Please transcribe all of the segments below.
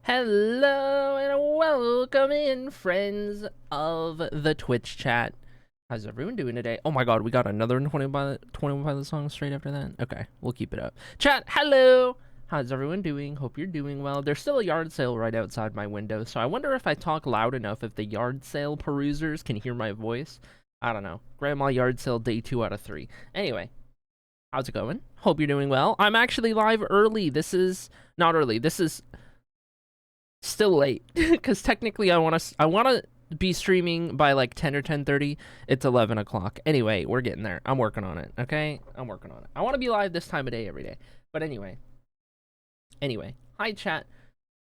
Hello and welcome in, friends of the Twitch chat. How's everyone doing today? Oh my god, we got another 21 Pilot song straight after that? Okay, we'll keep it up. Chat, hello! How's everyone doing? Hope you're doing well. There's still a yard sale right outside my window, so I wonder if I talk loud enough if the yard sale perusers can hear my voice. I don't know. Grandma yard sale day 2 out of 3. Anyway, how's it going? Hope you're doing well. I'm actually live early. This is... not early. This is... still late because technically I want to be streaming by like 10 or 10:30. It's 11 o'clock. Anyway, we're getting there. I'm working on it. Okay, I'm working on it. I want to be live this time of day every day. But anyway, hi chat.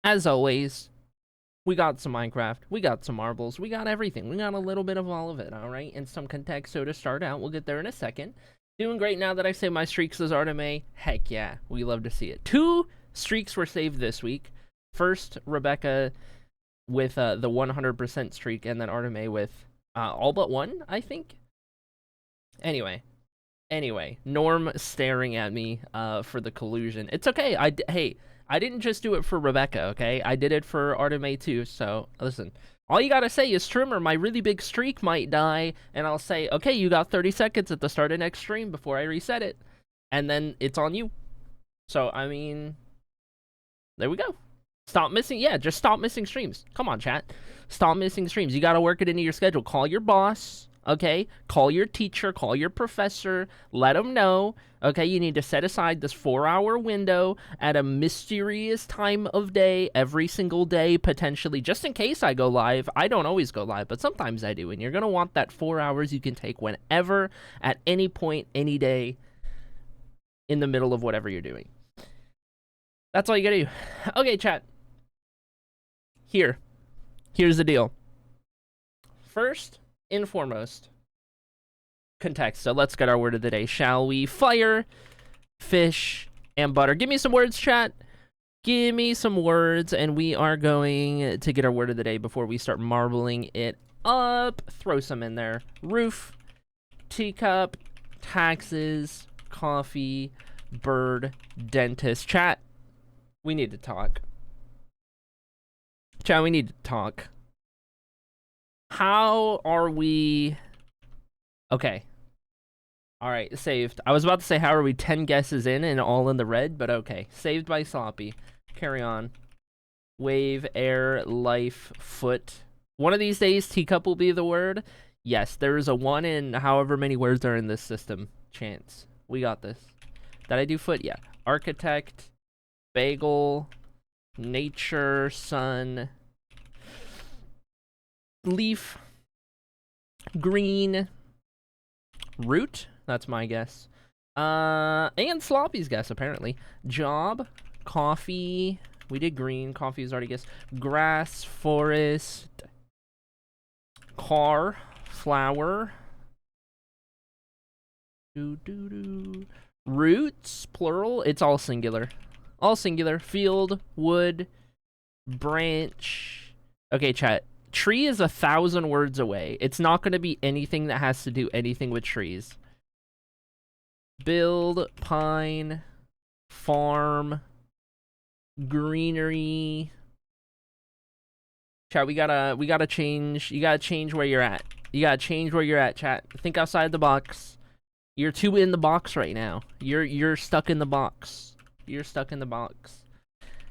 As always, we got some Minecraft, we got some marbles, we got everything. We got a little bit of all of it. All right, and some context. So to start out, we'll get there in a second. Doing great now that I say my streaks as Arteme. Heck yeah, we love to see it. 2 streaks were saved this week. First, Rebecca with the 100% streak, and then Arteme with all but 1, I think. Anyway, Norm staring at me for the collusion. It's okay. Hey, I didn't just do it for Rebecca, okay? I did it for Arteme too, so listen. All you gotta say is, Trimmer, my really big streak might die, and I'll say, okay, you got 30 seconds at the start of next stream before I reset it. And then it's on you. So, I mean, there we go. Stop missing, yeah, just stop missing streams. Come on, chat. Stop missing streams. You gotta work it into your schedule. Call your boss, okay? Call your teacher, call your professor. Let them know, okay? You need to set aside this 4-hour window at a mysterious time of day, every single day, potentially, just in case I go live. I don't always go live, but sometimes I do. And you're gonna want that 4 hours you can take whenever, at any point, any day, in the middle of whatever you're doing. That's all you gotta do. Okay, chat. Here's the deal. First and foremost, context. So let's get our word of the day, shall we? Fire, fish, and butter. Give me some words, chat. Give me some words, and we are going to get our word of the day before we start marbling it up. Throw some in there. Roof, teacup, taxes, coffee, bird, dentist. Chat, we need to talk. Chat, we need to talk. How are we... Okay. Alright, saved. I was about to say, how are we 10 guesses in and all in the red? But okay. Saved by Sloppy. Carry on. Wave, air, life, foot. One of these days, teacup will be the word. Yes, there is a 1 in however many words are in this system. Chance. We got this. Did I do foot? Yeah. Architect. Bagel. Nature, sun, leaf, green, root, that's my guess, and Sloppy's guess, apparently. Job, coffee, we did green, coffee is already guessed, grass, forest, car, flower, roots, plural, it's all singular. All singular. Field, wood, branch. Okay, chat. Tree is 1,000 words away. It's not going to be anything that has to do anything with trees. Build, pine, farm, greenery. Chat, we gotta change. You gotta change where you're at. You gotta change where you're at, chat. Think outside the box. You're too in the box right now. You're stuck in the box. You're stuck in the box.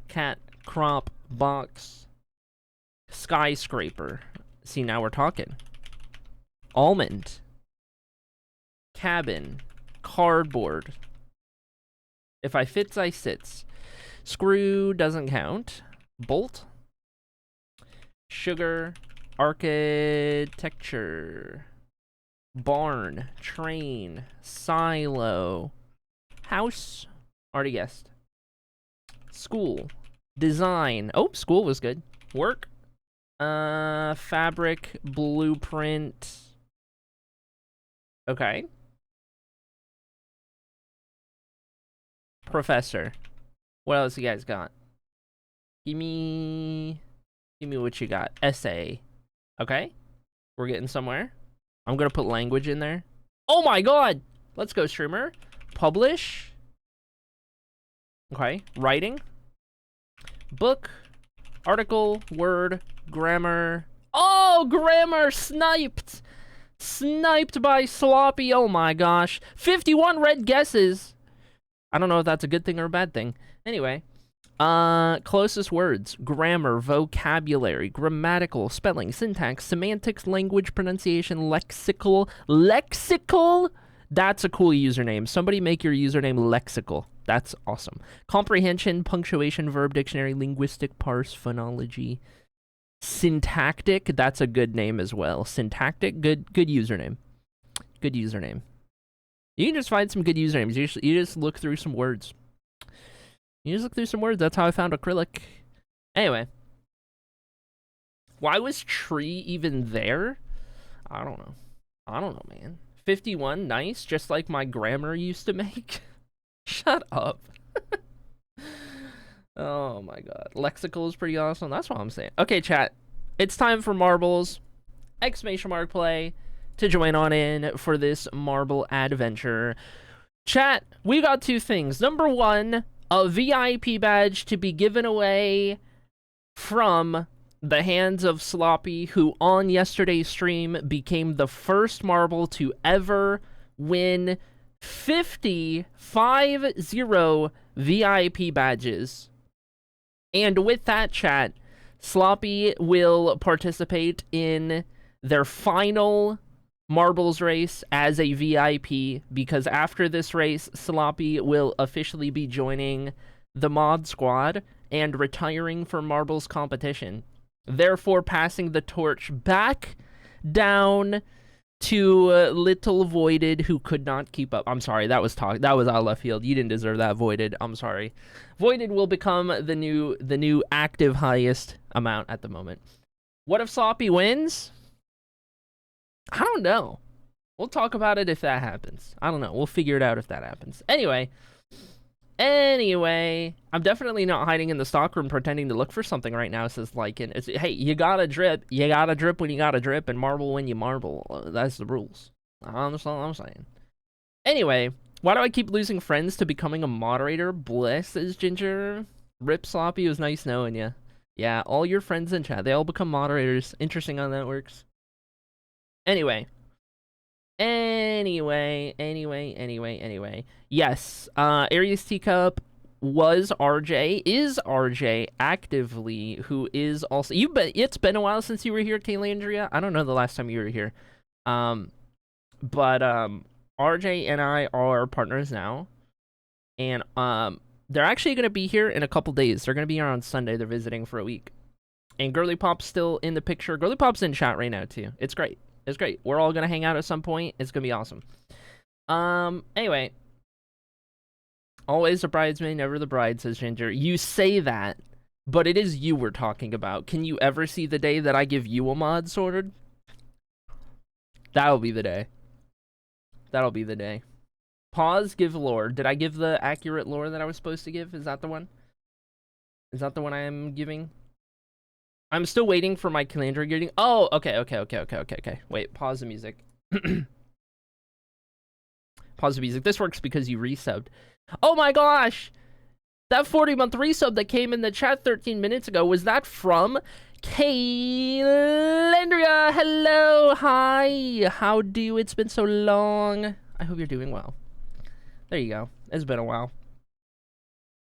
Cat, crop, box, skyscraper. See, now we're talking. Almond, cabin, cardboard. If I fits, I sits. Screw doesn't count. Bolt, sugar, architecture, barn, train, silo, house. Already guessed. School. Design. Oh, school was good. Work. Fabric. Blueprint. Okay. Professor. What else you guys got? Give me what you got. Essay. Okay. We're getting somewhere. I'm gonna put language in there. Oh my god! Let's go, streamer. Publish. Okay. Writing. Book. Article, word, grammar. Oh, grammar sniped. Sniped by Sloppy. Oh my gosh. 51 red guesses. I don't know if that's a good thing or a bad thing. Anyway, closest words: grammar, vocabulary, grammatical, spelling, syntax, semantics, language, pronunciation, lexical. Lexical? That's a cool username. Somebody make your username lexical. That's awesome. Comprehension, punctuation, verb dictionary, linguistic, parse, phonology. Syntactic, that's a good name as well. Syntactic, good username. Good username. You can just find some good usernames. You just look through some words. That's how I found acrylic. Anyway. Why was tree even there? I don't know, man. 51, nice. Just like my grammar used to make. Shut up. Oh my god. Lexical is pretty awesome. That's what I'm saying. Okay, chat. It's time for marbles. Exclamation mark play to join on in for this marble adventure. Chat, we got two things. Number one, a VIP badge to be given away from the hands of Sloppy, who on yesterday's stream became the first marble to ever win 50 VIP badges. And with that, chat, Sloppy will participate in their final marbles race as a VIP, because after this race, Sloppy will officially be joining the mod squad and retiring from marbles competition, therefore passing the torch back down to little Voided, who could not keep up. I'm sorry, that was out of left field. You didn't deserve that, Voided. I'm sorry. Voided will become the new active highest amount at the moment. What if Sloppy wins? I don't know. We'll talk about it if that happens. I don't know. We'll figure it out if that happens. Anyway, I'm definitely not hiding in the stockroom pretending to look for something right now, says Lycan. Hey, you gotta drip. You gotta drip when you gotta drip, and marble when you marble. That's the rules. That's all I'm saying. Anyway, why do I keep losing friends to becoming a moderator? Bless, says Ginger. Rip Sloppy, it was nice knowing you. Yeah, all your friends in chat, they all become moderators. Interesting how that works. Anyway. Yes, Aries Teacup was RJ, is RJ actively, who is also, it's been a while since you were here, Kaylandria. I don't know the last time you were here. But RJ and I are partners now. And they're actually going to be here in a couple days. They're going to be here on Sunday. They're visiting for a week. And Girly Pop's still in the picture. Girly Pop's in chat right now, too. It's great. It's great. We're all going to hang out at some point. It's going to be awesome. Anyway. Always the bridesmaid, never the bride, says Ginger. You say that, but it is you we're talking about. Can you ever see the day that I give you a mod sorted? That'll be the day. That'll be the day. Pause, give lore. Did I give the accurate lore that I was supposed to give? Is that the one? Is that the one I am giving? I'm still waiting for my calendar getting... Oh, okay. Wait, pause the music. Pause the music. This works because you resubbed. Oh my gosh! That 40-month resub that came in the chat 13 minutes ago, was that from Kaylandria? Hello, hi. How do you? It's been so long. I hope you're doing well. There you go. It's been a while.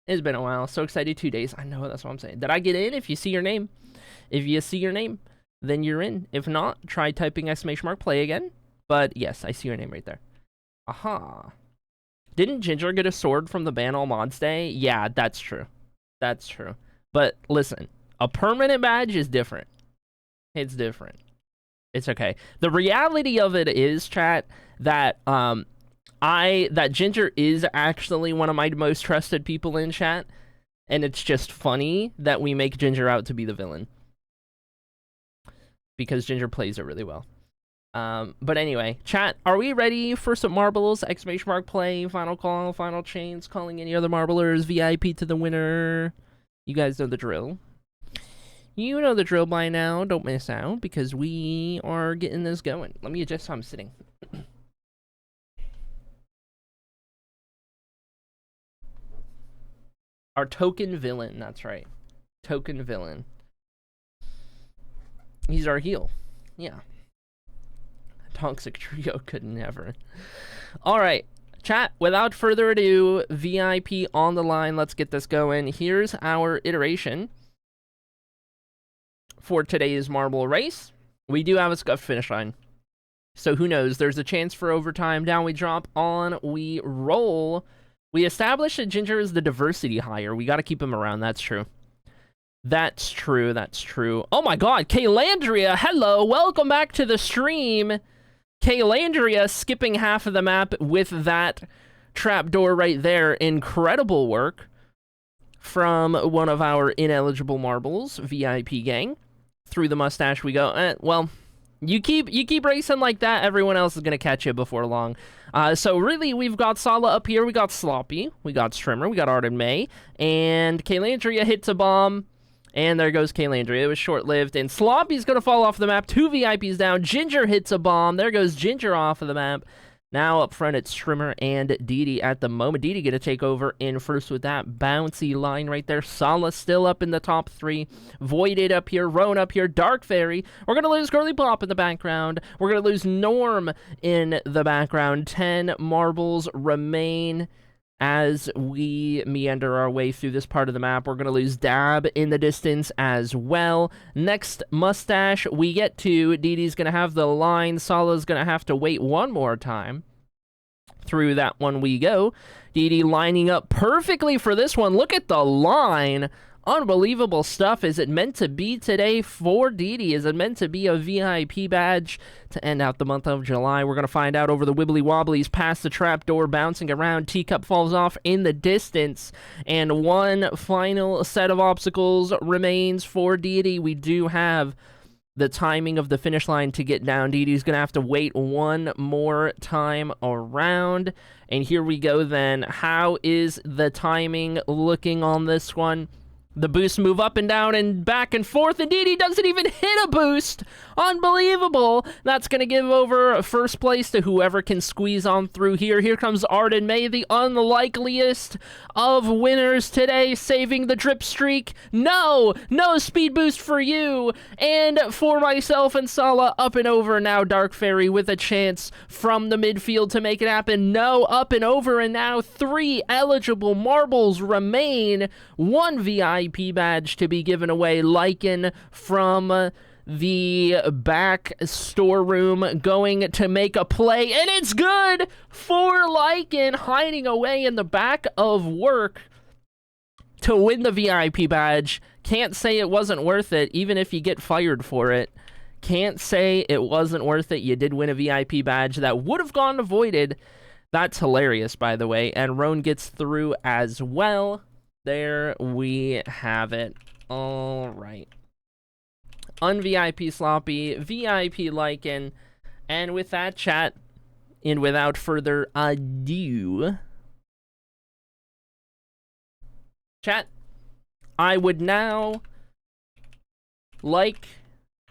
It's been a while. So excited. 2 days. I know, that's what I'm saying. Did I get in? If you see your name. If you see your name, then you're in. If not, try typing ! play again. But yes, I see your name right there. Aha. Didn't Ginger get a sword from the Ban All Mods Day? Yeah, that's true. That's true. But listen, a permanent badge is different. It's different. It's okay. The reality of it is, chat, that that Ginger is actually one of my most trusted people in chat, and it's just funny that we make Ginger out to be the villain. Because Ginger plays it really well. But anyway, chat, are we ready for some marbles? ! Play, final call, final chains, calling any other marblers, VIP to the winner. You guys know the drill. You know the drill by now. Don't miss out, because we are getting this going. Let me adjust how I'm sitting. Our token villain, that's right. Token villain. He's our heel. Yeah. Toxic Trio could never. All right. Chat, without further ado, VIP on the line. Let's get this going. Here's our iteration for today's marble race. We do have a scuffed finish line. So who knows? There's a chance for overtime. Down we drop, on we roll. We established that Ginger is the diversity hire. We got to keep him around. That's true. That's true. That's true. Oh my god, Kaylandria, hello. Welcome back to the stream. Kaylandria skipping half of the map with that trapdoor right there. Incredible work from one of our ineligible marbles, VIP gang. Through the mustache we go. Well, you keep racing like that, everyone else is gonna catch you before long. So really, we've got Sala up here, we got Sloppy, we got Strimmer, we got Arden May, and Kaylandria hits a bomb. And there goes Kaylandria. It was short-lived. And Sloppy's going to fall off the map. 2 VIPs down. Ginger hits a bomb. There goes Ginger off of the map. Now up front, it's Strimmer and Didi at the moment. Didi going to take over in first with that bouncy line right there. Sala still up in the top 3. Voided up here. Roan up here. Dark Fairy. We're going to lose Girly Pop in the background. We're going to lose Norm in the background. 10 marbles remain. As we meander our way through this part of the map, we're going to lose Dab in the distance as well. Next mustache we get to, Didi's going to have the line. Sala's going to have to wait one more time. Through that one we go. Didi lining up perfectly for this one. Look at the line. Unbelievable stuff. Is it meant to be today for Didi? Is it meant to be a VIP badge to end out the month of July? We're going to find out over the wibbly wobblies, past the trapdoor, bouncing around. Teacup falls off in the distance. And one final set of obstacles remains for Didi. We do have the timing of the finish line to get down. Didi's going to have to wait one more time around. And here we go then. How is the timing looking on this one? The boosts move up and down and back and forth, and Didi doesn't even hit a boost. Unbelievable. That's going to give over first place to whoever can squeeze on through here. Here comes Arden May, the unlikeliest of winners today, saving the drip streak. No speed boost for you. And for myself and Sala, up and over now. Dark Fairy with a chance from the midfield to make it happen. No, up and over, and now 3 eligible marbles remain. 1 VIP badge to be given away. Lycan from the back storeroom going to make a play, and it's good for Lycan, hiding away in the back of work to win the VIP badge. Can't say it wasn't worth it, even if you get fired for it. Can't say it wasn't worth it. You did win a VIP badge that would have gone to voided. That's hilarious, by the way. And Roan gets through as well. There we have it. All right. Un-VIP Sloppy, VIP Lycan, and with that, chat, and without further ado, chat, I would now like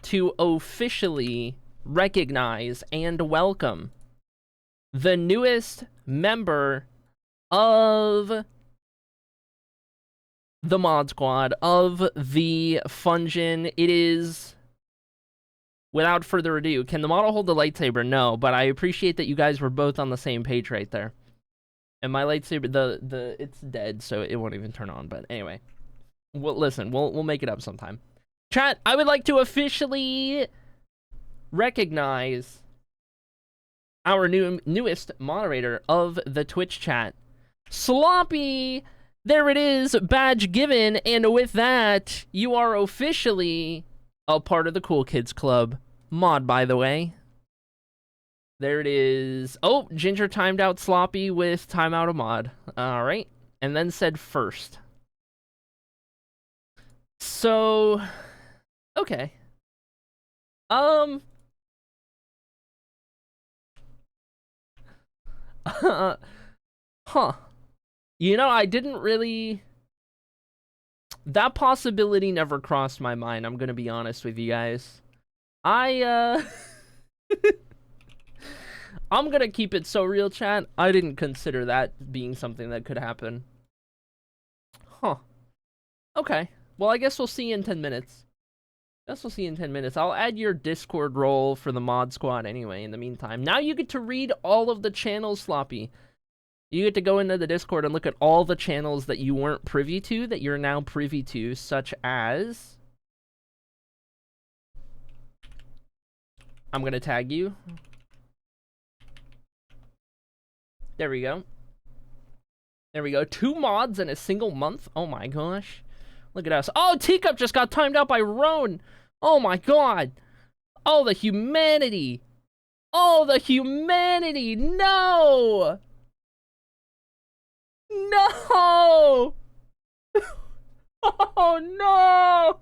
to officially recognize and welcome the newest member of the mod squad, of the Fungin. It is, without further ado, can the model hold the lightsaber? No, but I appreciate that you guys were both on the same page right there. And my lightsaber, it's dead, so it won't even turn on. But anyway, listen, we'll make it up sometime. Chat, I would like to officially recognize our newest moderator of the Twitch chat, Sloppy. There it is, badge given, and with that, you are officially a part of the Cool Kids Club. Mod, by the way. There it is. Oh, Ginger timed out Sloppy with timeout of mod. Alright, and then said first. So, okay. Huh. You know, I didn't really... That possibility never crossed my mind, I'm gonna be honest with you guys. I'm gonna keep it so real, chat. I didn't consider that being something that could happen. Huh. Okay. Well, I guess we'll see you in 10 minutes. Guess we'll see you in 10 minutes. I'll add your Discord role for the mod squad anyway in the meantime. Now you get to read all of the channels, Sloppy. You get to go into the Discord and look at all the channels that you weren't privy to that you're now privy to, such as... I'm going to tag you. There we go. There we go. 2 mods in a single month. Oh my gosh. Look at us. Oh, Teacup just got timed out by Roan. Oh my god. Oh, the humanity. Oh, the humanity. No. No. Oh no.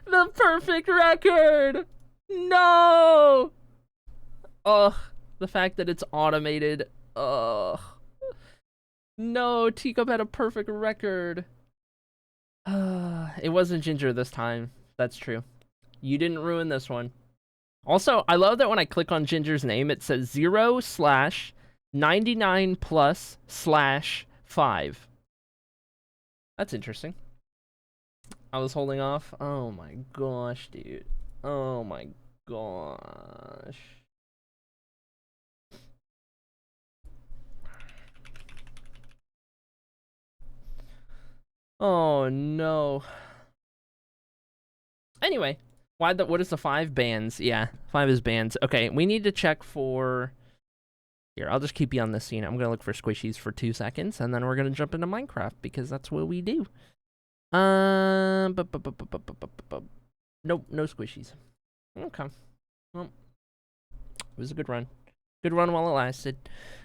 The perfect record. No. Ugh. The fact that it's automated. Ugh. No, Teacup had a perfect record. It wasn't Ginger this time. That's true. You didn't ruin this one. Also, I love that when I click on Ginger's name, it says 0/99+/5. That's interesting. I was holding off. Oh my gosh, dude. Oh my gosh. Oh no. Anyway, what is the 5 bands? Yeah, 5 is bands. Okay, we need to check for... Here, I'll just keep you on this scene. I'm gonna look for squishies for 2 seconds, and then we're gonna jump into Minecraft, because that's what we do. Nope, no squishies. Okay. Well, it was a good run. Good run while it lasted.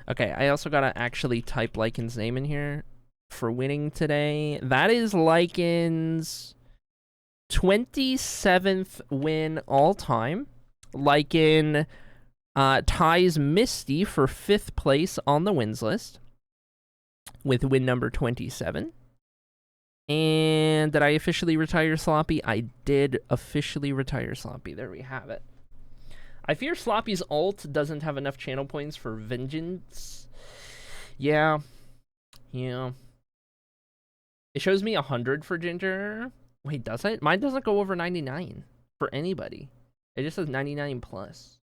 Okay, I also gotta actually type Lycan's name in here for winning today. That is Lycan's 27th win all time. Lycan ties Misty for 5th place on the wins list with win number 27. And did I officially retire Sloppy? I did officially retire Sloppy. There we have it. I fear Sloppy's ult doesn't have enough channel points for vengeance. Yeah. Yeah. It shows me 100 for Ginger. Wait, does it? Mine doesn't go over 99 for anybody. It just says 99 plus.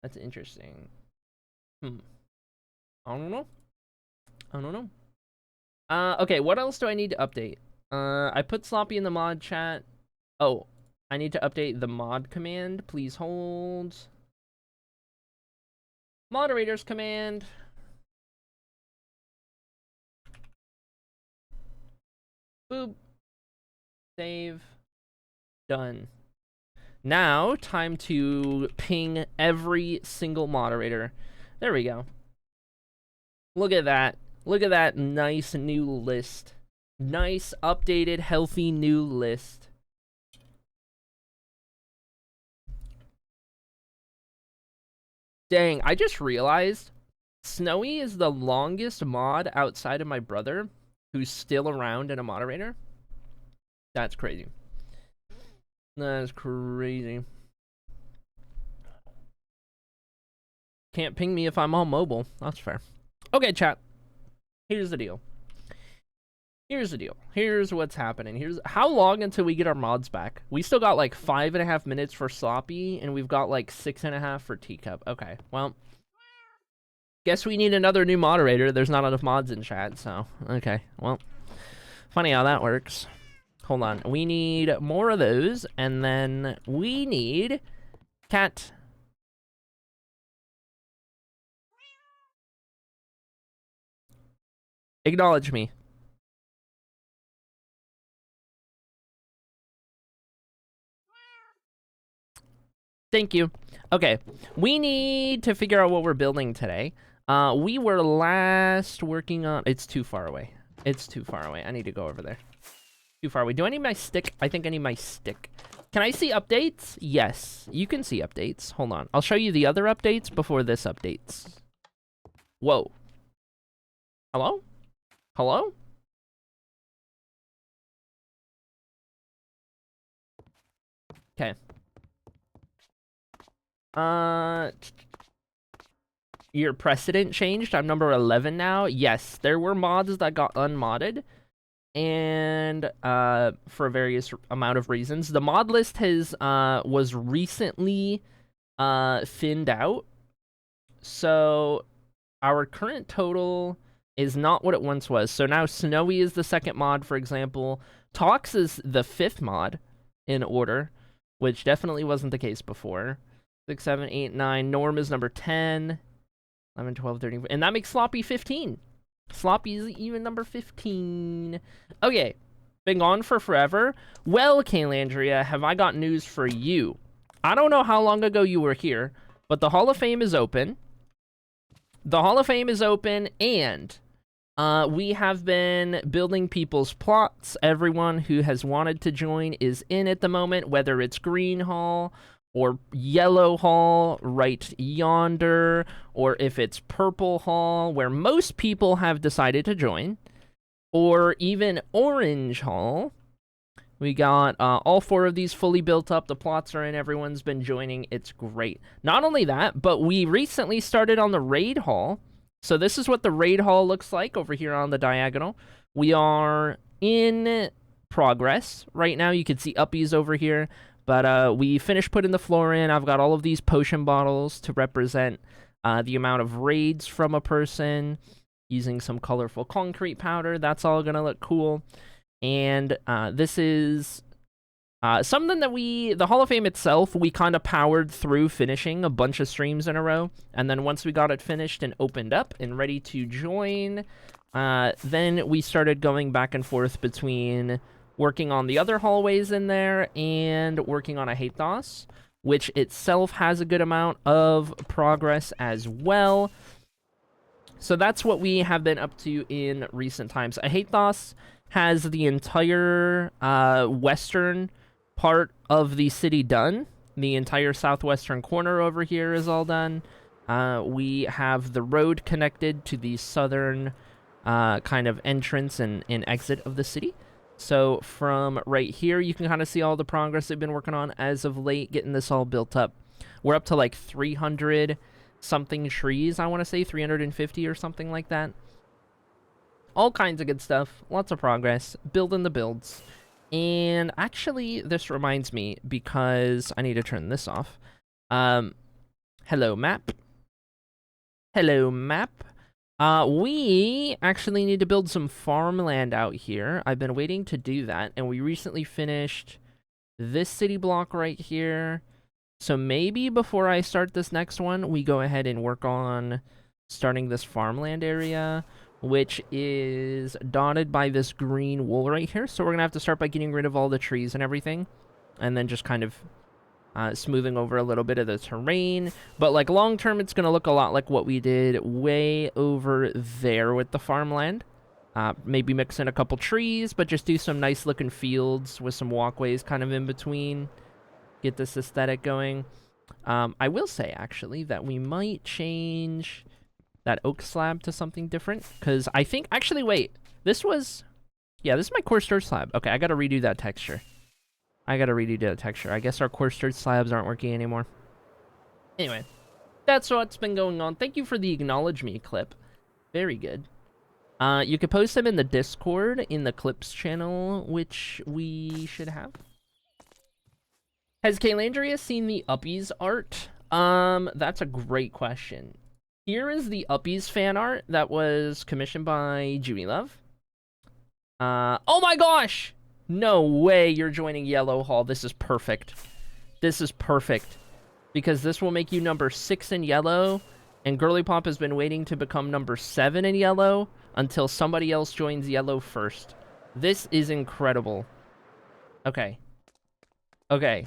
That's interesting. I don't know. I don't know. Okay, what else do I need to update? I put Sloppy in the mod chat. Oh, I need to update the mod command. Please hold. Moderators command. Boop. Save. Done. Now, time to ping every single moderator. There we go. Look at that. Look at that nice new list. Nice, updated, healthy new list. Dang, I just realized Snowy is the longest mod outside of my brother who's still around and a moderator. That's crazy. That's crazy. Can't ping me if I'm on mobile. That's fair. Okay, chat. Here's the deal. Here's the deal. Here's what's happening. Here's how long until we get our mods back. We still got like 5.5 minutes for Sloppy, and we've got like 6.5 for Teacup. Okay, well, guess we need another new moderator. There's not enough mods in chat, so okay. Well, funny how that works. Hold on. We need more of those, and then we need cat. Acknowledge me. Thank you. Okay, we need to figure out what we're building today. We were last working on... It's too far away. It's too far away. I need to go over there. Too far away. Do I need my stick? I think I need my stick. Can I see updates? Yes, you can see updates. Hold on. I'll show you the other updates before this updates. Whoa. Hello? Hello? Okay. Your precedent changed. I'm number 11 now. Yes, there were mods that got unmodded. and for various amount of reasons. The mod list has was recently thinned out, so our current total is not what it once was. So now Snowy is the second mod, for example. Tox is the fifth mod in order, which definitely wasn't the case before. 6, 7, 8, 9. Norm is number 10. 11, 12, 13. And that makes Sloppy 15. Sloppy is even number 15. Okay. Been gone for forever. Well, Kaylandria, have I got news for you? I don't know how long ago you were here, but the Hall of Fame is open. The Hall of Fame is open, and we have been building people's plots. Everyone who has wanted to join is in at the moment, whether it's Green Hall or Yellow Hall right yonder, or if it's Purple Hall, where most people have decided to join, or even Orange Hall. We got all 4 of these fully built up. The plots are in. Everyone's been joining. It's great. Not only that, but we recently started on the Raid Hall. So this is what the Raid Hall looks like over here on the diagonal. We are in progress. Right now, you can see uppies over here. But we finished putting the floor in. I've got all of these potion bottles to represent the amount of raids from a person. Using some colorful concrete powder. That's all going to look cool. And this is something that the Hall of Fame itself, we kind of powered through finishing a bunch of streams in a row. And then once we got it finished and opened up and ready to join, then we started going back and forth between working on the other hallways in there and working on a Hathos, which itself has a good amount of progress as well. So that's what we have been up to in recent times. A Hathos has the entire western part of the city done. The entire southwestern corner over here is all done. We have the road connected to the southern kind of entrance and exit of the city. So from right here, you can kind of see all the progress they've been working on as of late, getting this all built up. We're up to like 300 something trees, I want to say 350 or something like that. All kinds of good stuff. Lots of progress. Building the builds. And actually, this reminds me, because I need to turn this off. Hello, map. Hello, map. We actually need to build some farmland out here. I've been waiting to do that, and we recently finished this city block right here. So maybe before I start this next one, we go ahead and work on starting this farmland area, which is dotted by this green wool right here. So we're going to have to start by getting rid of all the trees and everything, and then just kind of smoothing over a little bit of the terrain. But like long term, it's going to look a lot like what we did way over there with the farmland. Maybe mix in a couple trees, but just do some nice looking fields with some walkways kind of in between. Get this aesthetic going. I will say, actually, that we might change that oak slab to something different, because I think... Actually, wait. This was... Yeah, this is my coarse dirt slab. Okay, I gotta redo that texture. I guess our coarse dirt slabs aren't working anymore. Anyway, that's what's been going on. Thank you for the acknowledge me clip. Very good. You can post them in the Discord, in the clips channel, which we should have. Has Kaylandria seen the Uppies art? That's a great question. Here is the Uppies fan art that was commissioned by Jimmy Love. Oh my gosh! No way you're joining Yellow Hall. This is perfect. This is perfect. Because this will make you number 6 in yellow, and Girly Pop has been waiting to become number 7 in yellow until somebody else joins yellow first. This is incredible. Okay. Okay.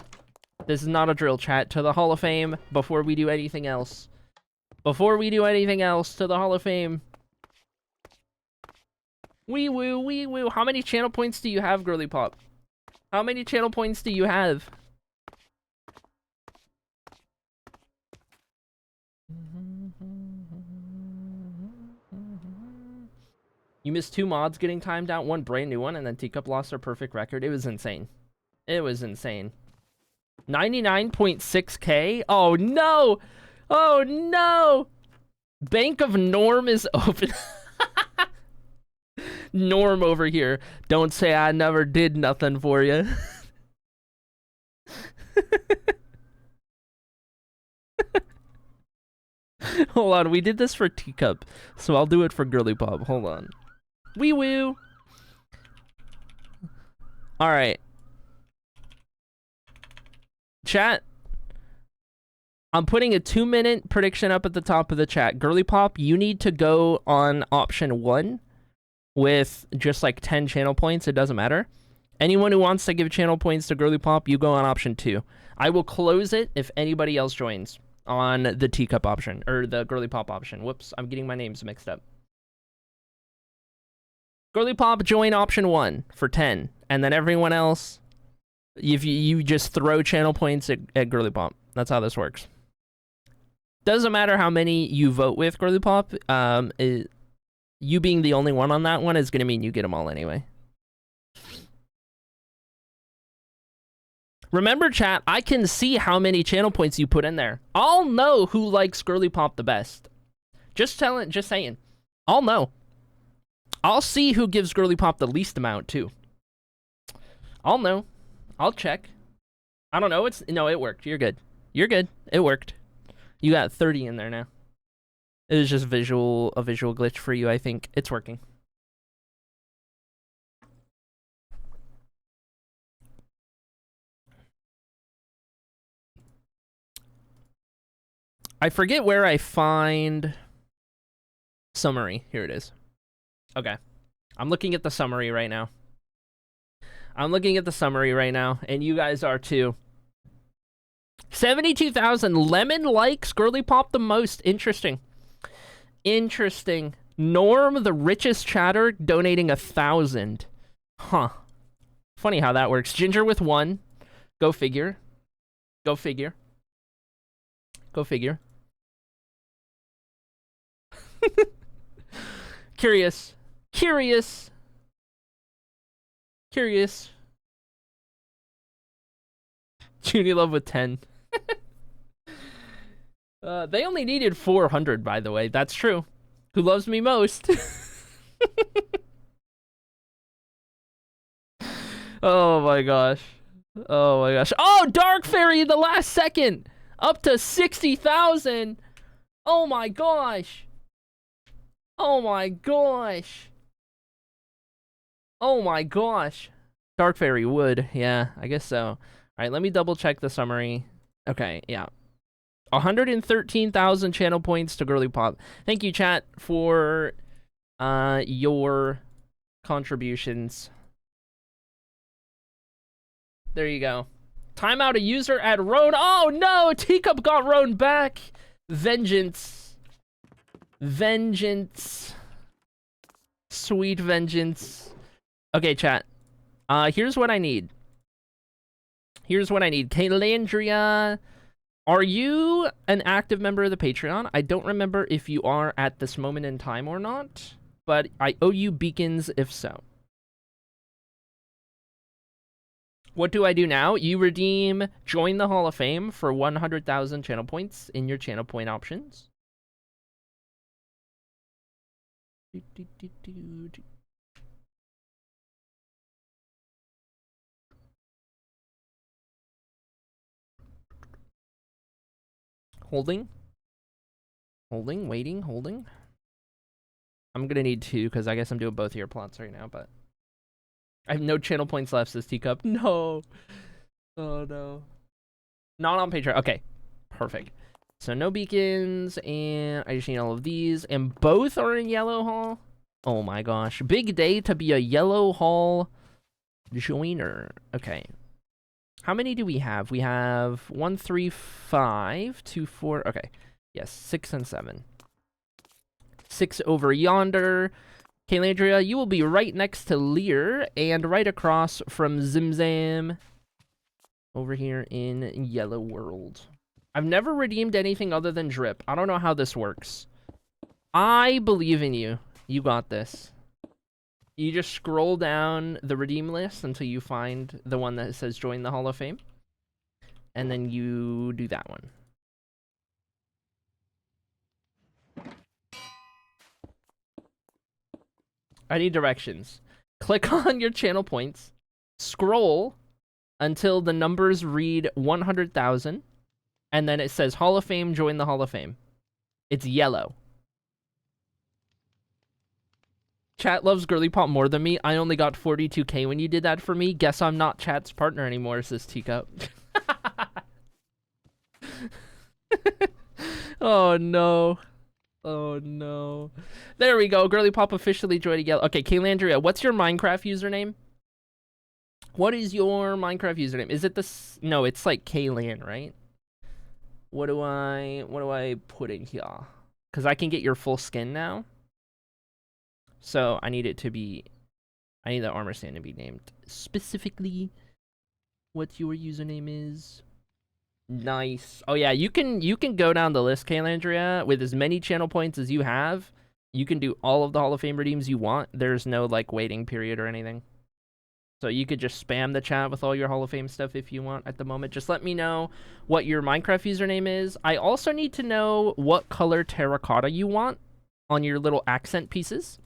This is not a drill, chat. To the Hall of Fame before we do anything else. Before we do anything else, to the Hall of Fame. Wee woo, wee woo. How many channel points do you have, Girly Pop? How many channel points do you have? You missed 2 mods getting timed out, 1 brand new one, and then Teacup lost their perfect record. It was insane. It was insane. 99.6k? Oh no! Oh no! Bank of Norm is open. Norm over here. Don't say I never did nothing for you. Hold on, we did this for Teacup, so I'll do it for Girly Pop. Hold on. Wee woo. All right. Chat. I'm putting a 2-minute prediction up at the top of the chat. Girly Pop, you need to go on option 1 with just like 10 channel points. It doesn't matter. Anyone who wants to give channel points to Girly Pop, you go on option 2. I will close it if anybody else joins on the Teacup option, or the Girly Pop option. Whoops, I'm getting my names mixed up. Girly Pop, join option 1 for 10, and then everyone else, if you just throw channel points at Girly Pop. That's how this works. Doesn't matter how many you vote with, Girly Pop. You being the only one on that one is going to mean you get them all anyway. Remember, chat, I can see how many channel points you put in there. I'll know who likes Girly Pop the best. Just saying. I'll know. I'll see who gives Girly Pop the least amount, too. I'll know. I'll check. I don't know. No, it worked. You're good. You're good. It worked. You got 30 in there now. It was just a visual glitch for you, I think. It's working. I forget where I find summary. Here it is. Okay. I'm looking at the summary right now. And you guys are too. 72,000. Lemon likes Girly Pop the most. Interesting. Norm, the richest chatter, donating 1,000. Huh. Funny how that works. Ginger with 1. Go figure. Curious. Junie Love with 10. They only needed 400, by the way. That's true. Who loves me most? Oh my gosh. Oh, Dark Fairy in the last second. Up to 60,000. Oh my gosh. Dark Fairy would. Yeah, I guess so. All right, let me double check the summary. Okay, yeah. 113,000 channel points to Girly Pop. Thank you, chat, for your contributions. There you go. Timeout a user at Roan. Oh no, Teacup got Roan back. Vengeance. Sweet vengeance. Okay, chat. Here's what I need. Kaylandria, are you an active member of the Patreon? I don't remember if you are at this moment in time or not, but I owe you beacons if so. What do I do now? You redeem Join the Hall of Fame for 100,000 channel points in your channel point options. Holding. I'm gonna need 2 because I guess I'm doing both of your plots right now, but I have no channel points left, says Teacup. No. Oh no. Not on Patreon. Okay. Perfect. So no beacons, and I just need all of these, and both are in Yellow Hall. Oh my gosh. Big day to be a Yellow Hall joiner. Okay. How many do we have? We have 1, 3, 5, 2, 4. Okay. Yes, 6 and 7. 6 over yonder. Kaylandria, you will be right next to Lear and right across from Zimzam over here in Yellow World. I've never redeemed anything other than Drip. I don't know how this works. I believe in you. You got this. You just scroll down the redeem list until you find the one that says Join the Hall of Fame. And then you do that one. I need directions. Click on your channel points. Scroll until the numbers read 100,000. And then it says Hall of Fame, join the Hall of Fame. It's yellow. Chat loves Girly Pop more than me. I only got 42K when you did that for me. Guess I'm not Chat's partner anymore, says Teacup. Oh, no. Oh, no. There we go. Girly Pop officially joined yellow. Okay, Kaylandria, what's your Minecraft username? What is your Minecraft username? Is it this? No, it's like Kaylan, right? What do I put in here? Because I can get your full skin now. So I need it to be, I need the armor stand to be named specifically what your username is. Nice. Oh yeah, you can go down the list, Kaylandria, with as many channel points as you have. You can do all of the Hall of Fame redeems you want. There's no like waiting period or anything. So you could just spam the chat with all your Hall of Fame stuff if you want at the moment. Just let me know what your Minecraft username is. I also need to know what color terracotta you want on your little accent pieces.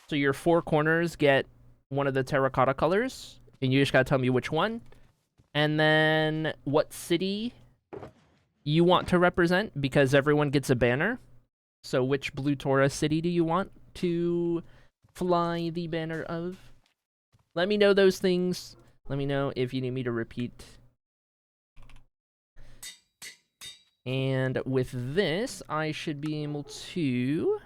So your four corners get one of the terracotta colors, and you just gotta tell me which one. And then what city you want to represent, because everyone gets a banner. So which Blue Tora city do you want to fly the banner of? Let me know those things. Let me know if you need me to repeat. And with this, I should be able to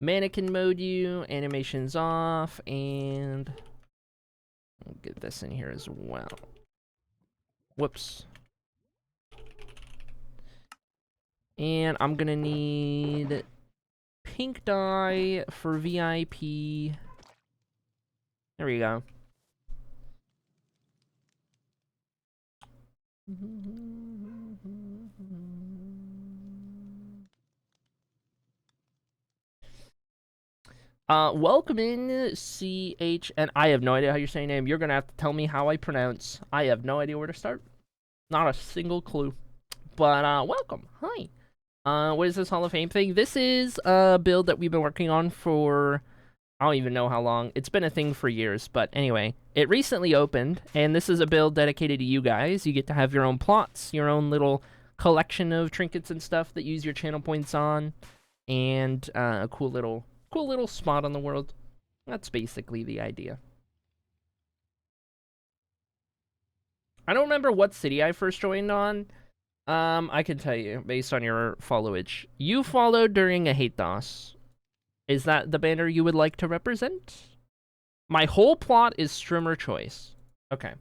mannequin mode you, animations off, and I'll get this in here as well. Whoops. And I'm gonna need pink dye for VIP. There we go. Welcome in, CH, and I have no idea how you're saying name. You're gonna have to tell me how I pronounce. I have no idea where to start. Not a single clue. But, welcome. Hi. What is this Hall of Fame thing? This is a build that we've been working on for, I don't even know how long. It's been a thing for years, but anyway. It recently opened, and this is a build dedicated to you guys. You get to have your own plots, your own little collection of trinkets and stuff that you use your channel points on, and a cool little spot on the world. That's basically the idea. I don't remember what city I first joined on. I can tell you, based on your followage. You followed during a hate DOS. Is that the banner you would like to represent? My whole plot is streamer choice. Okay.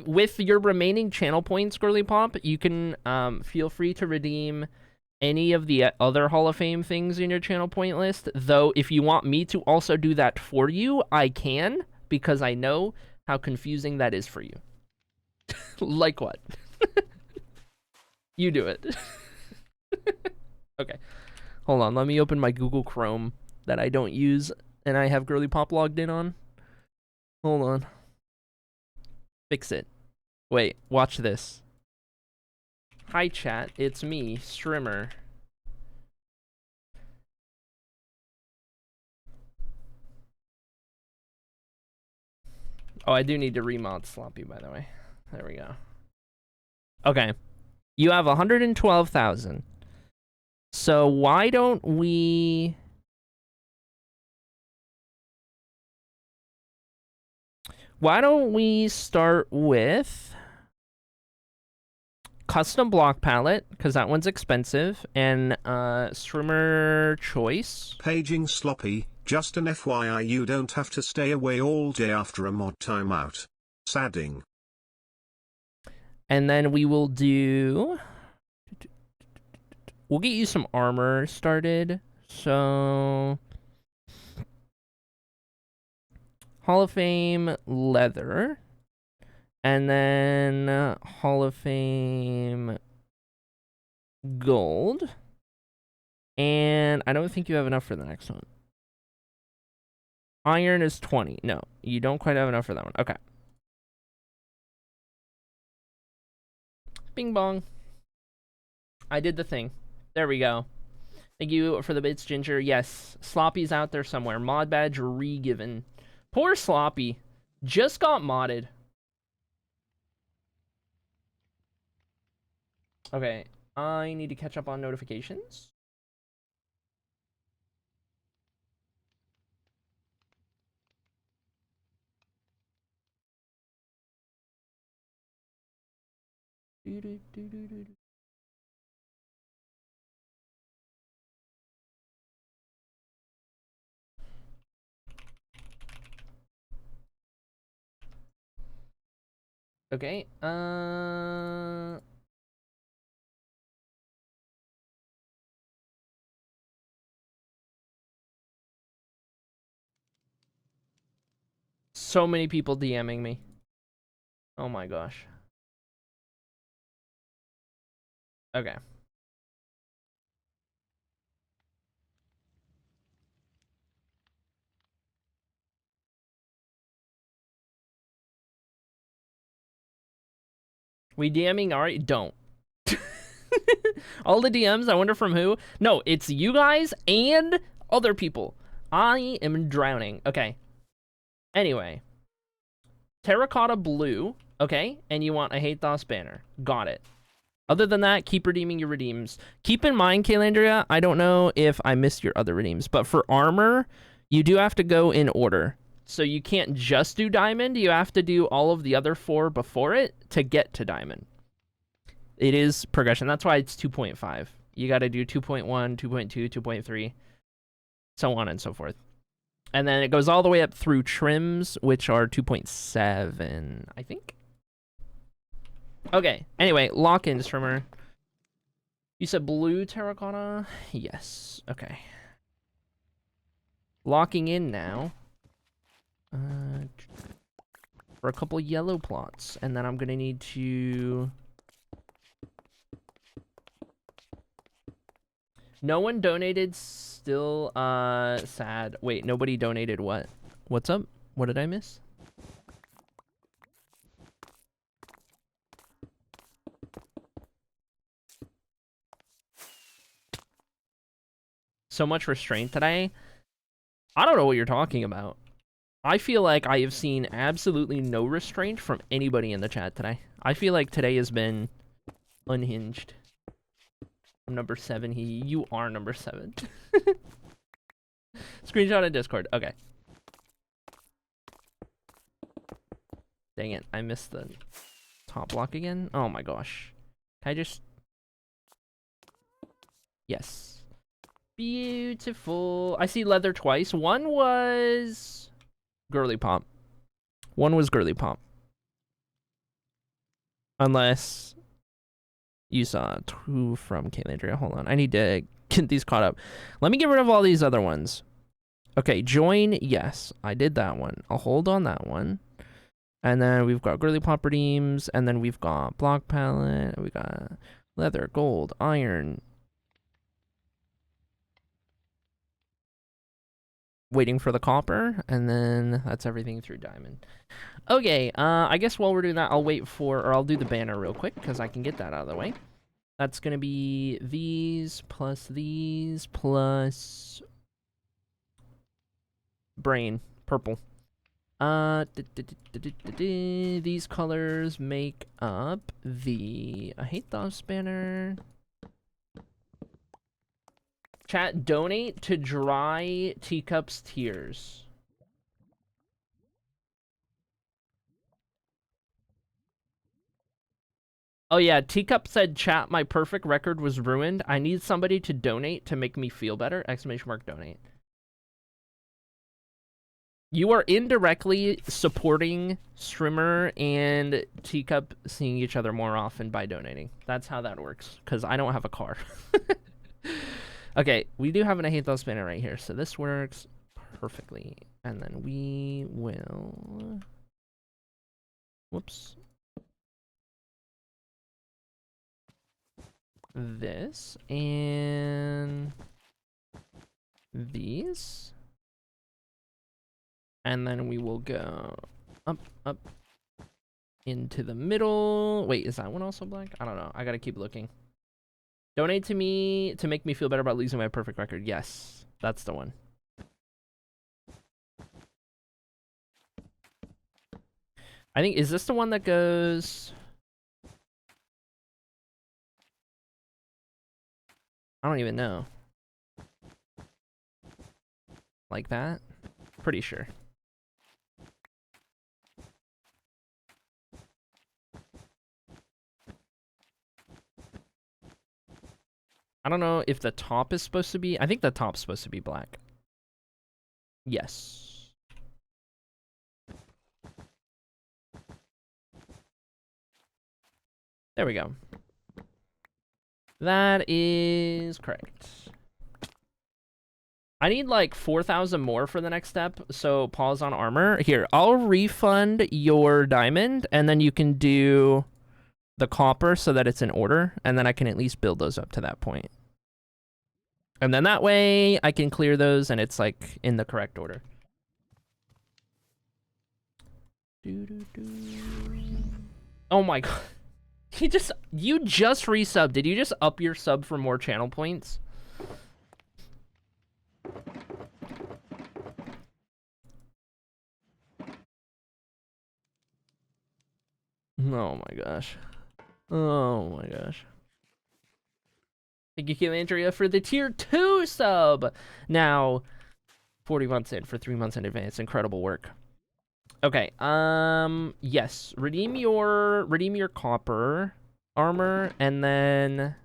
With your remaining channel points, Girly Pop, you can feel free to redeem any of the other Hall of Fame things in your channel point list. Though, if you want me to also do that for you, I can, because I know how confusing that is for you. Like what? You do it. Okay. Hold on, let me open my Google Chrome that I don't use and I have Girly Pop logged in on. Hold on. Fix it. Wait, watch this. Hi chat, it's me, Strimmer. Oh, I do need to remod Sloppy, by the way. There we go. Okay. You have 112,000. So why don't we... Why don't we start with custom block palette, because that one's expensive, and streamer choice. Paging Sloppy, just an FYI, you don't have to stay away all day after a mod timeout. Sadding. And then we will do... We'll get you some armor started. So... Hall of Fame leather. And then Hall of Fame gold. And I don't think you have enough for the next one. Iron is 20. No, you don't quite have enough for that one. Okay. Bing bong. I did the thing. There we go. Thank you for the bits, Ginger. Yes, Sloppy's out there somewhere. Mod badge re-given. Poor Sloppy. Just got modded. Okay, I need to catch up on notifications. Okay, so many people DMing me. Oh my gosh. Okay. We DMing Ari? Don't. All the DMs, I wonder from who? No, it's you guys and other people. I am drowning. Okay. Anyway. Terracotta blue. Okay. And you want a hate DOS banner. Got it. Other than that, keep redeeming your redeems. Keep in mind, Kalandria, I don't know if I missed your other redeems, but for armor, you do have to go in order. So you can't just do diamond. You have to do all of the other 4 before it to get to diamond. It is progression. That's why it's 2.5. You got to do 2.1, 2.2, 2.3, so on and so forth. And then it goes all the way up through trims, which are 2.7, I think. Okay, anyway, lock-in streamer. You said blue terracotta? Yes, okay. Locking in now. For a couple yellow plots. And then I'm gonna need to... No one donated, still, sad. Wait, nobody donated what? What's up? What did I miss? So much restraint today. I don't know what you're talking about. I feel like I have seen absolutely no restraint from anybody in the chat today. I feel like today has been unhinged. I'm number 7. You are number 7. Screenshot in Discord. Okay. Dang it. I missed the top block again. Oh my gosh. Can I just... Yes. Beautiful. I see leather twice. One was... Girly Pop. One was Girly Pop. Unless you saw 2 from Kalandria. Hold on. I need to get these caught up. Let me get rid of all these other ones. Okay, join. Yes, I did that one. I'll hold on that one. And then we've got Girly Pop redeems. And then we've got block palette. We got leather, gold, iron. Waiting for the copper. And then that's everything through diamond. Okay, I guess while we're doing that, I'll wait for, or I'll do the banner real quick, because I can get that out of the way. That's going to be these, plus brain, purple. These colors make up the, I hate those banner. Chat, donate to dry Teacup's tears. Oh yeah, Teacup said, chat, my perfect record was ruined. I need somebody to donate to make me feel better. Exclamation mark donate. You are indirectly supporting Streamer and Teacup seeing each other more often by donating. That's how that works, because I don't have a car. Okay, we do have an I hate those banner right here, so this works perfectly. And then we will... Whoops. This and these, and then we will go up into the middle. Wait, is that one also black? I don't know. I gotta keep looking. Donate to me to make me feel better about losing my perfect record. Yes, that's the one. I think, is this the one that goes... I don't even know. Like that? Pretty sure. I don't know if the top is supposed to be... I think the top's supposed to be black. Yes. There we go. That is correct. I need like 4,000 more for the next step, so pause on armor. Here, I'll refund your diamond, and then you can do the copper so that it's in order, and then I can at least build those up to that point. And then that way, I can clear those, and it's like in the correct order. Oh my god. You just resubbed. Did you just up your sub for more channel points? Oh my gosh. Oh my gosh. Thank you, Andrea, for the tier 2 sub. Now, 40 months in for 3 months in advance. Incredible work. Okay, yes. Redeem your copper armor, and then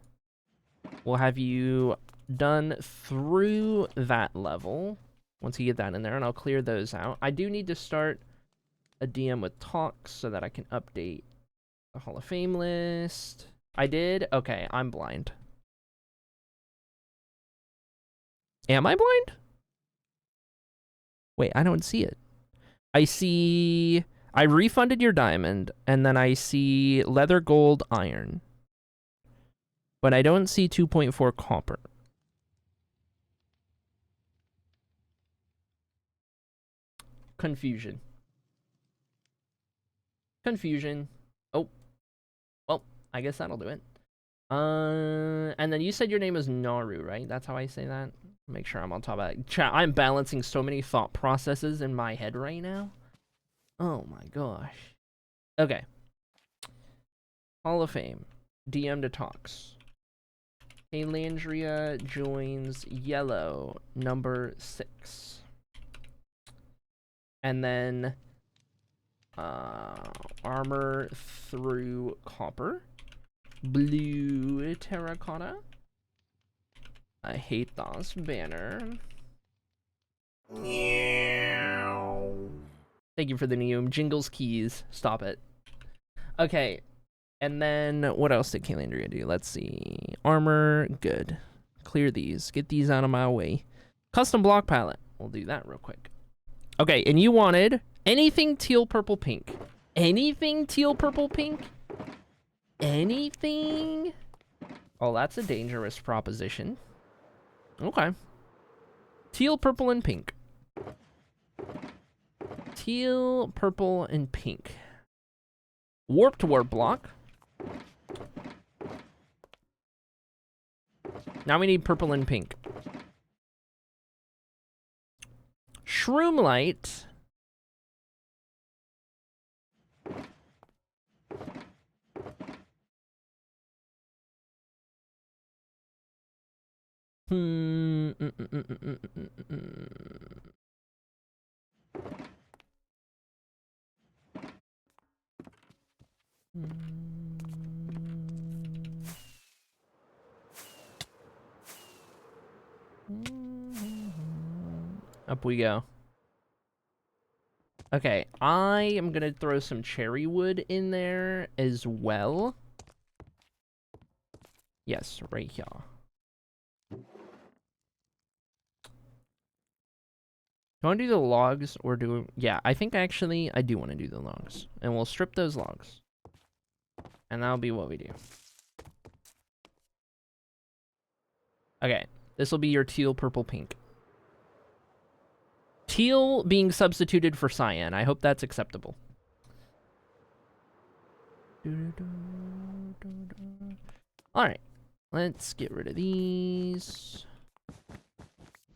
we'll have you done through that level once you get that in there, and I'll clear those out. I do need to start a DM with talks so that I can update the Hall of Fame list. I did? Okay, I'm blind. Am I blind? Wait, I don't see it. I see... I refunded your diamond, and then I see leather, gold, iron. But I don't see 2.4 copper. Confusion. Confusion. Oh. Well, I guess that'll do it. And then you said your name is Naru, right? That's how I say that? Make sure I'm on top of that. Chat, I'm balancing so many thought processes in my head right now. Oh my gosh. Okay. Hall of Fame. DM to talks. Hey, Landria joins yellow, number 6. And then armor through copper. Blue terracotta. I hate this banner. Thank you for the Neum. Jingles keys. Stop it. Okay. And then what else did Kalandria do? Let's see. Armor. Good. Clear these. Get these out of my way. Custom block palette. We'll do that real quick. Okay. And you wanted anything teal, purple, pink. Anything teal, purple, pink? Anything? Oh, that's a dangerous proposition. Okay. Teal, purple, and pink. Teal, purple, and pink. Warped warp block. Now we need purple and pink. Shroom light. Up we go. Okay, I am gonna throw some cherry wood in there as well. Yes, right here. Do you want to do the logs or do... Yeah, I think actually I do want to do the logs. And we'll strip those logs. And that'll be what we do. Okay, this will be your teal, purple, pink. Teal being substituted for cyan. I hope that's acceptable. Alright. Let's get rid of these.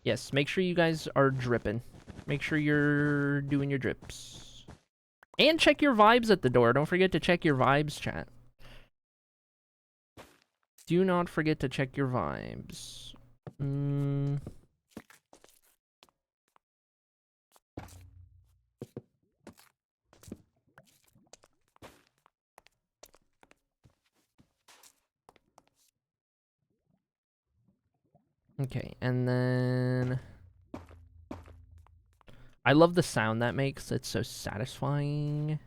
Yes, make sure you guys are dripping. Make sure you're doing your drips. And check your vibes at the door. Don't forget to check your vibes, chat. Do not forget to check your vibes. Okay, and then... I love the sound that makes. It's so satisfying.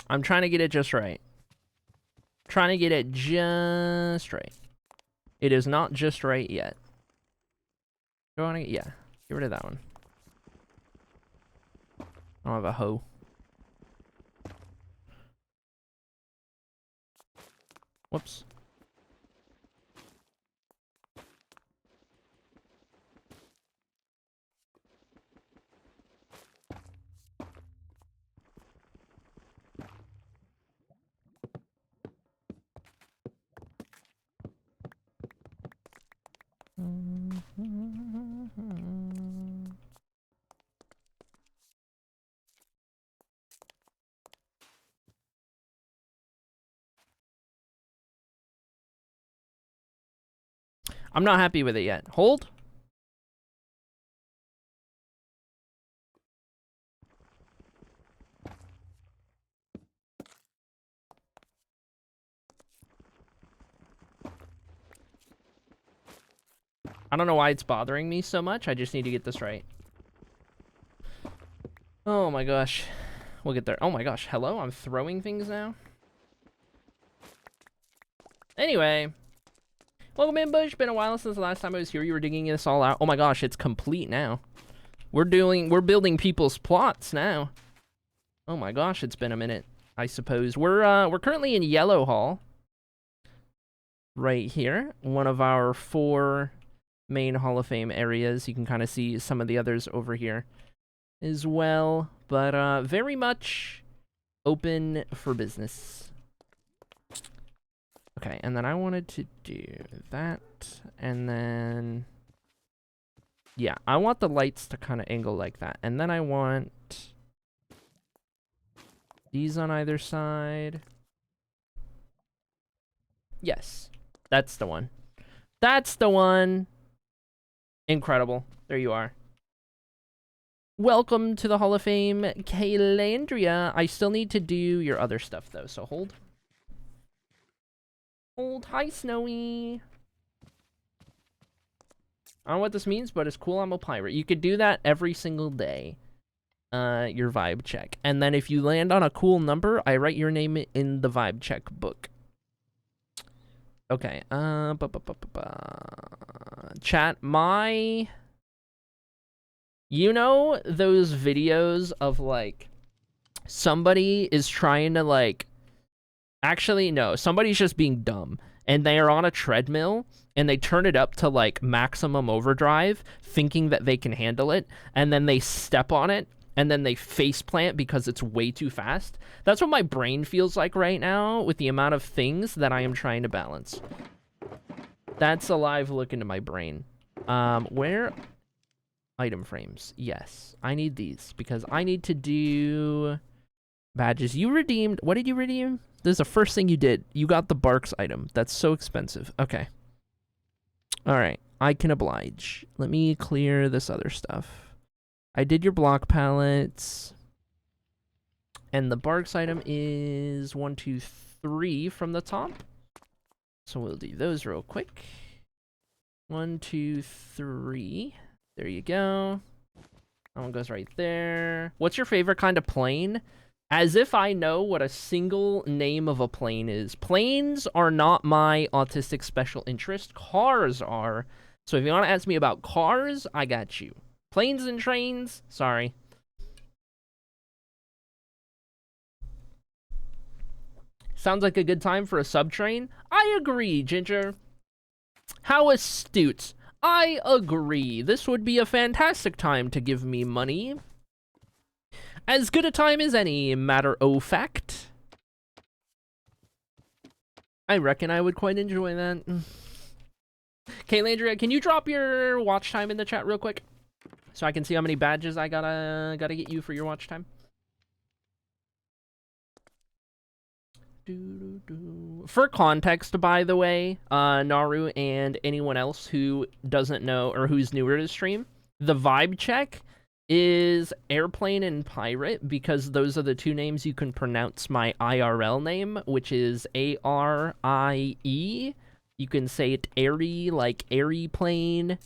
I'm trying to get it just right. Trying to get it just right. It is not just right yet. Do I want to? Yeah. Get rid of that one. I don't have a hoe. Whoops. I'm not happy with it yet. Hold. I don't know why it's bothering me so much. I just need to get this right. Oh my gosh. We'll get there. Oh my gosh. Hello? I'm throwing things now? Anyway. Welcome in, Bush. Been a while since the last time I was here. You were digging this all out. Oh my gosh, it's complete now. We're building people's plots now. Oh my gosh, it's been a minute, I suppose. We're currently in Yellow Hall. Right here. One of our 4 main Hall of Fame areas. You can kind of see some of the others over here as well. But very much open for business. Okay, and then I wanted to do that, and then... Yeah, I want the lights to kind of angle like that. And then I want these on either side. Yes, that's the one. That's the one. Incredible. There you are. Welcome to the Hall of Fame, Kaylandria. I still need to do your other stuff, though, so hold. Hold. Hi, Snowy. I don't know what this means, but it's cool. I'm a pirate. You could do that every single day. Your vibe check. And then if you land on a cool number, I write your name in the vibe check book. Okay. Chat, you know those videos of, like, somebody is trying to, like... Actually, no. Somebody's just being dumb. And they are on a treadmill, and they turn it up to, like, maximum overdrive, thinking that they can handle it, and then they step on it, and then they faceplant because it's way too fast. That's what my brain feels like right now with the amount of things that I am trying to balance. That's a live look into my brain. Where? Item frames. Yes. I need these because I need to do badges. You redeemed. What did you redeem? This is the first thing you did. You got the Barks item. That's so expensive. Okay. All right. I can oblige. Let me clear this other stuff. I did your block pallets. And the Barks item is 1, 2, 3 from the top. So we'll do those real quick. 1, 2, 3. There you go. That one goes right there. What's your favorite kind of plane? As if I know what a single name of a plane is. Planes are not my autistic special interest. Cars are. So if you want to ask me about cars, I got you. Planes and trains, sorry. Sounds like a good time for a subtrain. I agree, Ginger. How astute. I agree. This would be a fantastic time to give me money. As good a time as any, matter o' fact. I reckon I would quite enjoy that. Okay, Landria, can you drop your watch time in the chat real quick? So I can see how many badges I gotta get you for your watch time. For context, by the way, Naru and anyone else who doesn't know or who's newer to the stream, the vibe check is airplane and pirate because those are the two names you can pronounce my IRL name, which is A-R-I-E. You can say it airy like airy plane,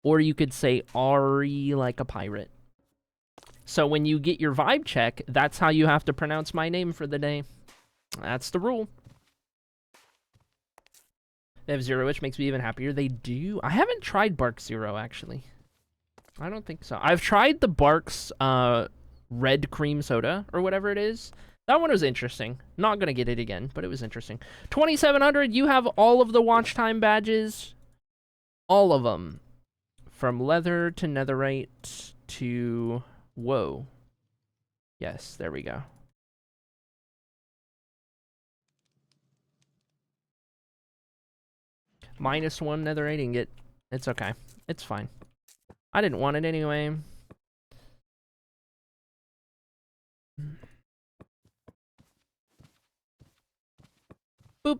or you could say Ari like a pirate. So when you get your vibe check, that's how you have to pronounce my name for the day. That's the rule. They have Zero, which makes me even happier. They do. I haven't tried Bark Zero, actually. I don't think so. I've tried the Barks red cream soda, or whatever it is. That one was interesting. Not gonna get it again, but it was interesting. 2700, you have all of the watch time badges. All of them. From leather to netherite to... Whoa. Yes, there we go. -1 netherite ingot. It's okay. It's fine. I didn't want it anyway. Boop.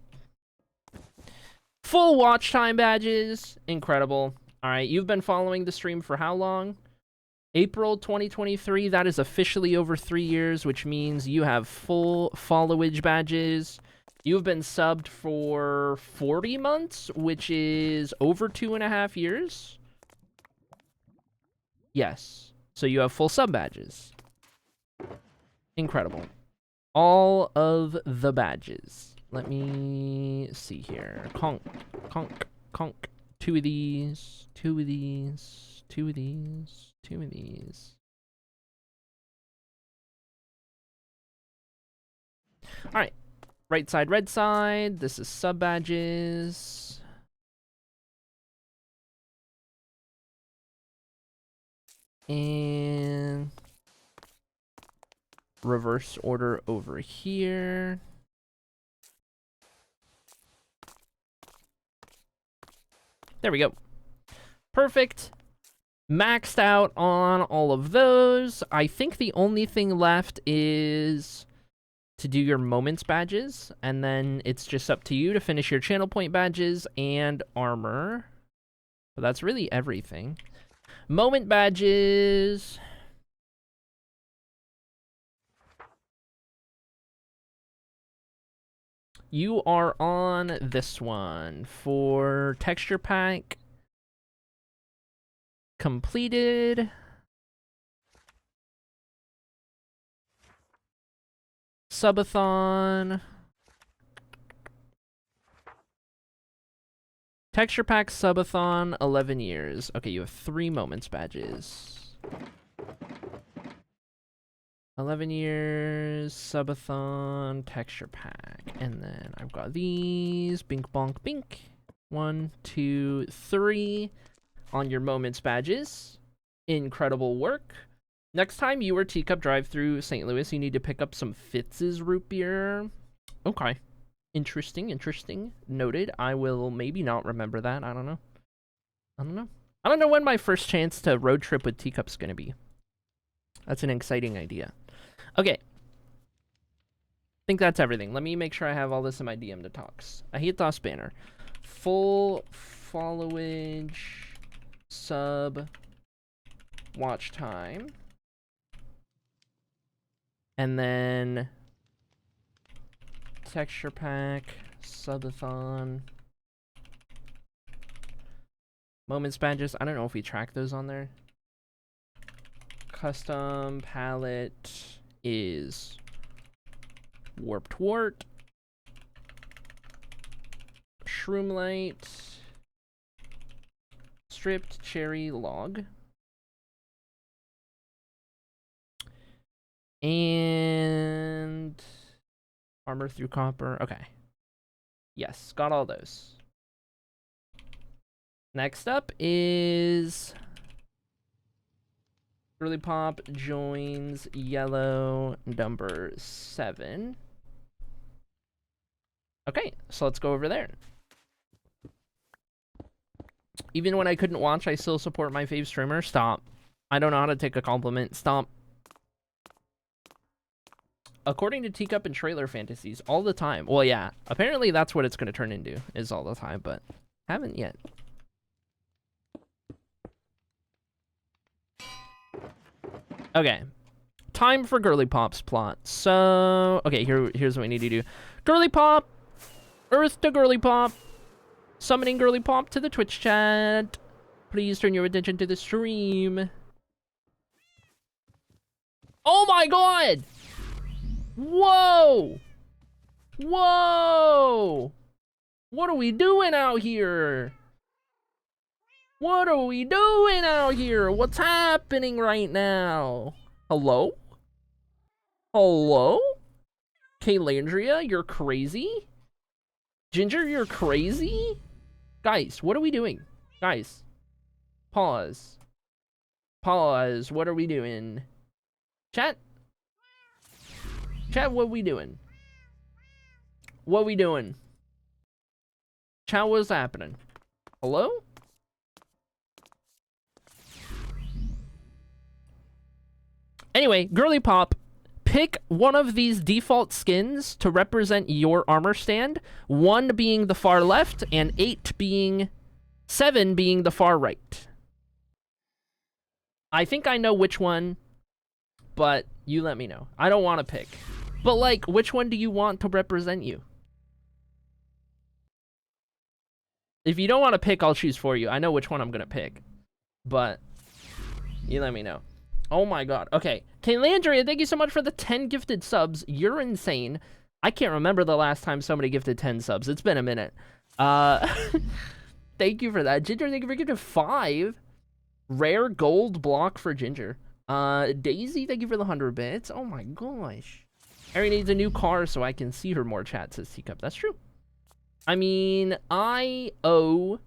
Full watch time badges. Incredible. Alright, you've been following the stream for how long? April 2023. That is officially over 3 years, which means you have full followage badges. You've been subbed for 40 months, which is over 2.5 years. Yes. So you have full sub badges. Incredible. All of the badges. Let me see here. Conk, conk, conk. 2 of these, 2 of these, 2 of these, 2 of these. All right. Right side, red side. This is sub badges. And reverse order over here. There we go. Perfect. Maxed out on all of those. I think the only thing left is to do your moments badges, and then it's just up to you to finish your channel point badges and armor. But that's really everything. Moment badges. You are on this one for texture pack completed. Subathon. Texture pack subathon, 11 years. Okay, you have 3 moments badges. 11 years, subathon, texture pack. And then I've got these. Bink, bonk, bink. 1, 2, 3 on your moments badges. Incredible work. Next time you or Teacup drive through St. Louis, you need to pick up some Fitz's root beer. Okay. Interesting, interesting. Noted. I will maybe not remember that. I don't know. I don't know. I don't know when my first chance to road trip with teacup's gonna be. That's an exciting idea. Okay. I think that's everything. Let me make sure I have all this in my DM to talks. I hate DOS banner. Full followage, sub, watch time. And then texture pack, subathon, moments badges. I don't know if we track those on there. Custom palette is warped wart, shroomlight, stripped cherry log, and armor through copper. Okay. Yes, got all those. Next up is Girly Pop joins yellow number 7. Okay, so let's go over there. Even when I couldn't watch, I still support my fave streamer. Stop. I don't know how to take a compliment. Stop. According to Teacup and Trailer Fantasies, all the time. Well, yeah. Apparently that's what it's going to turn into, is all the time, but haven't yet. Okay. Time for Girly Pop's plot. So, okay, here's what we need to do. Girly Pop! Earth to Girly Pop! Summoning Girly Pop to the Twitch chat. Please turn your attention to the stream. Oh my god! Whoa! Whoa! What are we doing out here? What are we doing out here? What's happening right now? Hello? Hello? Kaylandria, you're crazy? Ginger, you're crazy? Guys, what are we doing? Guys, pause. Pause. What are we doing? Chat? Chat, what we doing? What we doing? Chat, what's happening? Hello? Anyway, Girly Pop, pick one of these default skins to represent your armor stand. 1 being the far left, and 7 being the far right. I think I know which one, but you let me know. I don't want to pick. But, like, which one do you want to represent you? If you don't want to pick, I'll choose for you. I know which one I'm going to pick. But you let me know. Oh my god. Okay. Kaylandria, thank you so much for the 10 gifted subs. You're insane. I can't remember the last time somebody gifted 10 subs. It's been a minute. Thank you for that. Ginger, thank you for gifting 5. Rare gold block for Ginger. Daisy, thank you for the 100 bits. Oh my gosh. Ari needs a new car so I can see her more, chat, says Teacup. That's true. I mean, I owe,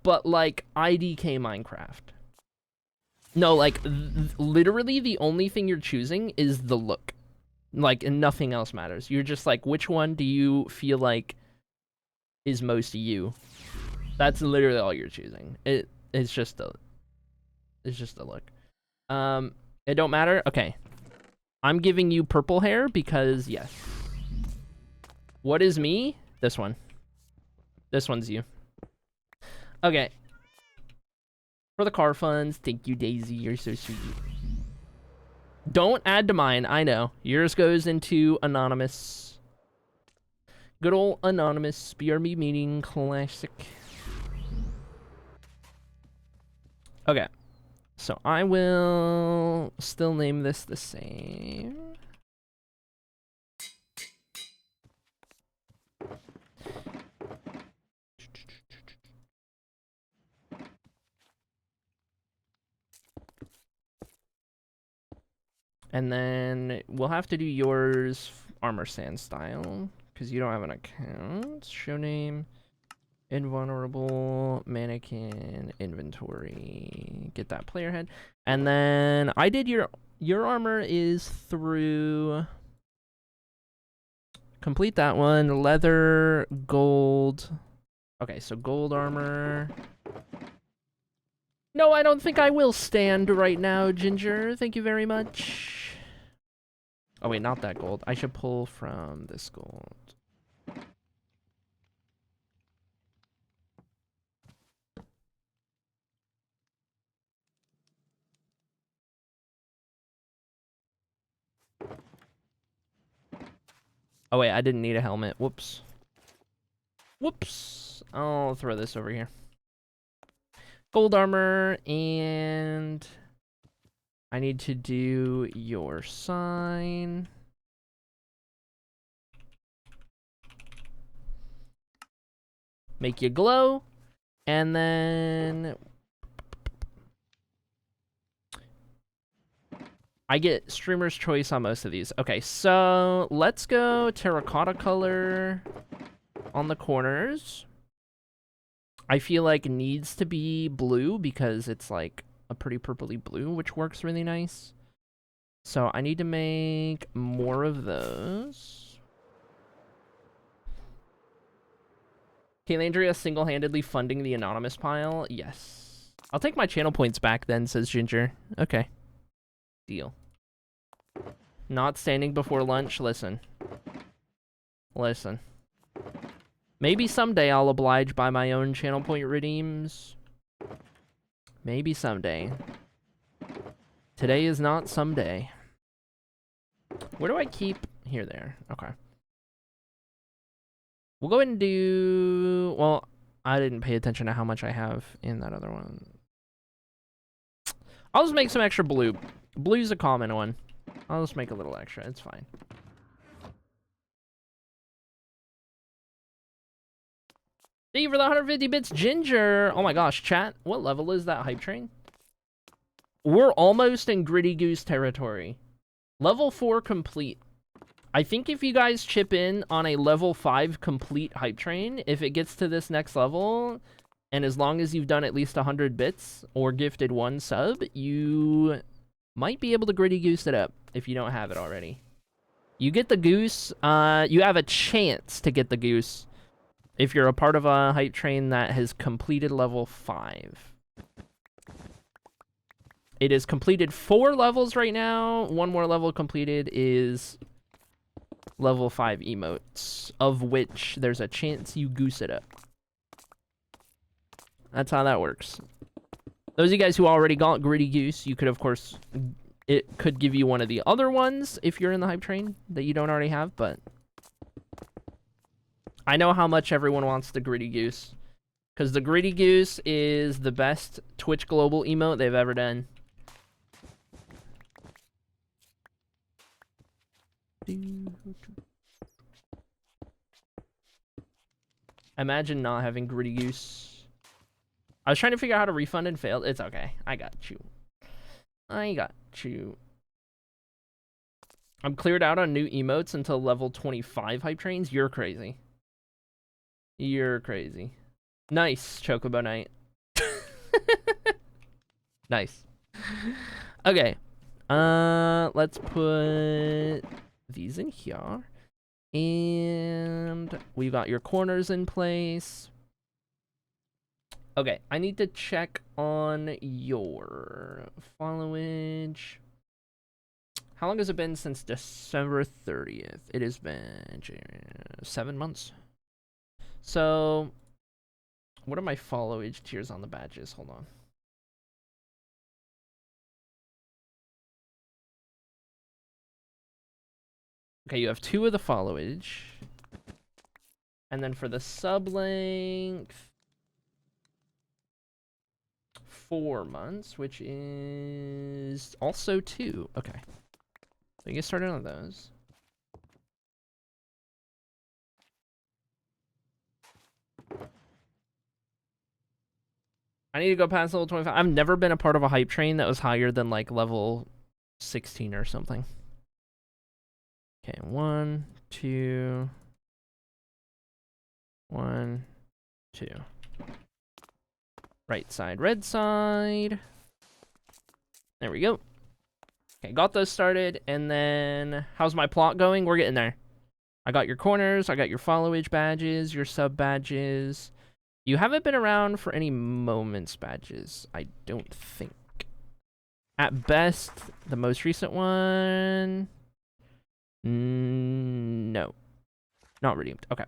but like IDK Minecraft. No, like literally the only thing you're choosing is the look. Like, and nothing else matters. You're just like, which one do you feel like is most you? That's literally all you're choosing. It's just a look. It don't matter. Okay. I'm giving you purple hair because yes. What is me? This one. This one's you. Okay. For the car funds, thank you, Daisy. You're so sweet. Don't add to mine. I know. Yours goes into anonymous. Good old anonymous. BRB meeting classic. Okay. So I will still name this the same. And then we'll have to do yours armor sand style because you don't have an account. Show name, invulnerable, mannequin, inventory. Get that player head. And then I did your armor is through complete that one. Leather, gold. Okay, so gold armor. No, I don't think I will stand right now, Ginger. Thank you very much. Oh, wait, not that gold. I should pull from this gold. Oh, wait, I didn't need a helmet. Whoops. Whoops. I'll throw this over here. Gold armor, and I need to do your sign. Make you glow, and then I get streamer's choice on most of these. Okay, so let's go terracotta color on the corners. I feel like it needs to be blue because it's like a pretty purpley blue, which works really nice. So I need to make more of those. Kaylandria single-handedly funding the anonymous pile? Yes. I'll take my channel points back then, says Ginger. Okay. Deal. Not standing before lunch? Listen. Listen. Maybe someday I'll oblige by my own channel point redeems. Maybe someday. Today is not someday. Where do I keep? Here, there. Okay. We'll go ahead and do... Well, I didn't pay attention to how much I have in that other one. I'll just make some extra blue. Blue's a common one. I'll just make a little extra. It's fine. Thank you for the 150 bits, Ginger. Oh my gosh, chat. What level is that hype train? We're almost in Gritty Goose territory. Level 4 complete. I think if you guys chip in on a level 5 complete hype train, if it gets to this next level, and as long as you've done at least 100 bits or gifted 1 sub, you might be able to Gritty Goose it up if you don't have it already. You get the goose, you have a chance to get the goose if you're a part of a hype train that has completed level 5. It has completed 4 levels right now. 1 more level completed is level 5 emotes, of which there's a chance you goose it up. That's how that works. Those of you guys who already got Gritty Goose, you could, of course, it could give you one of the other ones if you're in the hype train that you don't already have, but I know how much everyone wants the Gritty Goose, because the Gritty Goose is the best Twitch Global emote they've ever done. Imagine not having Gritty Goose. I was trying to figure out how to refund and failed. It's okay. I got you. I got you. I'm cleared out on new emotes until level 25 hype trains. You're crazy. You're crazy. Nice, Chocobo Knight. Nice. Okay. Let's put these in here. And we've got your corners in place. Okay, I need to check on your followage. How long has it been since December 30th? It has been 7 months. So, what are my followage tiers on the badges? Hold on. Okay, you have 2 of the followage. And then for the sub length, 4 months, which is also 2. Okay. So you get started on those. I need to go past level 25. I've never been a part of a hype train that was higher than like level 16 or something. Okay, 1, 2. 1, 2. Right side, red side. There we go. Okay, got those started, and then how's my plot going? We're getting there. I got your corners, I got your followage badges, your sub badges. You haven't been around for any moments badges, I don't think. At best, the most recent one... no. Not redeemed. Okay.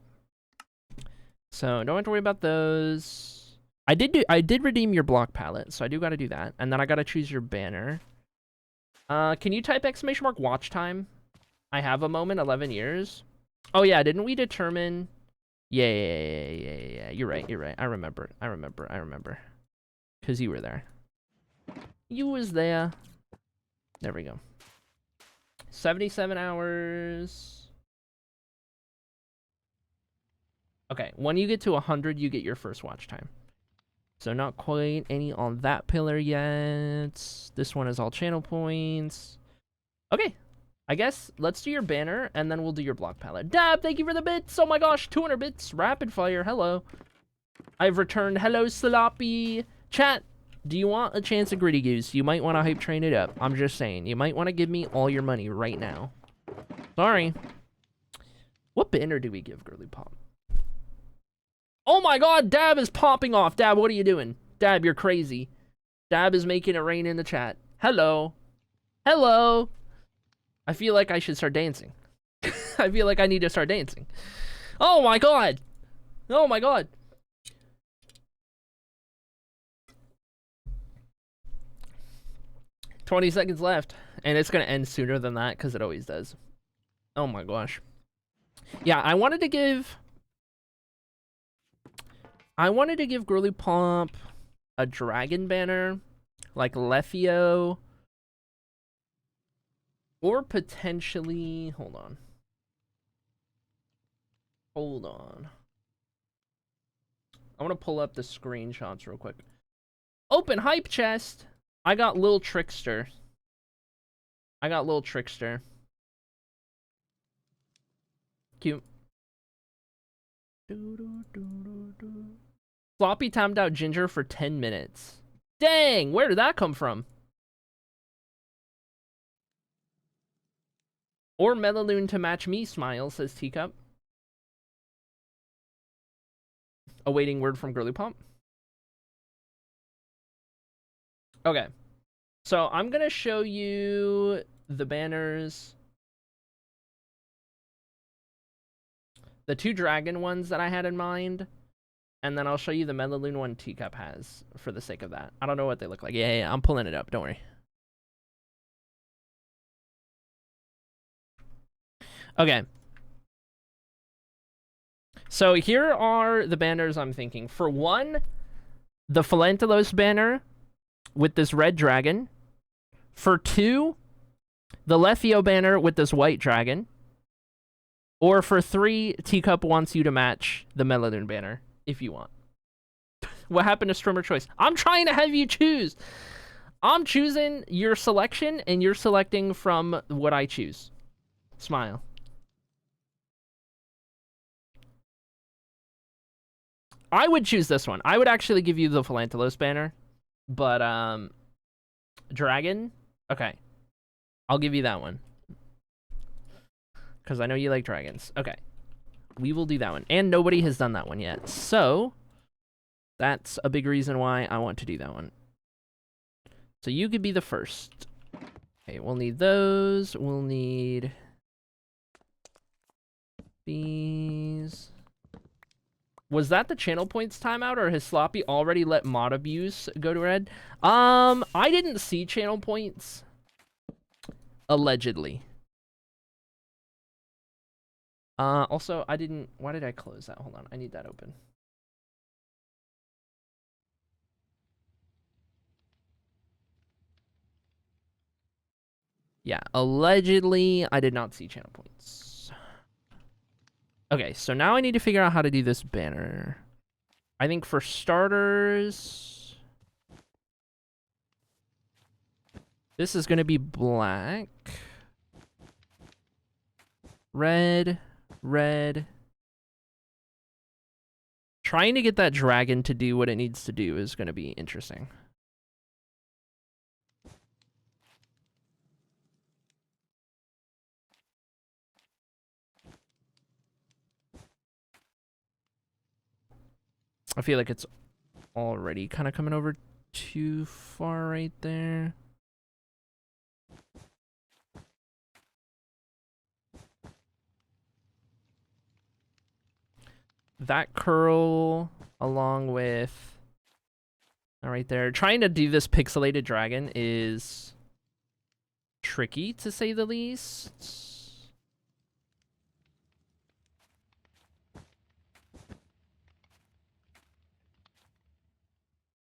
So don't have to worry about those. I did redeem your block palette, so I do gotta do that. And then I gotta choose your banner. Can you type ! Watch time? I have a moment, 11 years. Oh yeah, didn't we determine... Yeah. You're right. I remember. Because you were there. You was there. There we go. 77 hours. Okay, when you get to 100, you get your first watch time. So not quite any on that pillar yet. This one is all channel points. Okay, I guess let's do your banner, and then we'll do your block palette. Dab, thank you for the bits! Oh my gosh, 200 bits! Rapid fire, hello. I've returned. Hello, Sloppy. Chat, do you want a chance at Gritty Goose? You might want to hype train it up. I'm just saying. You might want to give me all your money right now. Sorry. What banner do we give Girly Pop? Oh my god, Dab is popping off. Dab, what are you doing? Dab, you're crazy. Dab is making it rain in the chat. Hello. Hello. I feel like I should start dancing. I feel like I need to start dancing. Oh my god. Oh my god. "20 seconds left. And it's going to end sooner than that because it always does. Oh my gosh. Yeah, I wanted to give Girly Pop a dragon banner, like Lethio, or potentially, hold on. I want to pull up the screenshots real quick. Open hype chest. I got Lil Trickster. Cute. Floppy timed out Ginger for 10 minutes. Dang, where did that come from? Or Melaloon to match me, smile, says Teacup. Awaiting word from Girly Pop. Okay. So I'm going to show you the banners. The 2 dragon ones that I had in mind. And then I'll show you the Melaloon one Teacup has for the sake of that. I don't know what they look like. Yeah, I'm pulling it up. Don't worry. Okay. So here are the banners I'm thinking. For one, the Philantelos banner with this red dragon. For 2, the Lethio banner with this white dragon. Or for 3, Teacup wants you to match the Melaloon banner, if you want. What happened to Streamer Choice? I'm trying to have you choose. I'm choosing your selection, and you're selecting from what I choose. Smile. I would choose this one. I would actually give you the Philantelos banner. But, Dragon? Okay. I'll give you that one. Because I know you like dragons. Okay. We will do that one. And nobody has done that one yet. So, that's a big reason why I want to do that one. So you could be the first. Okay, we'll need those. We'll need these. Was that the channel points timeout, or has Sloppy already let mod abuse go to red? I didn't see channel points. Allegedly. Also, I didn't... Why did I close that? Hold on, I need that open. Yeah, allegedly, I did not see channel points. Okay, so now I need to figure out how to do this banner. I think for starters... This is going to be black. Red. Red. Trying to get that dragon to do what it needs to do is going to be interesting. I feel like it's already kind of coming over too far right there. That curl along with right there. Trying to do this pixelated dragon is tricky, to say the least.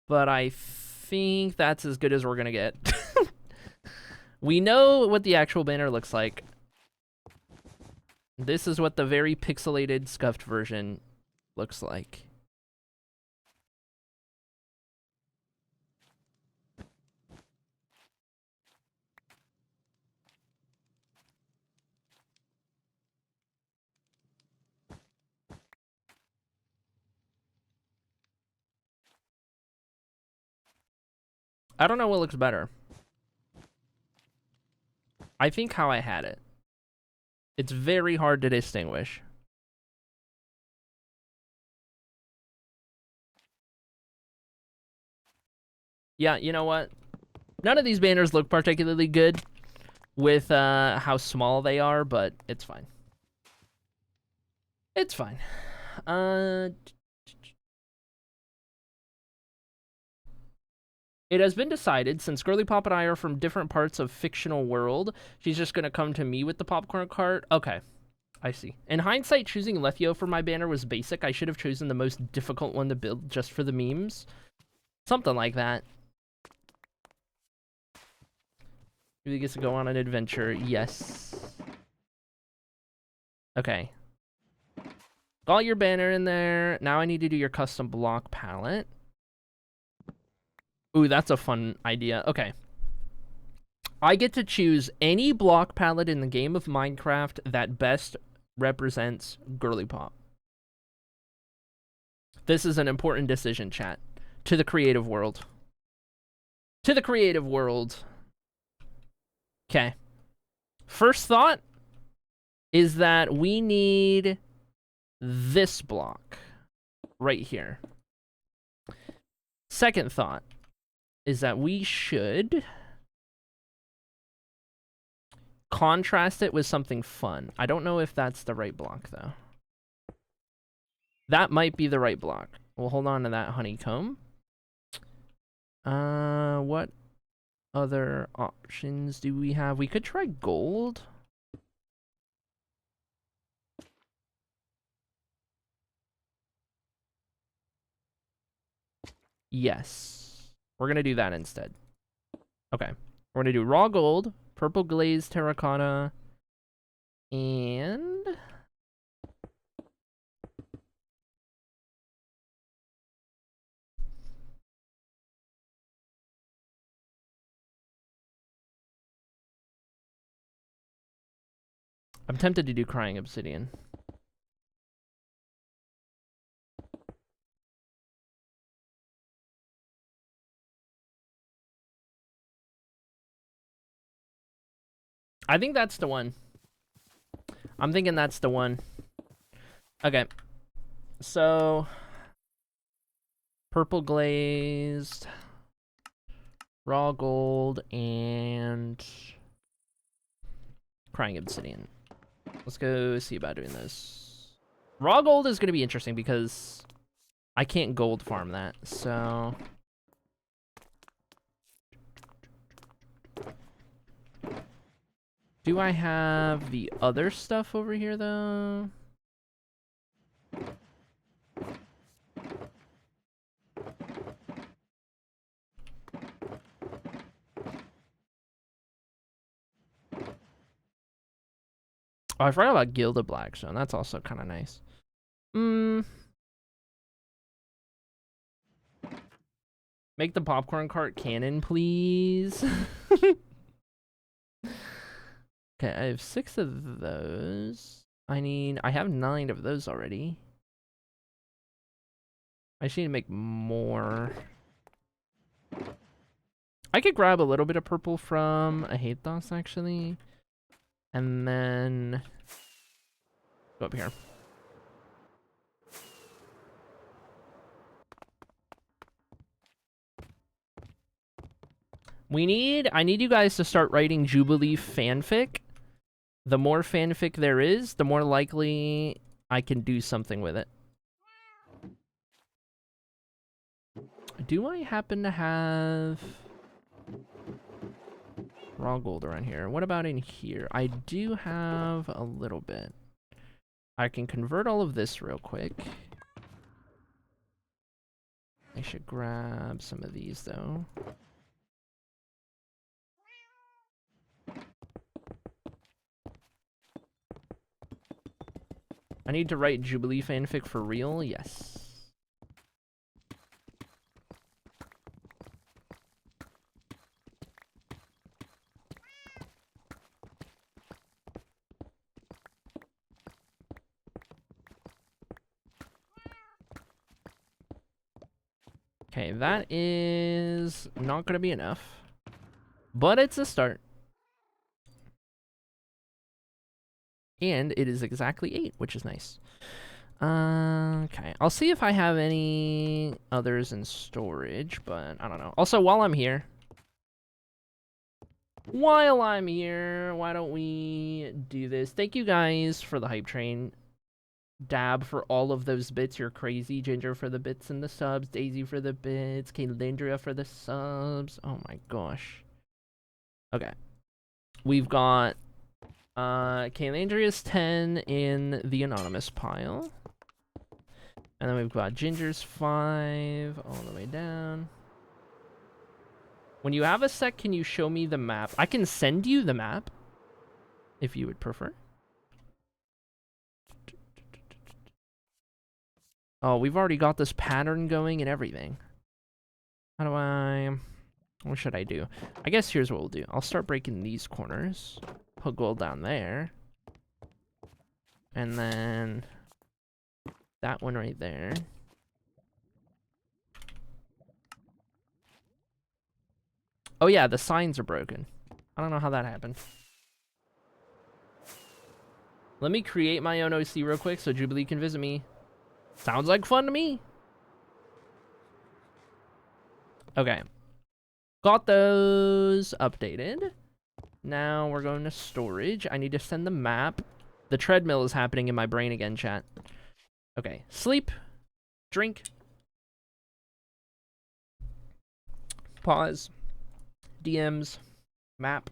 But I think that's as good as we're gonna get. We know what the actual banner looks like. This is what the very pixelated, scuffed version looks like. I don't know what looks better. I think how I had it. It's very hard to distinguish. Yeah, you know what? None of these banners look particularly good with how small they are, but it's fine. It's fine. It has been decided, since Girly Pop and I are from different parts of fictional world, she's just gonna come to me with the popcorn cart. Okay, I see. In hindsight, choosing Lethio for my banner was basic. I should have chosen the most difficult one to build just for the memes. Something like that. Really gets to go on an adventure. Yes. Okay. Got your banner in there. Now I need to do your custom block palette. Ooh, that's a fun idea. Okay. I get to choose any block palette in the game of Minecraft that best represents Girly Pop. This is an important decision, chat. To the creative world. To the creative world. Okay. First thought is that we need this block right here. Second thought is that we should contrast it with something fun. I don't know if that's the right block, though. That might be the right block. We'll hold on to that honeycomb. What other options do we have? We could try gold. Yes. We're gonna do that instead. Okay. We're gonna do raw gold, purple glazed terracotta, and I'm tempted to do crying obsidian. I think that's the one. I'm thinking that's the one. Okay. So, purple glazed, raw gold, and crying obsidian. Let's go see about doing this. Raw gold is going to be interesting because I can't gold farm that, so... Do I have the other stuff over here, though? Oh, I forgot about Gilded Blackstone. That's also kind of nice. Make the popcorn cart cannon, please. Okay, I have 6 of those. I have 9 of those already. I just need to make more. I could grab a little bit of purple from a Hathos, actually. And then go up here. I need you guys to start writing Jubilee fanfic. The more fanfic there is, the more likely I can do something with it. Do I happen to have raw gold around here? What about in here? I do have a little bit. I can convert all of this real quick. I should grab some of these though. I need to write Jubilee fanfic for real? Yes. Okay, that is not going to be enough. But it's a start. And it is exactly 8, which is nice. Okay, I'll see if I have any others in storage, but I don't know. Also, while I'm here, why don't we do this? Thank you guys for the hype train. Dab for all of those bits. You're crazy. Ginger for the bits and the subs. Daisy for the bits. Kalandria for the subs. Oh my gosh. Okay. We've got Kalandria's 10 in the anonymous pile. And then we've got Ginger's 5 all the way down. When you have a sec, can you show me the map? I can send you the map if you would prefer. Oh, we've already got this pattern going and everything. What should I do? I guess here's what we'll do. I'll start breaking these corners. Put gold down there. And then that one right there. Oh yeah, the signs are broken. I don't know how that happened. Let me create my own OC real quick so Jubilee can visit me. Sounds like fun to me. Okay. Got those updated. Now we're going to storage. I need to send the map. The treadmill is happening in my brain again, chat. Okay. Sleep. Drink. Pause. DMs. Map.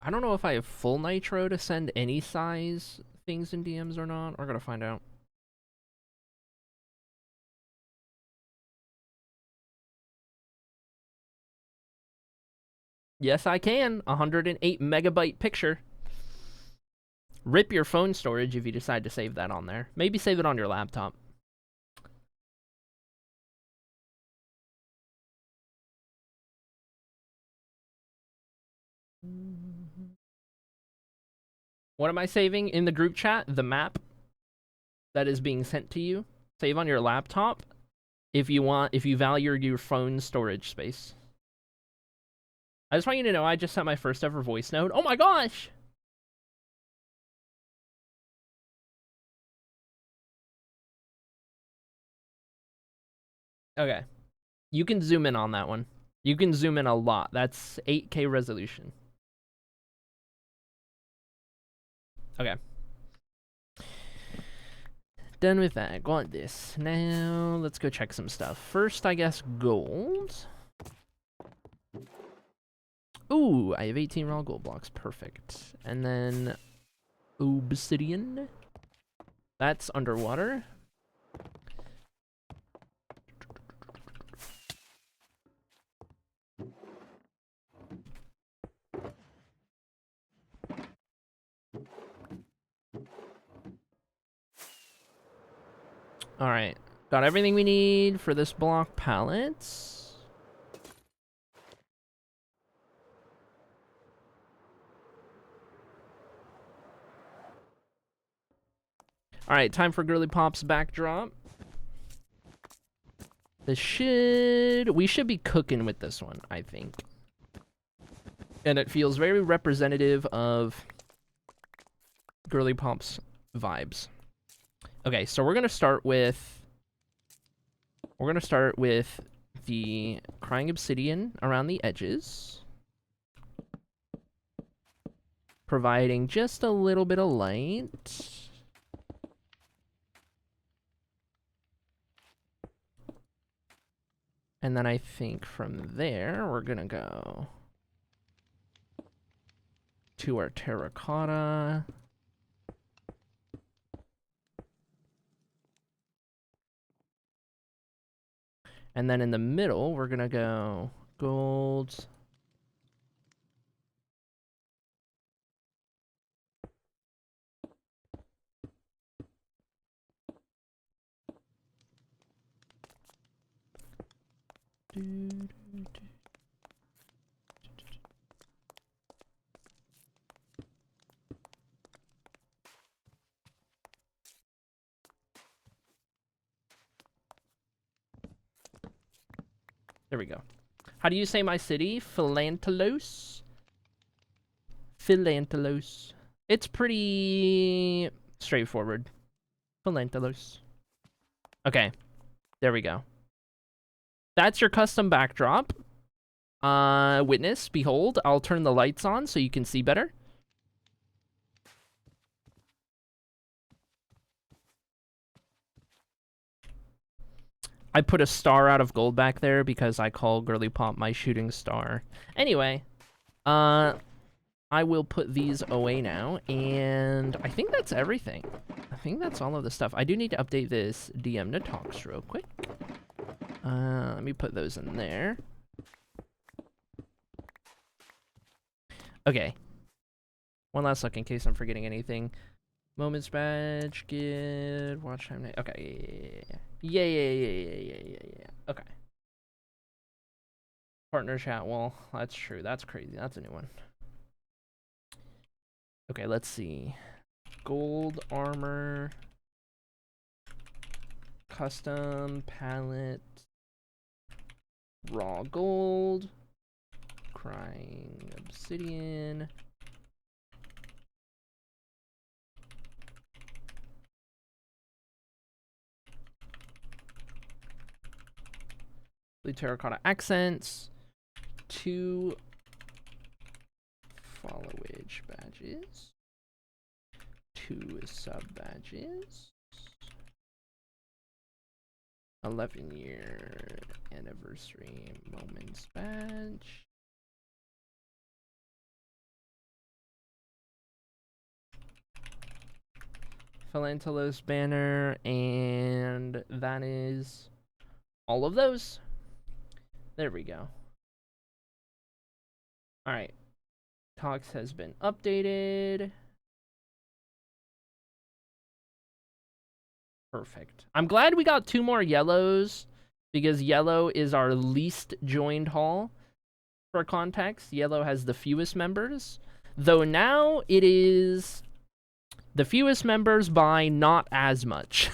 I don't know if I have full nitro to send any size things in DMs or not. We're gonna find out. Yes, I can. 108 megabyte picture. Rip your phone storage if you decide to save that on there. Maybe save it on your laptop. What am I saving in the group chat? The map that is being sent to you. Save on your laptop if you value your phone storage space. I just want you to know I just sent my first ever voice note. Oh my gosh! Okay. You can zoom in on that one. You can zoom in a lot. That's 8K resolution. Okay. Done with that. Got this. Now, let's go check some stuff. First, I guess, gold. Ooh, I have 18 raw gold blocks. Perfect. And then obsidian. That's underwater. All right. Got everything we need for this block palette. All right, time for Girly Pop's backdrop. We should be cooking with this one, I think. And it feels very representative of Girly Pop's vibes. Okay, so we're gonna start with the crying obsidian around the edges, providing just a little bit of light. And then I think from there we're gonna go to our terracotta. And then in the middle, we're gonna go gold. There we go. How do you say my city? Philantelos? Philantelos. It's pretty straightforward. Philantelos. Okay. There we go. That's your custom backdrop. Witness, behold, I'll turn the lights on so you can see better. I put a star out of gold back there because I call Girly Pop my shooting star. Anyway, I will put these away now, and I think that's everything. I think that's all of the stuff. I do need to update this DM to talks real quick. Let me put those in there. Okay. One last look in case I'm forgetting anything. Moments badge, good, watch time. Okay, yeah. Okay. Partner chat wall. That's true. That's crazy. That's a new one. Okay, let's see. Gold armor. Custom palette. Raw gold. Crying obsidian. Blue terracotta accents. 2 followage badges. 2 sub badges. 11-year anniversary moments badge. Philantelos banner, and that is all of those. There we go. Alright. Talks has been updated. Perfect. I'm glad we got 2 more yellows, because yellow is our least joined hall. For context, yellow has the fewest members, though now it is the fewest members by not as much.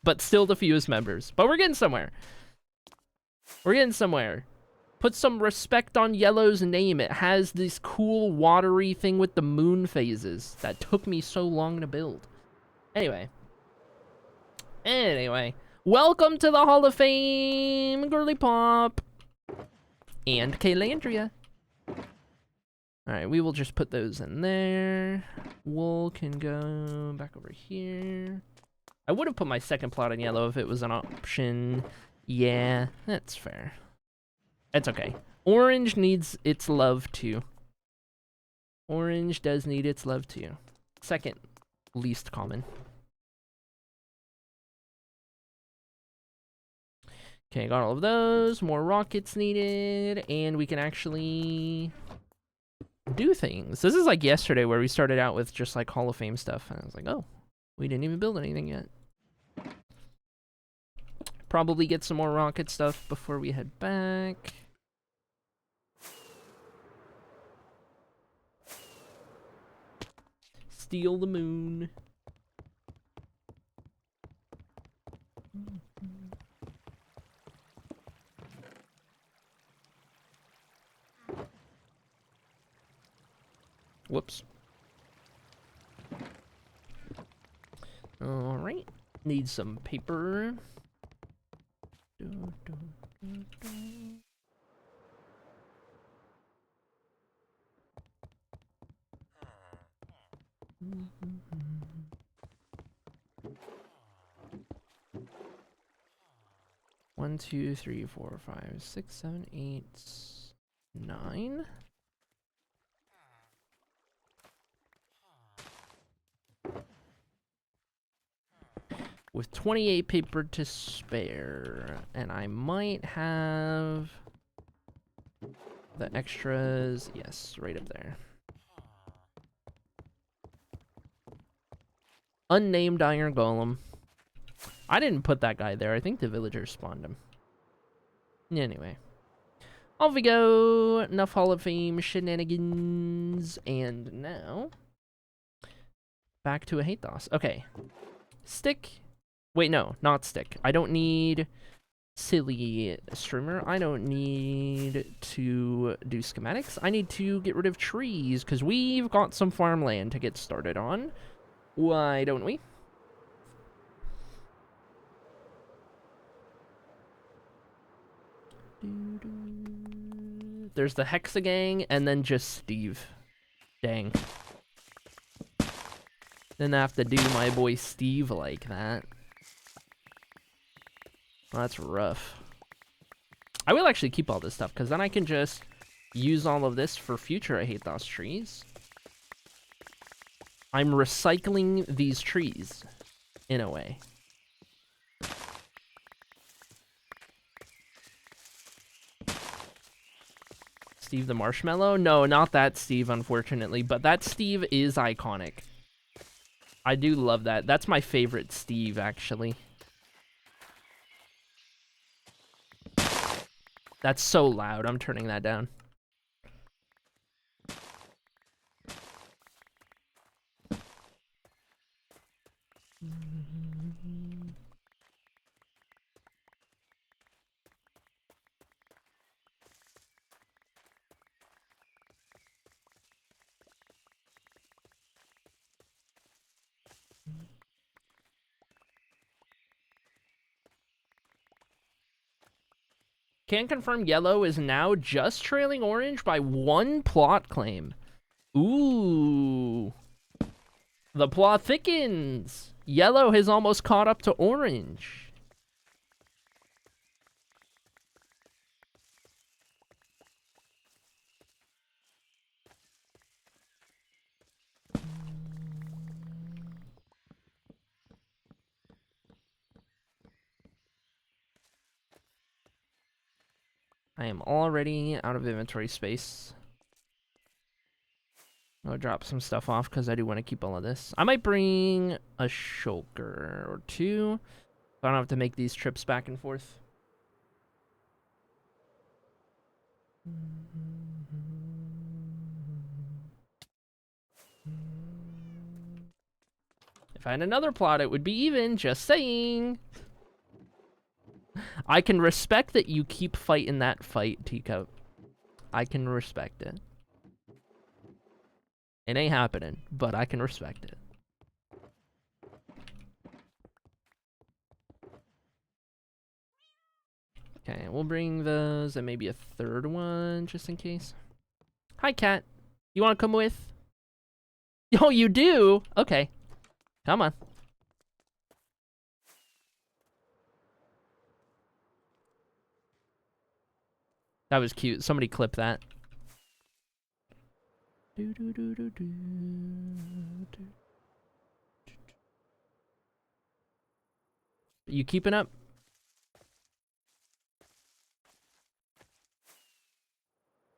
But still the fewest members. But we're getting somewhere. We're getting somewhere. Put some respect on Yellow's name. It has this cool watery thing with the moon phases that took me so long to build. Anyway. Welcome to the Hall of Fame, Girly Pop. And Kaylandria. Alright, we will just put those in there. Wool can go back over here. I would have put my second plot in yellow if it was an option. Yeah, that's fair. That's okay. Orange needs its love too. Orange does need its love too. Second least common. Okay, got all of those. More rockets needed. And we can actually do things. This is like yesterday where we started out with just like Hall of Fame stuff. And I was like, oh, we didn't even build anything yet. Probably get some more rocket stuff before we head back. Steal the moon. Whoops. All right. Need some paper. 1, 2, 3, 4, 5, 6, 7, 8, 9. With 28 paper to spare, and I might have the extras. Yes, right up there. Unnamed iron golem. I didn't put that guy there. I think the villagers spawned him. Anyway. Off we go. Enough Hall of Fame shenanigans. And now, back to a hate DOS. Okay. Stick. Wait, no, not stick. I don't need silly streamer. I don't need to do schematics. I need to get rid of trees because we've got some farmland to get started on. Why don't we? There's the Hexagang and then just Steve. Dang. Didn't have to do my boy Steve like that. Well, that's rough. I will actually keep all this stuff because then I can just use all of this for future I hate those trees. I'm recycling these trees in a way. Steve the Marshmallow? No, not that Steve, unfortunately, but that Steve is iconic. I do love that. That's my favorite Steve, actually. That's so loud. I'm turning that down. Can confirm yellow is now just trailing orange by 1 plot claim. Ooh. The plot thickens. Yellow has almost caught up to orange. I am already out of inventory space. I'll drop some stuff off because I do want to keep all of this. I might bring a shulker or two, so I don't have to make these trips back and forth. If I had another plot, it would be even, just saying. I can respect that you keep fighting that fight, Teacup. I can respect it. It ain't happening, but I can respect it. Okay, we'll bring those and maybe a third one just in case. Hi, cat. You want to come with? Oh, you do? Okay. Come on. That was cute. Somebody clip that. You keeping up?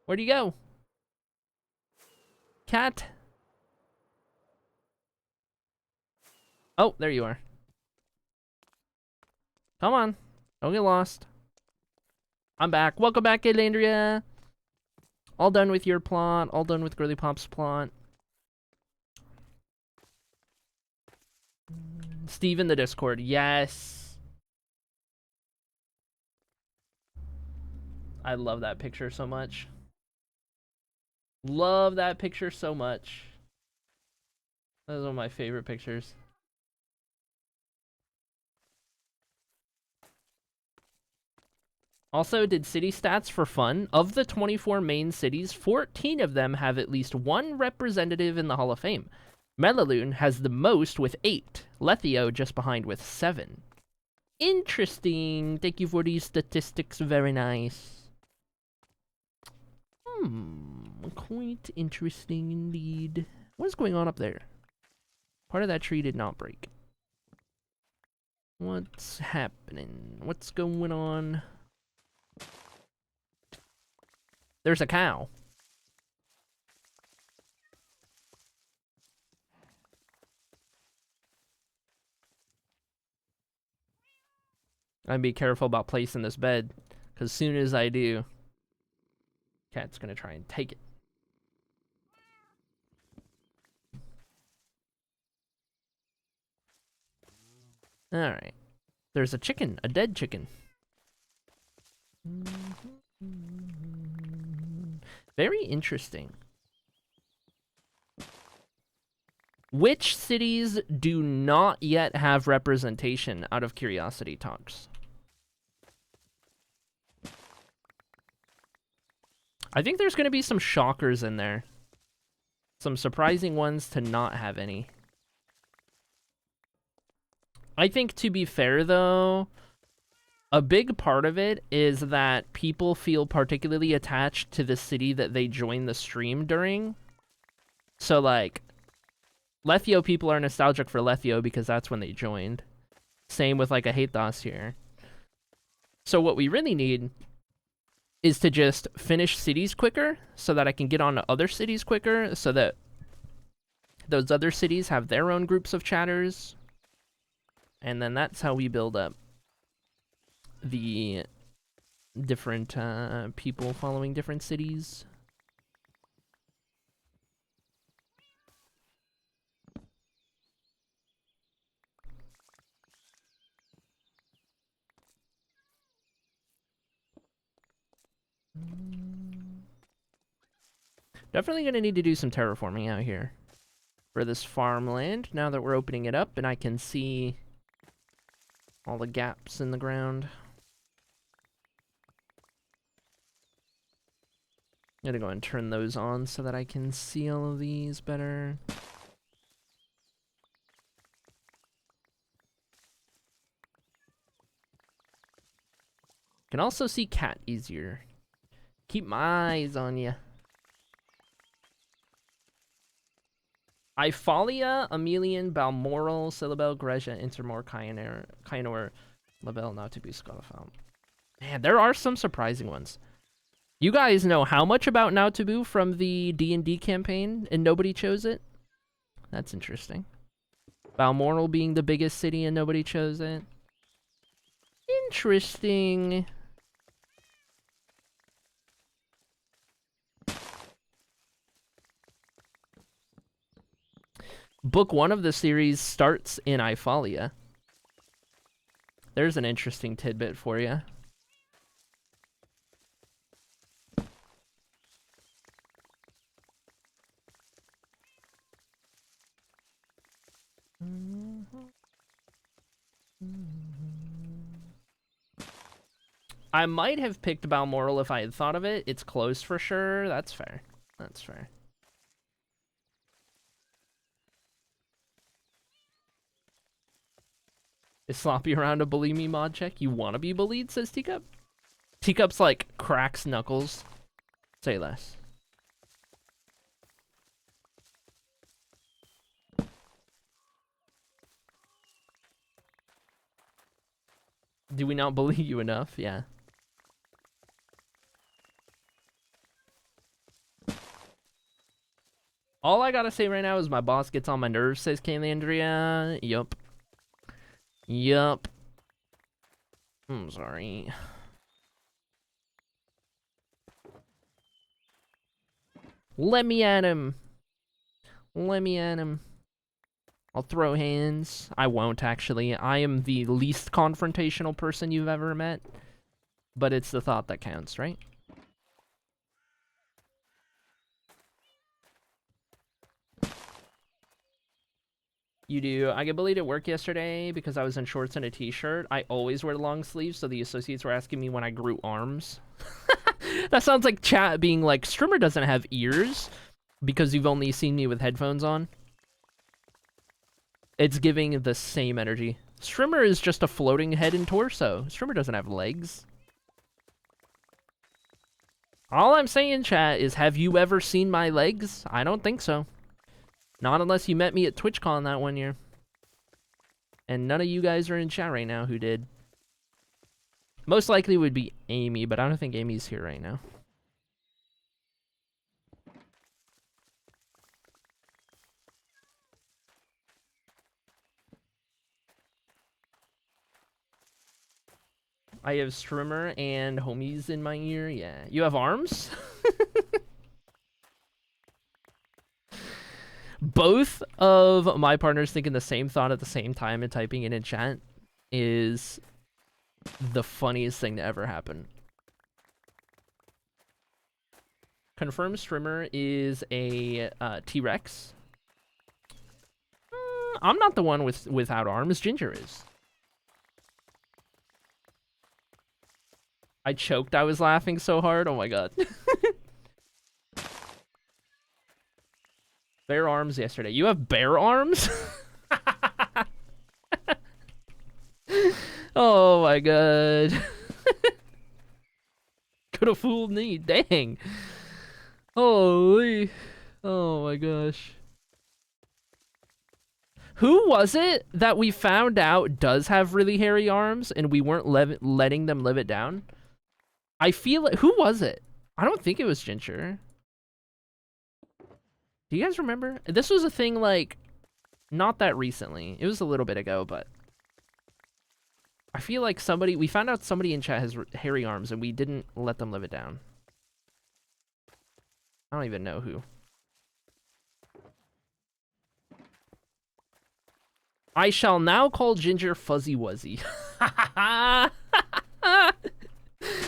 Where'd you go? Cat? Oh, there you are. Come on. Don't get lost. I'm back. Welcome back, Elandria. All done with your plot. All done with Girly Pop's plot. Steve in the Discord. Yes. I love that picture so much. Love that picture so much. That was one of my favorite pictures. Also, did city stats for fun. Of the 24 main cities, 14 of them have at least one representative in the Hall of Fame. Melaloon has the most with 8. Lethio just behind with 7. Interesting. Thank you for these statistics. Very nice. Quite interesting indeed. What is going on up there? Part of that tree did not break. What's happening? What's going on? There's a cow. I'd be careful about placing this bed, because as soon as I do, cat's gonna try and take it. Alright. There's a chicken, a dead chicken. Very interesting. Which cities do not yet have representation out of curiosity talks? I think there's going to be some shockers in there. Some surprising ones to not have any. I think, to be fair, though, a big part of it is that people feel particularly attached to the city that they join the stream during. So, like, Lethio people are nostalgic for Lethio because that's when they joined. Same with, like, a Hathos here. So what we really need is to just finish cities quicker so that I can get on to other cities quicker so that those other cities have their own groups of chatters. And then that's how we build up the different people following different cities. Definitely going to need to do some terraforming out here for this farmland now that we're opening it up and I can see all the gaps in the ground. I'm gonna go and turn those on so that I can see all of these better. Can also see cat easier. Keep my eyes on you. Ifalia, Emelian, Balmoral, Syllabel, Grecia, Intermore, Kynor, Labelle, not to be Scottifound. Man, there are some surprising ones. You guys know how much about Nautabu from the D&D campaign and nobody chose it? That's interesting. Balmoral being the biggest city and nobody chose it. Interesting. Book 1 of the series starts in Ifalia. There's an interesting tidbit for you. I might have picked Balmoral if I had thought of it. It's close for sure. That's fair. That's fair. Is Sloppy around to bully me mod check? You want to be bullied, says Teacup. Teacup's like cracks knuckles. Say less. Do we not bully you enough? Yeah. All I gotta say right now is my boss gets on my nerves, says Kaylandria. Yup. Yup. I'm sorry. Let me at him. Let me at him. I'll throw hands. I won't, actually. I am the least confrontational person you've ever met. But it's the thought that counts, right? You do. I get bullied at work yesterday because I was in shorts and a t-shirt. I always wear long sleeves, so the associates were asking me when I grew arms. That sounds like chat being like, Strimmer doesn't have ears because you've only seen me with headphones on. It's giving the same energy. Strimmer is just a floating head and torso. Strimmer doesn't have legs. All I'm saying, chat, is have you ever seen my legs? I don't think so. Not unless you met me at TwitchCon that one year. And none of you guys are in chat right now who did. Most likely would be Amy, but I don't think Amy's here right now. I have Strimmer and homies in my ear. Yeah. You have arms? Both of my partners thinking the same thought at the same time and typing it in chat is the funniest thing to ever happen. Confirmed Strimmer is a T-Rex. I'm not the one without arms. Ginger is. I choked. I was laughing so hard. Oh my god. Bare arms yesterday. You have bare arms? Oh my god. Could have fooled me. Dang. Holy. Oh my gosh. Who was it that we found out does have really hairy arms and we weren't letting them live it down? I feel like, who was it? I don't think it was Ginger. Do you guys remember? This was a thing like, not that recently. It was a little bit ago, but I feel like we found out somebody in chat has hairy arms and we didn't let them live it down. I don't even know who. I shall now call Ginger Fuzzy Wuzzy.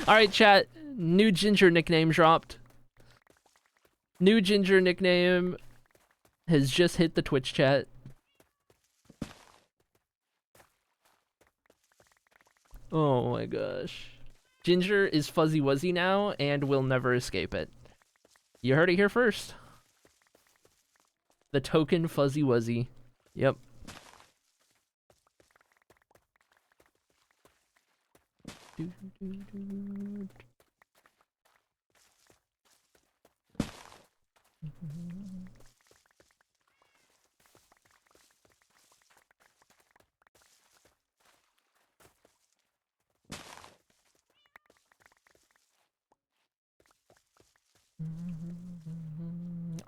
Alright, chat. New Ginger nickname dropped. New Ginger nickname has just hit the Twitch chat. Oh my gosh. Ginger is Fuzzy Wuzzy now and will never escape it. You heard it here first. The token Fuzzy Wuzzy. Yep.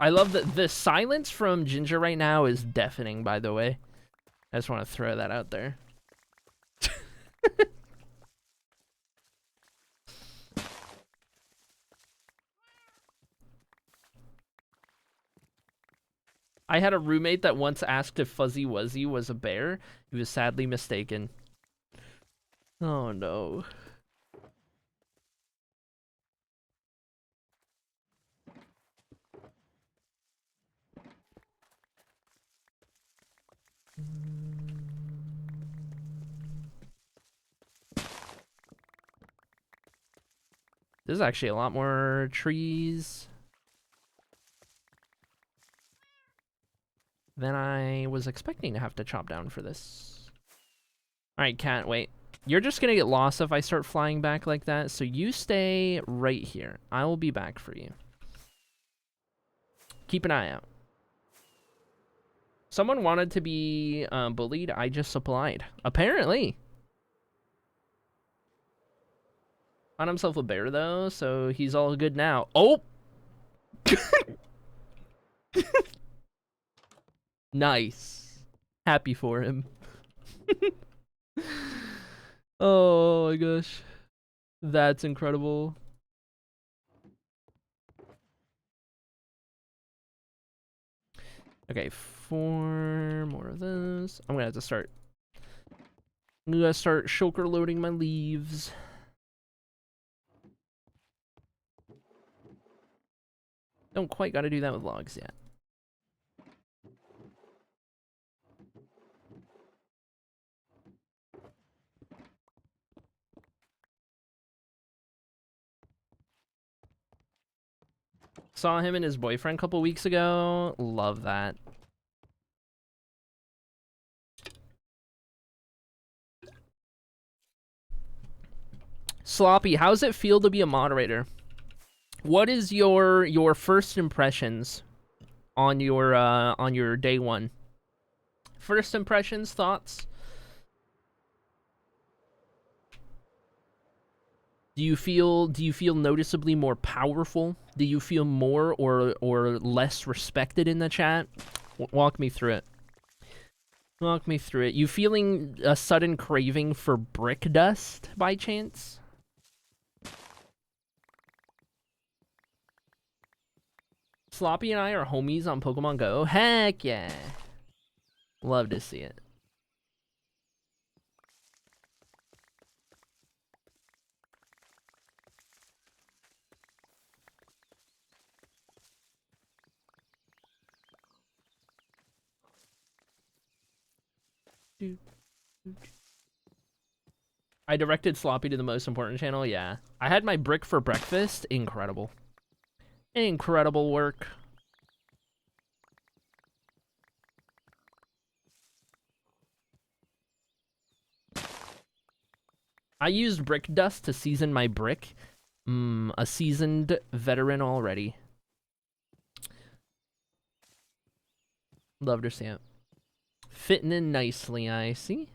I love that the silence from Ginger right now is deafening, by the way. I just want to throw that out there. I had a roommate that once asked if Fuzzy Wuzzy was a bear. He was sadly mistaken. Oh no. There's actually a lot more trees than I was expecting to have to chop down for this. Alright, cat, wait. You're just gonna get lost if I start flying back like that, so you stay right here. I will be back for you. Keep an eye out. Someone wanted to be bullied. I just supplied. Apparently. Found himself a bear, though, so he's all good now. Oh! Nice. Happy for him. Oh my gosh. That's incredible. Okay, 4 more of those. I'm gonna have to start. I'm gonna start shulker loading my leaves. Don't quite gotta do that with logs yet. Saw him and his boyfriend a couple weeks ago. Love that. Sloppy, how's it feel to be a moderator? What is your first impressions on your day one? First impressions, thoughts? Do you feel noticeably more powerful? Do you feel more or less respected in the chat? Walk me through it. Walk me through it. You feeling a sudden craving for brick dust by chance? Sloppy and I are homies on Pokemon Go. Heck yeah. Love to see it. I directed Sloppy to the most important channel, yeah. I had my brick for breakfast. Incredible. Incredible work. I used brick dust to season my brick. A seasoned veteran already. Love to see it. Fitting in nicely, I see.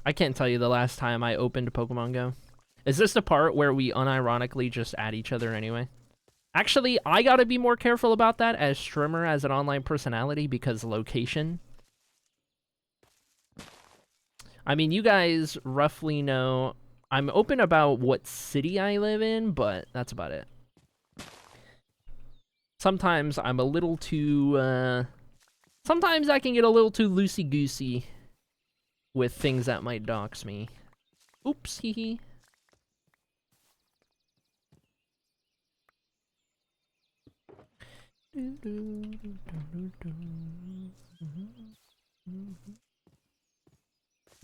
I can't tell you the last time I opened Pokemon Go. Is this the part where we unironically just add each other anyway? Actually, I gotta be more careful about that as streamer, as an online personality, because location. I mean, you guys roughly know I'm open about what city I live in, but that's about it. Sometimes I'm a little too, sometimes I can get a little too loosey-goosey with things that might dox me. Oops, hee hee.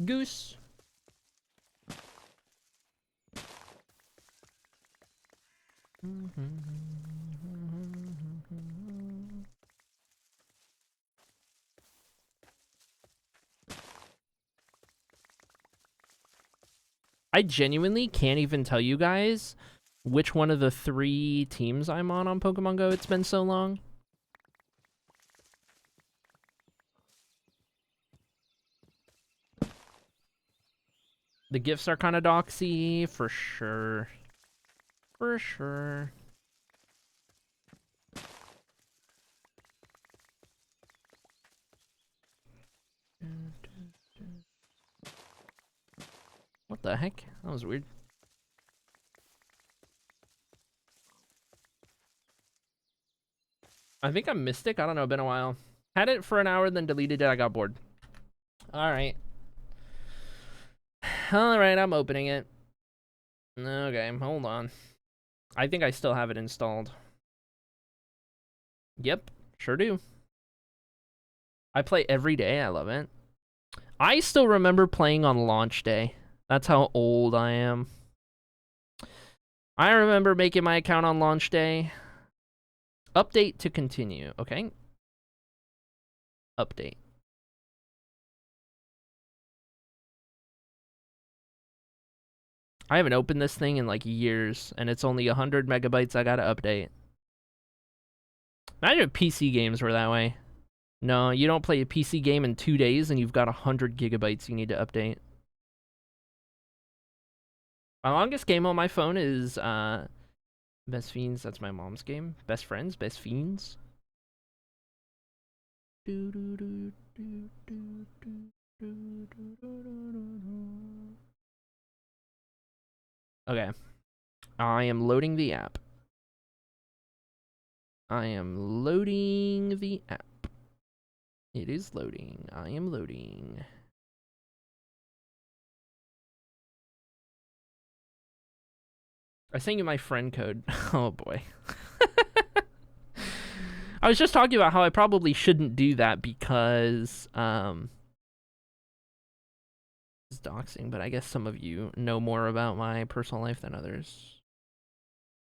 Goose. I genuinely can't even tell you guys which one of the 3 teams I'm on Pokemon Go. It's been so long. The gifts are kind of doxy, for sure. For sure. What the heck? That was weird. I think I'm Mystic. I don't know. Been a while. Had it for an hour, then deleted it. I got bored. Alright. Alright, I'm opening it. Okay, hold on. I think I still have it installed. Yep, sure do. I play every day. I love it. I still remember playing on launch day. That's how old I am. I remember making my account on launch day. Update to continue. Okay. Update. I haven't opened this thing in like years, and it's only 100 megabytes I gotta update. Imagine if PC games were that way. No, you don't play a PC game in 2 days and you've got 100 gigabytes you need to update. My longest game on my phone is Best Fiends. That's my mom's game. Best Friends, Best Fiends. Okay. I am loading the app. I am loading the app. It is loading. I am loading. I sent you my friend code. Oh boy. I was just talking about how I probably shouldn't do that because it's doxing, but I guess some of you know more about my personal life than others.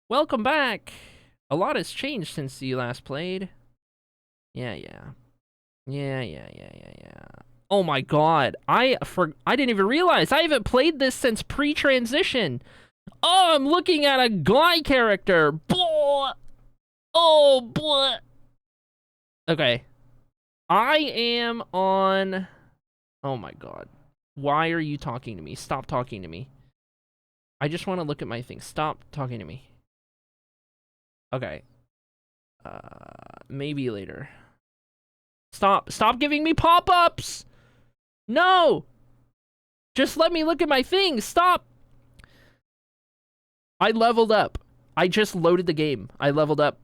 Welcome back. A lot has changed since you last played. Yeah. Oh my god. I didn't even realize I haven't played this since pre-transition. Oh, I'm looking at a guy character. Blah. Oh, blah. Okay. I am on... Oh my god. Why are you talking to me? Stop talking to me. I just want to look at my thing. Stop talking to me. Okay. Maybe later. Stop giving me pop-ups! No! Just let me look at my thing. Stop! I leveled up. I just loaded the game. I leveled up.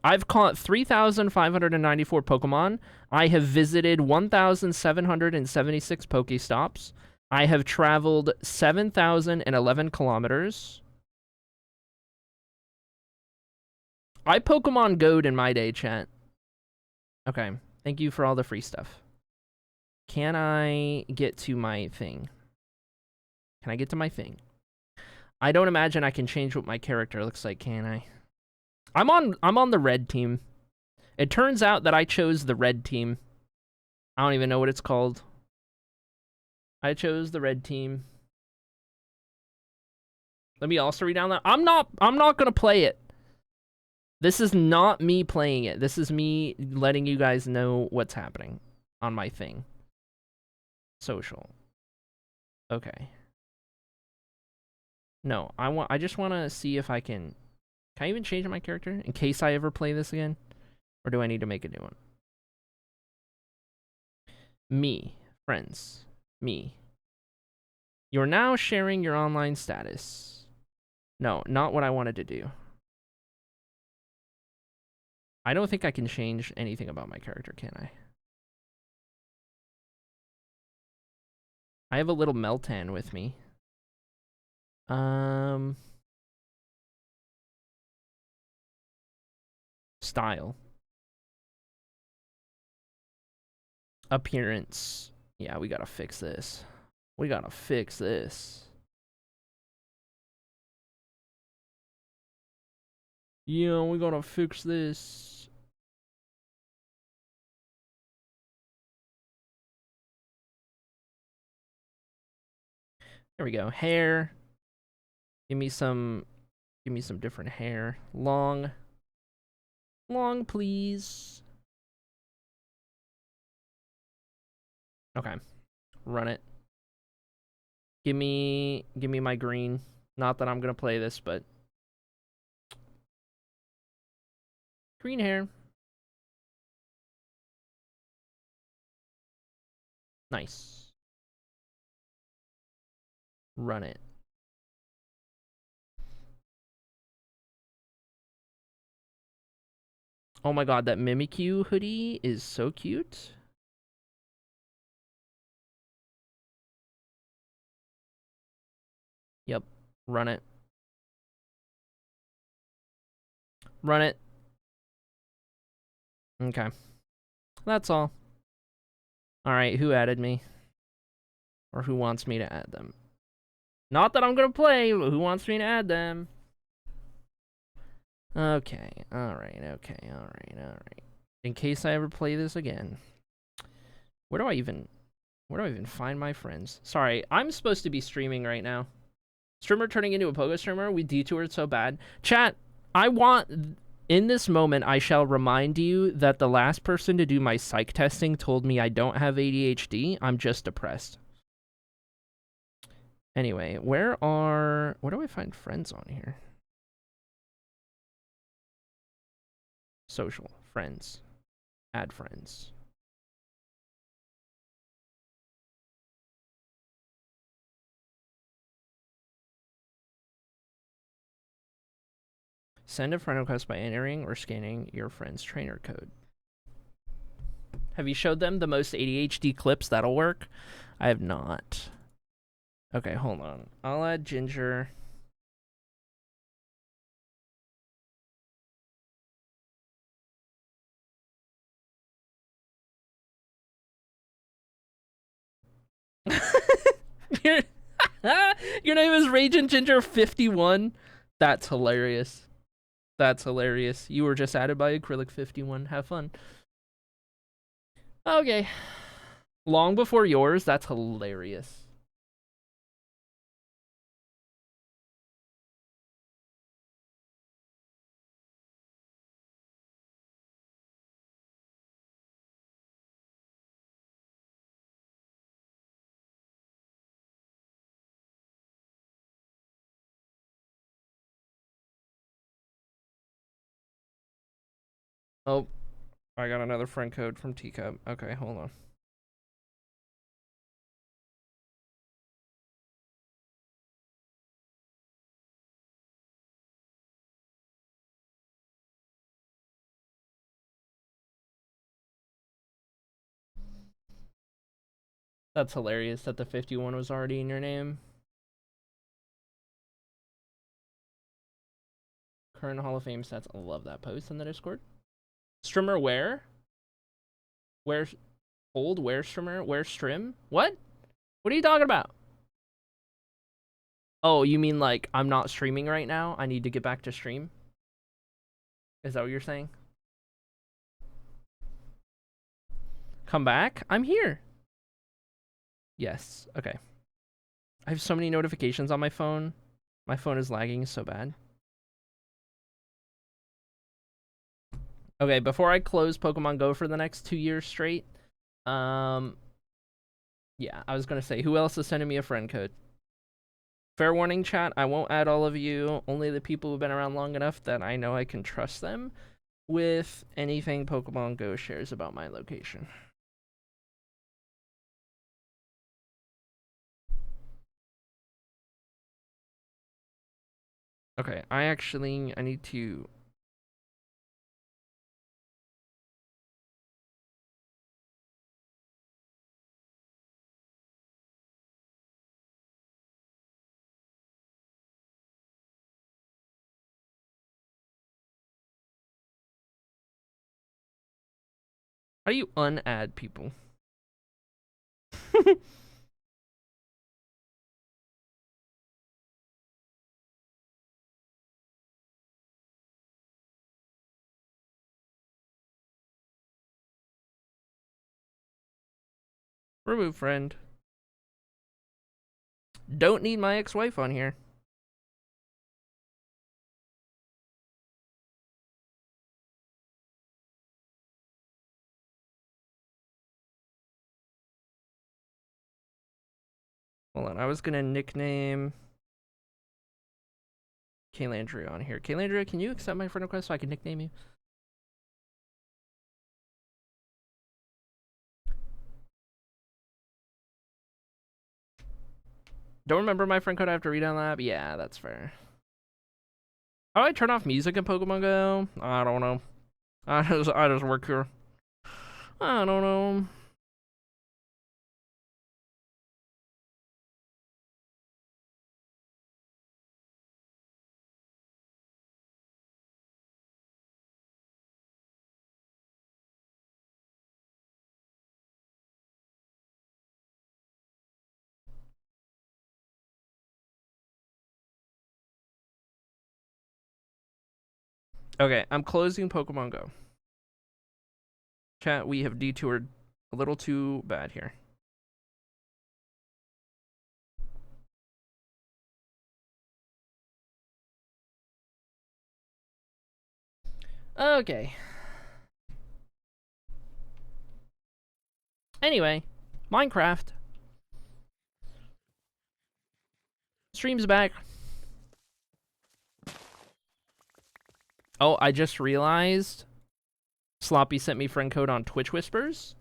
I've caught 3,594 Pokemon. I have visited 1,776 Pokestops. I have traveled 7,011 kilometers. I Pokemon Go'd in my day, chat. Okay. Thank you for all the free stuff. Can I get to my thing? Can I get to my thing? I don't imagine I can change what my character looks like, can I? I'm on the red team. It turns out that I chose the red team. I don't even know what it's called. I chose the red team. Let me also read down that. I'm not gonna play it. This is not me playing it. This is me letting you guys know what's happening on my thing. Social. Okay. No, I just want to see if I can I even change my character in case I ever play this again? Or do I need to make a new one? Me. Friends. Me. You're now sharing your online status. No, not what I wanted to do. I don't think I can change anything about my character, can I? I have a little Meltan with me. Style. Appearance. Yeah, we gotta fix this. We gotta fix this. Yeah, we gotta fix this. There we go. Hair. Give me some different hair. Long, please. Okay. Run it. Give me my green. Not that I'm gonna play this, but green hair. Nice. Run it. Oh my god, that Mimikyu hoodie is so cute. Yep. Run it. Run it. Okay. That's all. Alright, who added me? Or who wants me to add them? Not that I'm gonna play, but who wants me to add them? Okay, alright. In case I ever play this again. Where do I even find my friends? Sorry, I'm supposed to be streaming right now. Streamer turning into a pogo streamer? We detoured so bad. Chat, in this moment, I shall remind you that the last person to do my psych testing told me I don't have ADHD. I'm just depressed. Anyway, where do I find friends on here? Social. Friends. Add friends. Send a friend request by entering or scanning your friend's trainer code. Have you showed them the most ADHD clips? That'll work. I have not. Okay, hold on. I'll add Ginger. your, your name is Raging Ginger 51. That's hilarious. That's hilarious. You were just added by Acrylic 51. Have fun. Okay. Long before yours. That's hilarious. Oh, I got another friend code from Teacup. Okay, hold on. That's hilarious that the 51 was already in your name. Current Hall of Fame stats. I love that post in the Discord. Streamer where? Where's old? Where streamer? Where stream? What? What are you talking about? Oh, you mean like I'm not streaming right now? I need to get back to stream? Is that what you're saying? Come back? I'm here. Yes. Okay. I have so many notifications on my phone. My phone is lagging so bad. Okay, before I close Pokemon Go for the next 2 years straight, yeah, I was gonna say, who else is sending me a friend code? Fair warning, chat, I won't add all of you, only the people who've been around long enough that I know I can trust them with anything Pokemon Go shares about my location. Okay, I need to... How do you unadd people? Remove friend. Don't need my ex-wife on here. Hold on, I was gonna nickname Kaylandria on here. Kaylandria, can you accept my friend request so I can nickname you? Don't remember my friend code. I have to read on that. Yeah, that's fair. How do I turn off music in Pokemon Go? I don't know. I just work here. I don't know. Okay, I'm closing Pokemon Go. Chat, we have detoured a little too bad here. Okay. Anyway, Minecraft. Stream's back. Oh, I just realized Sloppy sent me friend code on Twitch Whispers.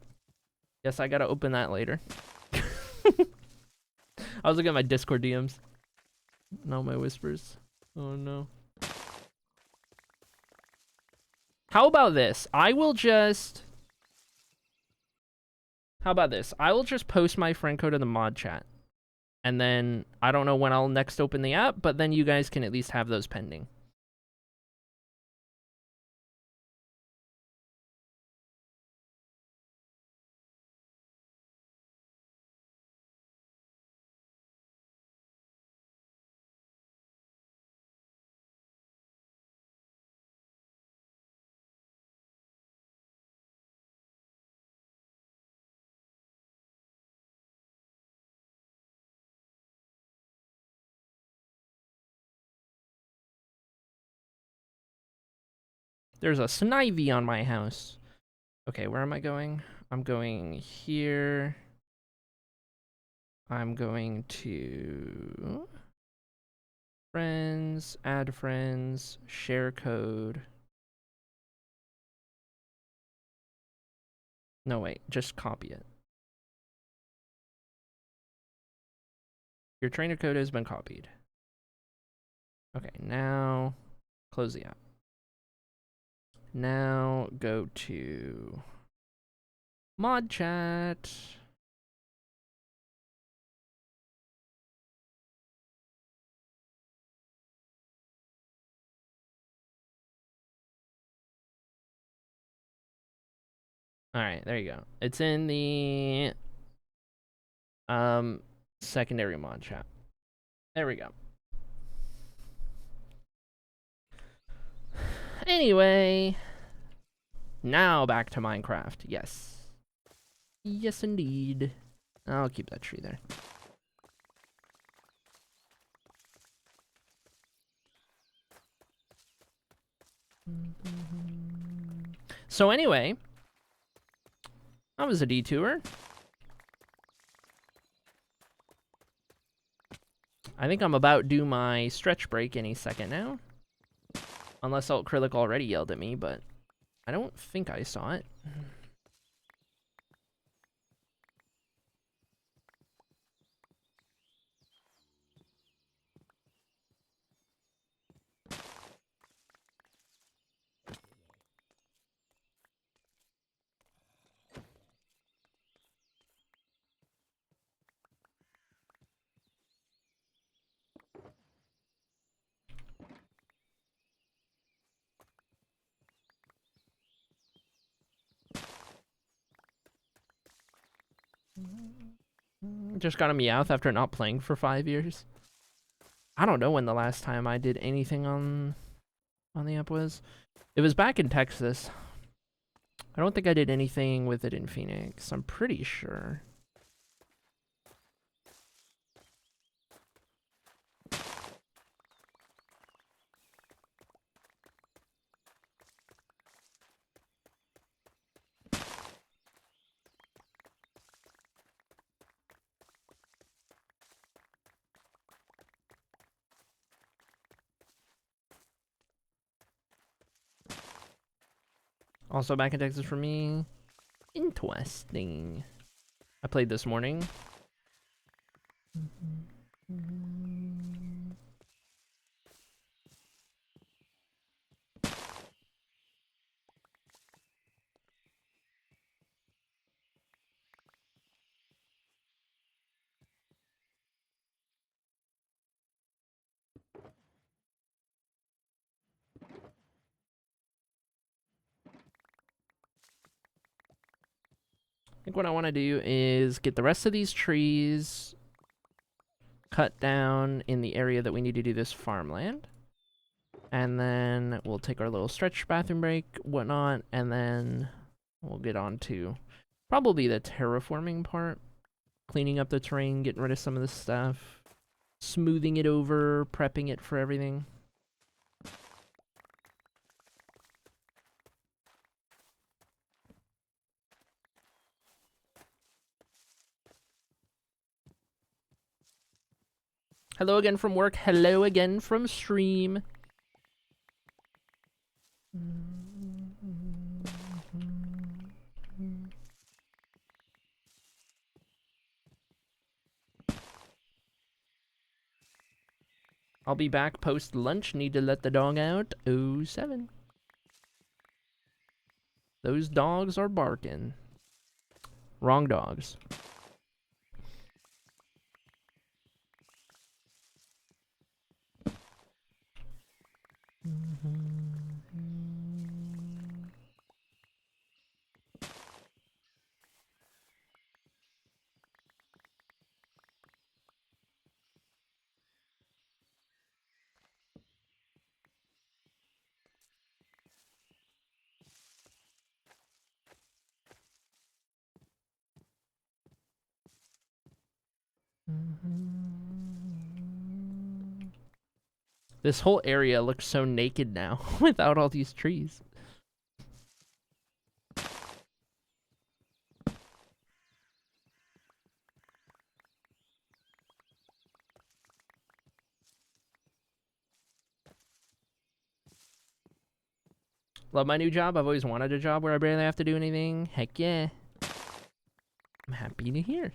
Guess I gotta open that later. I was looking at my Discord DMs. No, my whispers. Oh no. How about this? How about this? I will just post my friend code in the mod chat. And then I don't know when I'll next open the app, but then you guys can at least have those pending. There's a snivy on my house. Okay, where am I going? I'm going here. I'm going to friends, add friends, share code. No, wait, just copy it. Your trainer code has been copied. Okay, now close the app. Now go to mod chat. All right, there you go. It's in the secondary mod chat. There we go. Anyway, now back to Minecraft. Yes. Yes, indeed. I'll keep that tree there. So anyway, that was a detour. I think I'm about due my stretch break any second now. Unless Acrylic already yelled at me, but I don't think I saw it. Just got a Meowth after not playing for 5 years. I don't know when the last time I did anything on the app was. It was back in Texas. I don't think I did anything with it in Phoenix. I'm pretty sure. Also back in Texas for me. Interesting. I played this morning. I think what I want to do is get the rest of these trees cut down in the area that we need to do this farmland. And then we'll take our little stretch bathroom break, whatnot, and then we'll get on to probably the terraforming part. Cleaning up the terrain, getting rid of some of this stuff, smoothing it over, prepping it for everything. Hello again from work. Hello again from stream. I'll be back post lunch. Need to let the dog out. 07. Those dogs are barking. Wrong dogs. This whole area looks so naked now without all these trees. Love my new job. I've always wanted a job where I barely have to do anything. Heck yeah. I'm happy to hear.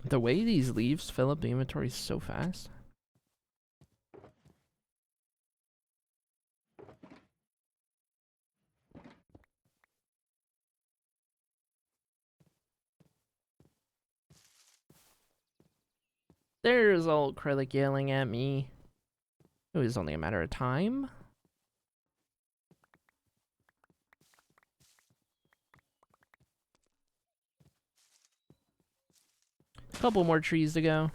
The way these leaves fill up the inventory so fast. There's old Acrylic yelling at me. It was only a matter of time. Couple more trees to go.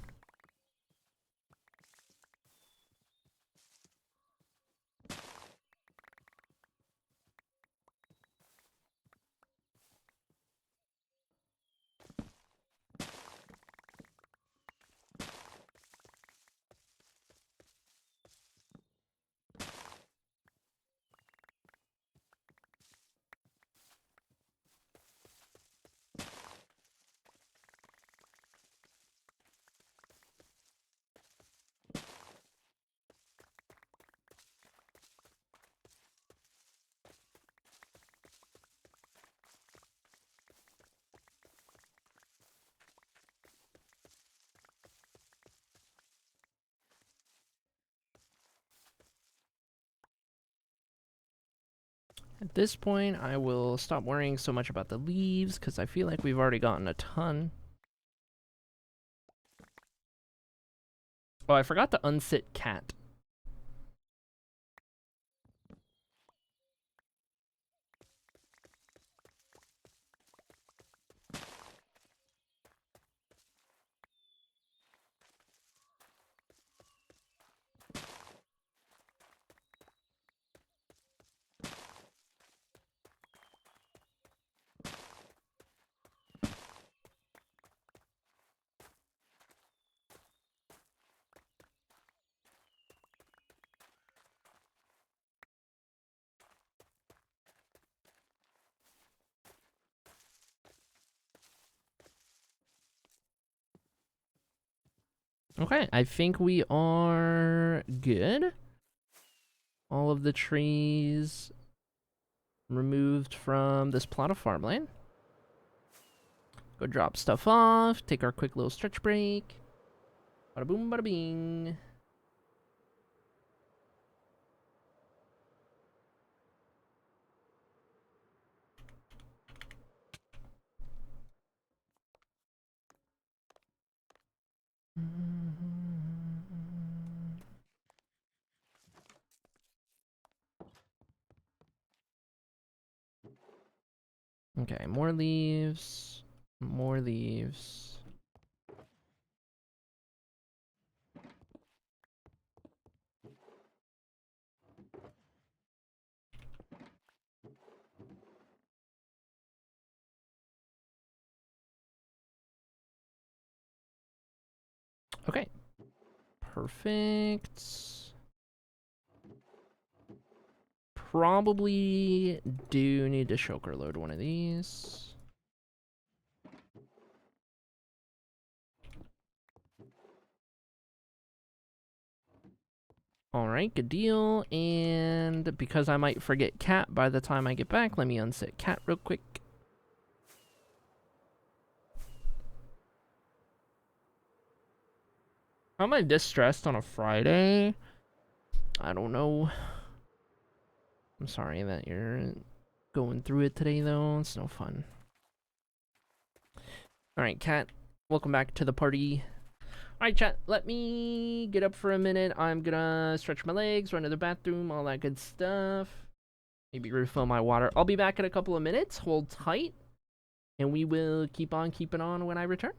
At this point, I will stop worrying so much about the leaves, because I feel like we've already gotten a ton. Oh, I forgot to unsit cat. Okay, I think we are good. All of the trees removed from this plot of farmland. Go drop stuff off, take our quick little stretch break. Bada boom, bada bing. Okay, more leaves. More leaves. Okay, Perfect. Probably do need to shulker load one of these. Alright, good deal. And because I might forget cat by the time I get back, let me unset cat real quick. How am I this stressed on a Friday? I don't know. I'm sorry that you're going through it today, though. It's no fun. Alright, cat. Welcome back to the party. Alright, chat. Let me get up for a minute. I'm gonna stretch my legs, run to the bathroom, all that good stuff. Maybe refill my water. I'll be back in a couple of minutes. Hold tight. And we will keep on keeping on when I return.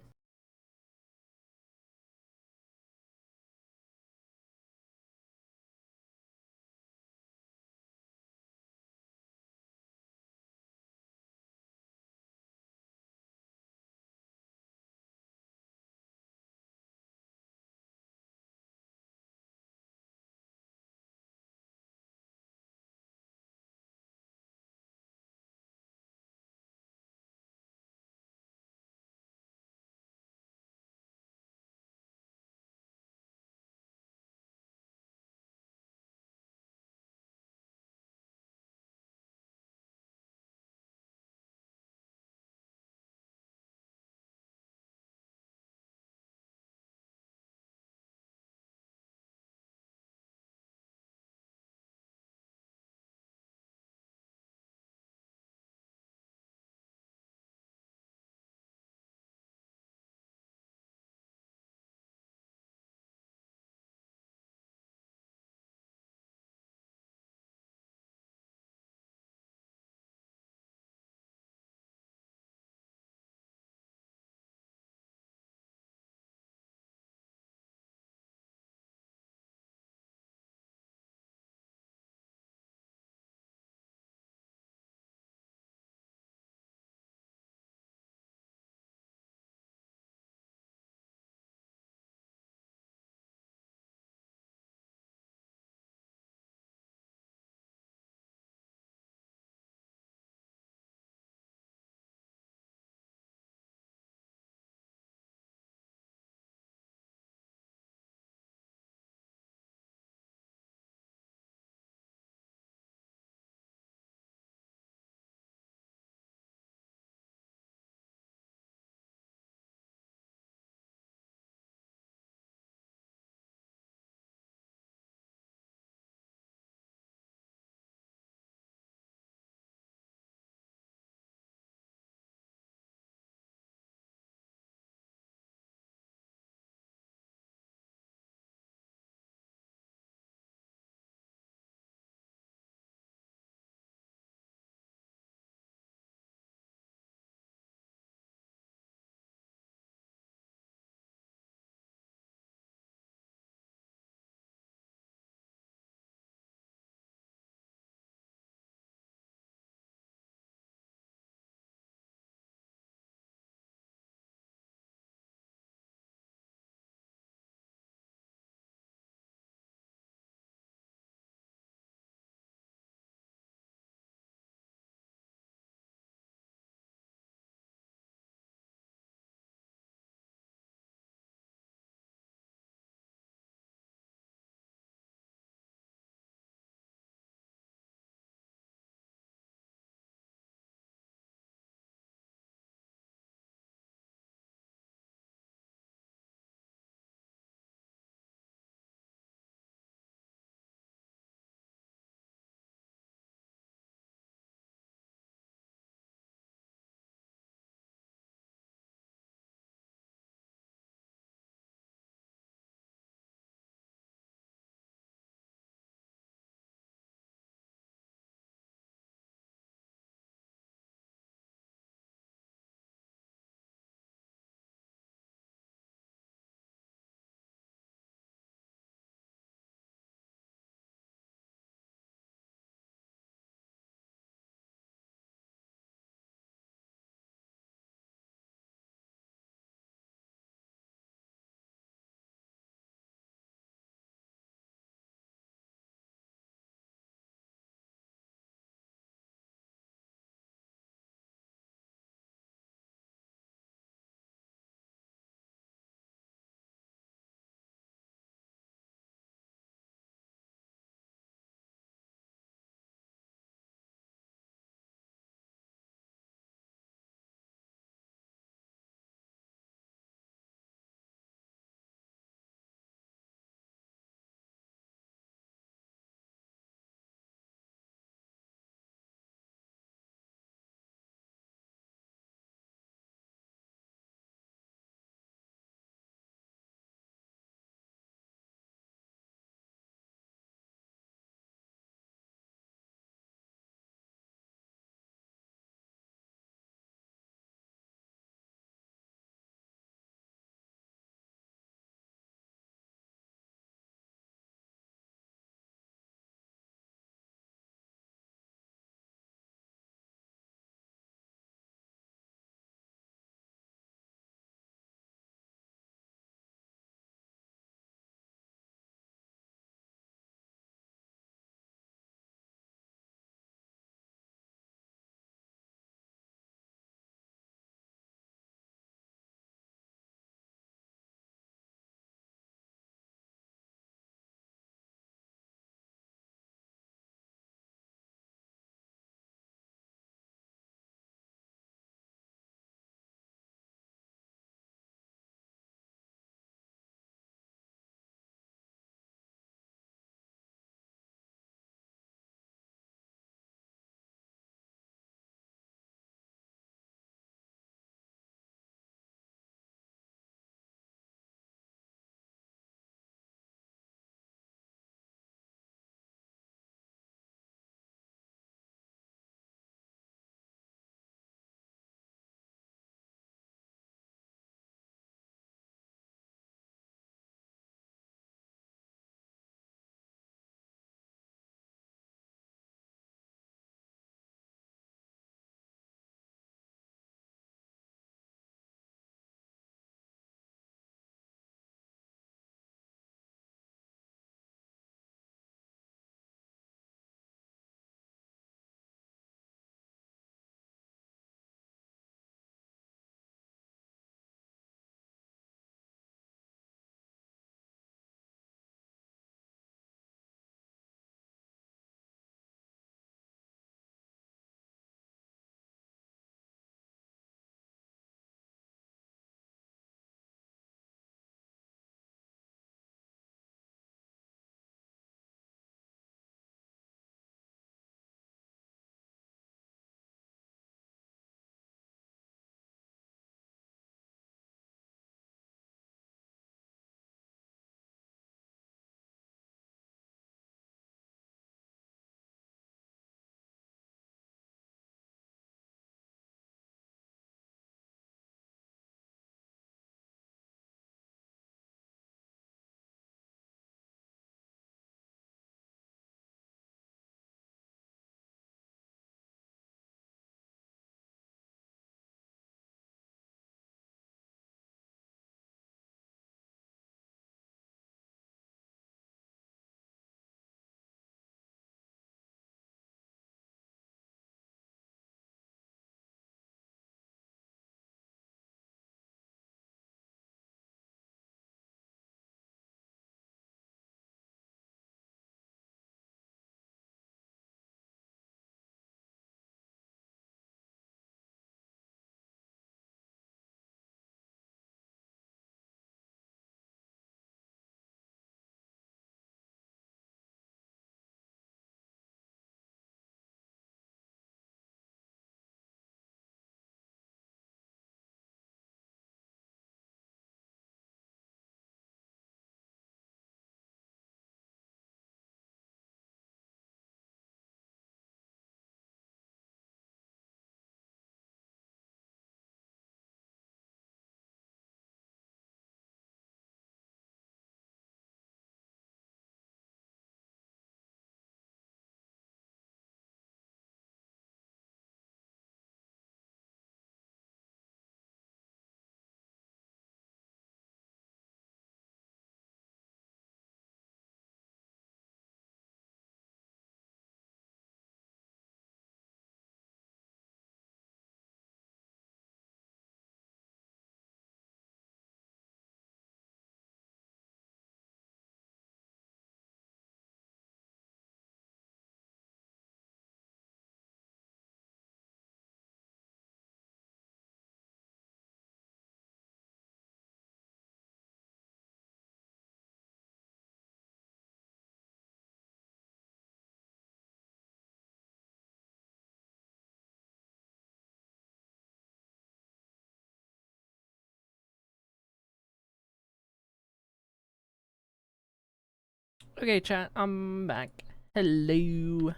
Okay, chat, I'm back. Hello.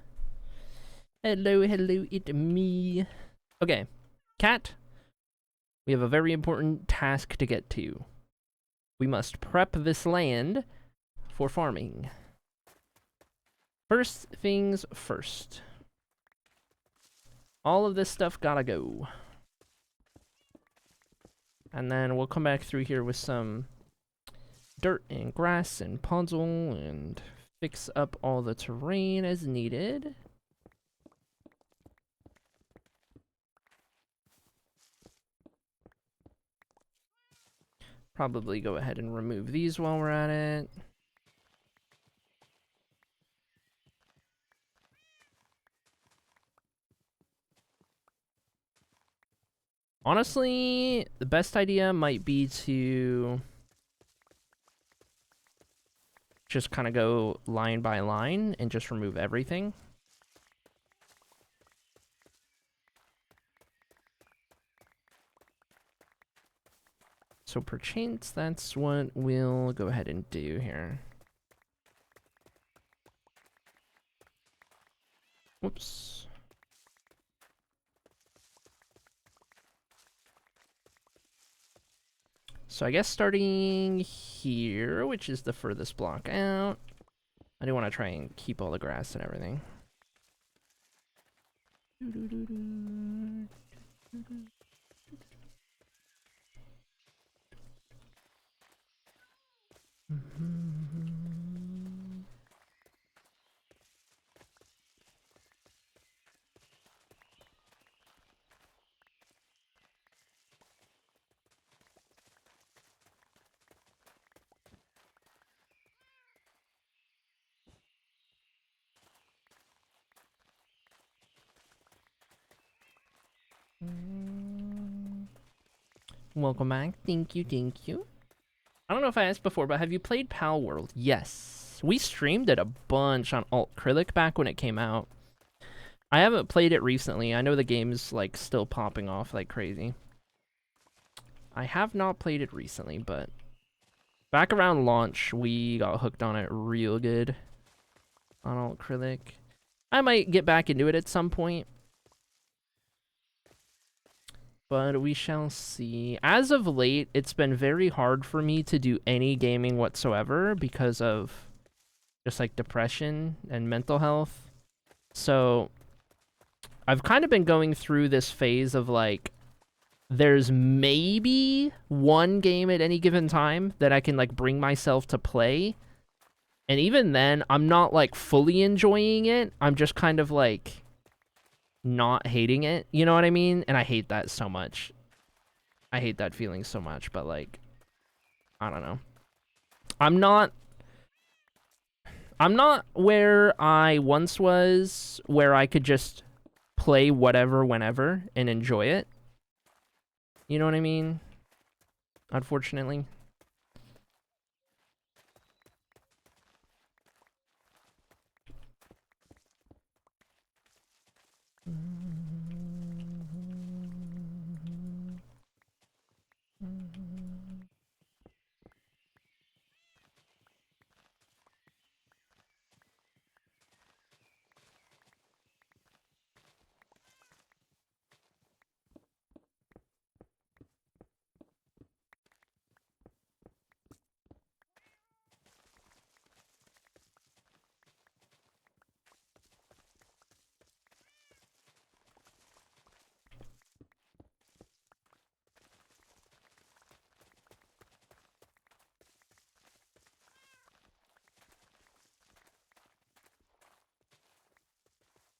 Hello, it's me. Okay, cat, we have a very important task to get to. We must prep this land for farming. First things first. All of this stuff gotta go. And then we'll come back through here with some dirt and grass and puzzle and fix up all the terrain as needed. Probably go ahead and remove these while we're at it. Honestly, the best idea might be to just kind of go line by line and just remove everything. So perchance that's what we'll go ahead and do here. Whoops. So I guess starting here, which is the furthest block out. I do want to try and keep all the grass and everything. Welcome back. Thank you, thank you. I don't know if I asked before, but have you played Pal World? Yes. We streamed it a bunch on Alt-Acrylic back when it came out. I haven't played it recently. I know the game's like still popping off like crazy. I have not played it recently, but back around launch, we got hooked on it real good on Alt-Acrylic. I might get back into it at some point, but we shall see. As of late, it's been very hard for me to do any gaming whatsoever because of just like depression and mental health. So I've kind of been going through this phase of like, there's maybe one game at any given time that I can like bring myself to play. And even then, I'm not like fully enjoying it. I'm just kind of like not hating it. You know what I mean? And I hate that so much. I hate that feeling so much, but like, I don't know. I'm not where I once was, where I could just play whatever, whenever, and enjoy it. You know what I mean? Unfortunately.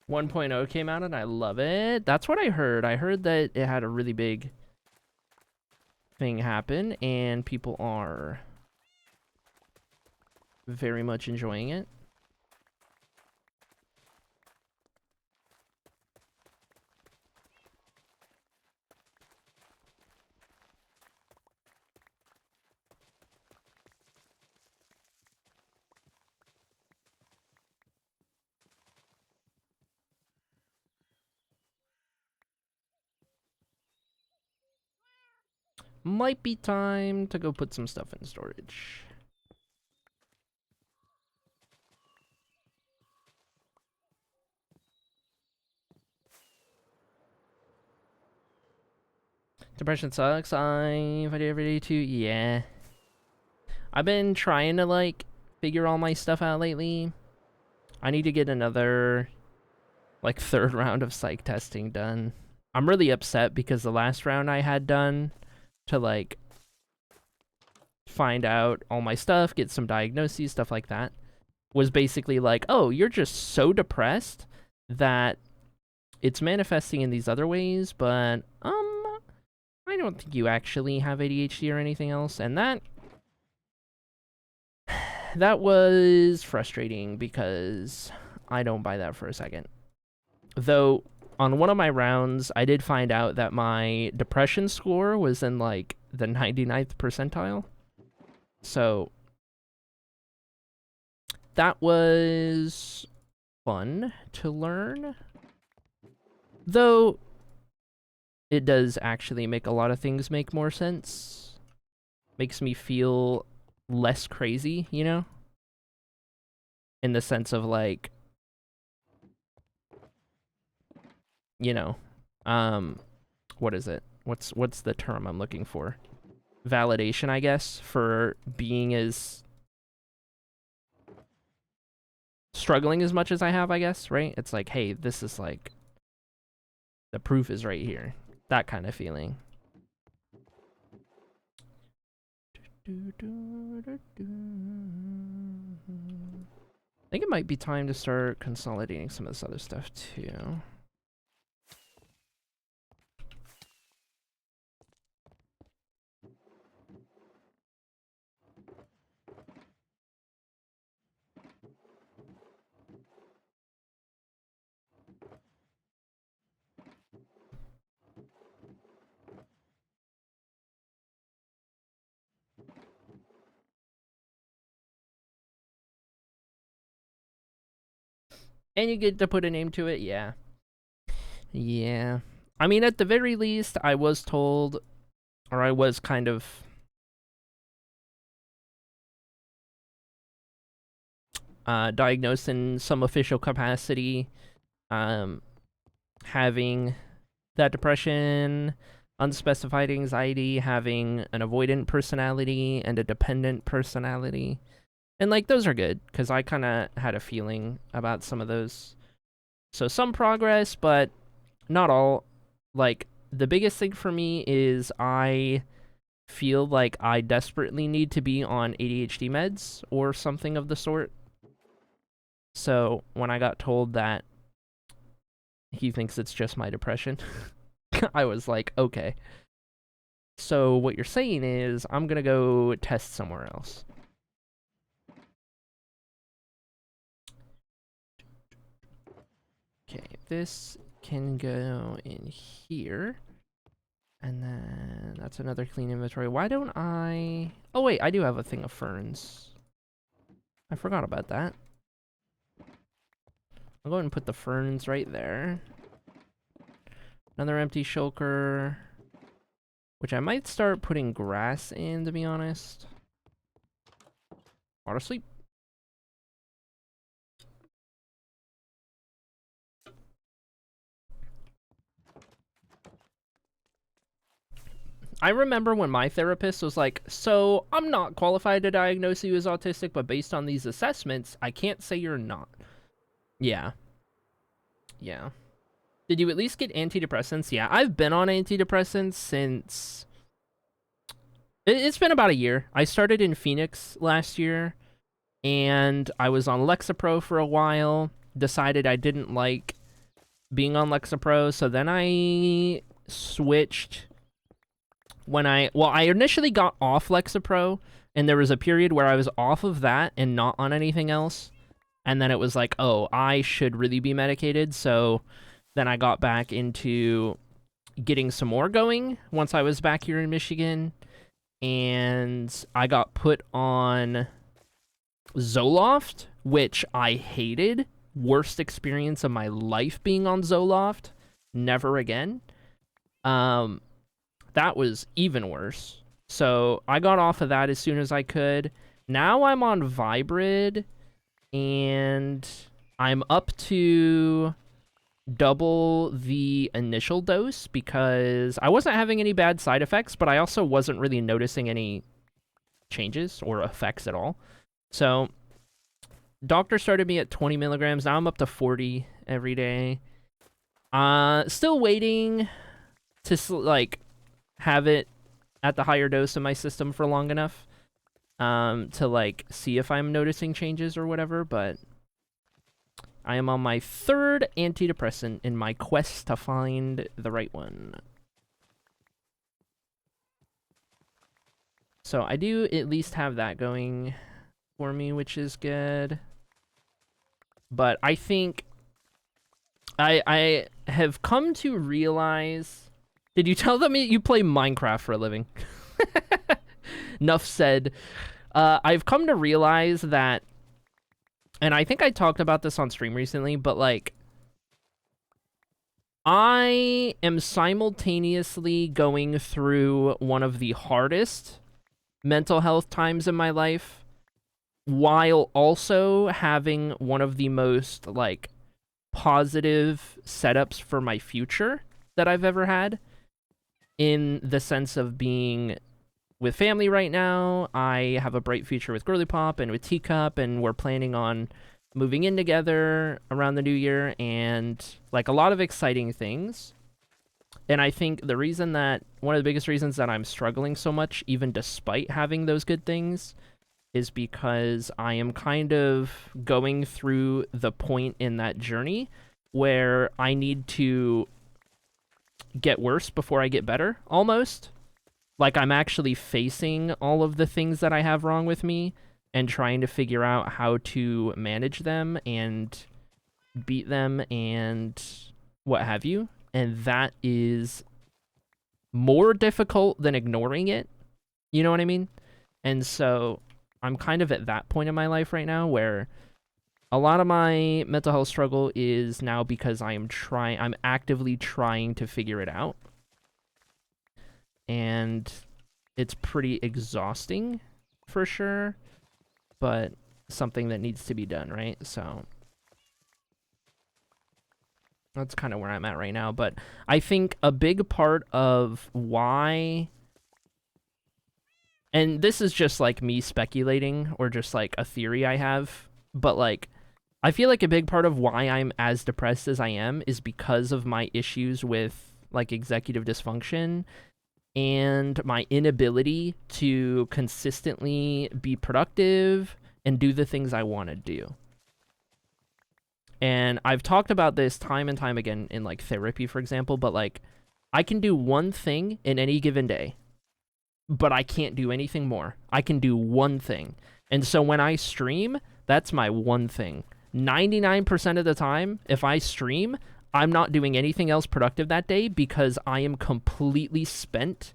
One point oh came out and I love it. That's what I heard. I heard that it had a really big thing happen and people are very much enjoying it. Might be time to go put some stuff in storage. Depression sucks. I fight every day too. Yeah. I've been trying to, like, figure all my stuff out lately. I need to get another, like, 3rd round of psych testing done. I'm really upset because the last round I had done to, like, find out all my stuff, get some diagnoses, stuff like that, was basically like, oh, you're just so depressed that it's manifesting in these other ways, but, I don't think you actually have ADHD or anything else, and that was frustrating because I don't buy that for a second. Though, on one of my rounds, I did find out that my depression score was in, like, the 99th percentile. So, that was fun to learn. Though, it does actually make a lot of things make more sense. Makes me feel less crazy, you know? In the sense of, like, you know, what is it? What's the term I'm looking for? Validation, I guess, for being as struggling as much as I have, I guess, right? It's like, hey, this is like, the proof is right here. That kind of feeling. I think it might be time to start consolidating some of this other stuff too. And you get to put a name to it, yeah. Yeah. I mean, at the very least, I was told, or I was kind of diagnosed in some official capacity, having that depression, unspecified anxiety, having an avoidant personality, and a dependent personality. And, like, those are good, because I kind of had a feeling about some of those. So some progress, but not all. Like, the biggest thing for me is I feel like I desperately need to be on ADHD meds or something of the sort. So when I got told that he thinks it's just my depression, I was like, okay. So what you're saying is I'm going to go test somewhere else. Okay, this can go in here. And then that's another clean inventory. Why don't I... Oh, wait, I do have a thing of ferns. I forgot about that. I'll go ahead and put the ferns right there. Another empty shulker, which I might start putting grass in, to be honest. Auto sleep. I remember when my therapist was like, so I'm not qualified to diagnose you as autistic, but based on these assessments, I can't say you're not. Yeah. Yeah. Did you at least get antidepressants? Yeah, I've been on antidepressants since... It's been about a year. I started in Phoenix last year, and I was on Lexapro for a while. Decided I didn't like being on Lexapro, so then I switched when I initially got off Lexapro, and there was a period where I was off of that and not on anything else, and then it was like, oh, I should really be medicated, so then I got back into getting some more going once I was back here in Michigan, and I got put on Zoloft, which I hated. Worst experience of my life being on Zoloft. Never again. That was even worse. So I got off of that as soon as I could. Now I'm on Vibrid, and I'm up to double the initial dose because I wasn't having any bad side effects, but I also wasn't really noticing any changes or effects at all. So doctor started me at 20 milligrams. Now I'm up to 40 every day. Still waiting to like have it at the higher dose in my system for long enough to like see if I'm noticing changes or whatever, but I am on my 3rd antidepressant in my quest to find the right one. So I do at least have that going for me, which is good. But I think I have come to realize... Did you tell them you play Minecraft for a living? Nuff said. I've come to realize that, and I think I talked about this on stream recently, but like, I am simultaneously going through one of the hardest mental health times in my life, while also having one of the most like positive setups for my future that I've ever had, in the sense of being with family right now. I have a bright future with Girly Pop and with Teacup, and we're planning on moving in together around the new year, and like a lot of exciting things. And I think the reason that, one of the biggest reasons that I'm struggling so much, even despite having those good things, is because I am kind of going through the point in that journey where I need to get worse before I get better, almost. Like, I'm actually facing all of the things that I have wrong with me and trying to figure out how to manage them and beat them and what have you. And that is more difficult than ignoring it. You know what I mean? And so I'm kind of at that point in my life right now where a lot of my mental health struggle is now because I'm actively trying to figure it out. And it's pretty exhausting for sure, but something that needs to be done, right? So that's kind of where I'm at right now. But I think a big part of why, and this is just like me speculating or just like a theory I have, but like, I feel like a big part of why I'm as depressed as I am is because of my issues with like executive dysfunction and my inability to consistently be productive and do the things I want to do. And I've talked about this time and time again in like therapy, for example, but like, I can do one thing in any given day, but I can't do anything more. I can do one thing. And so when I stream, that's my one thing. 99% of the time, if I stream, I'm not doing anything else productive that day because I am completely spent,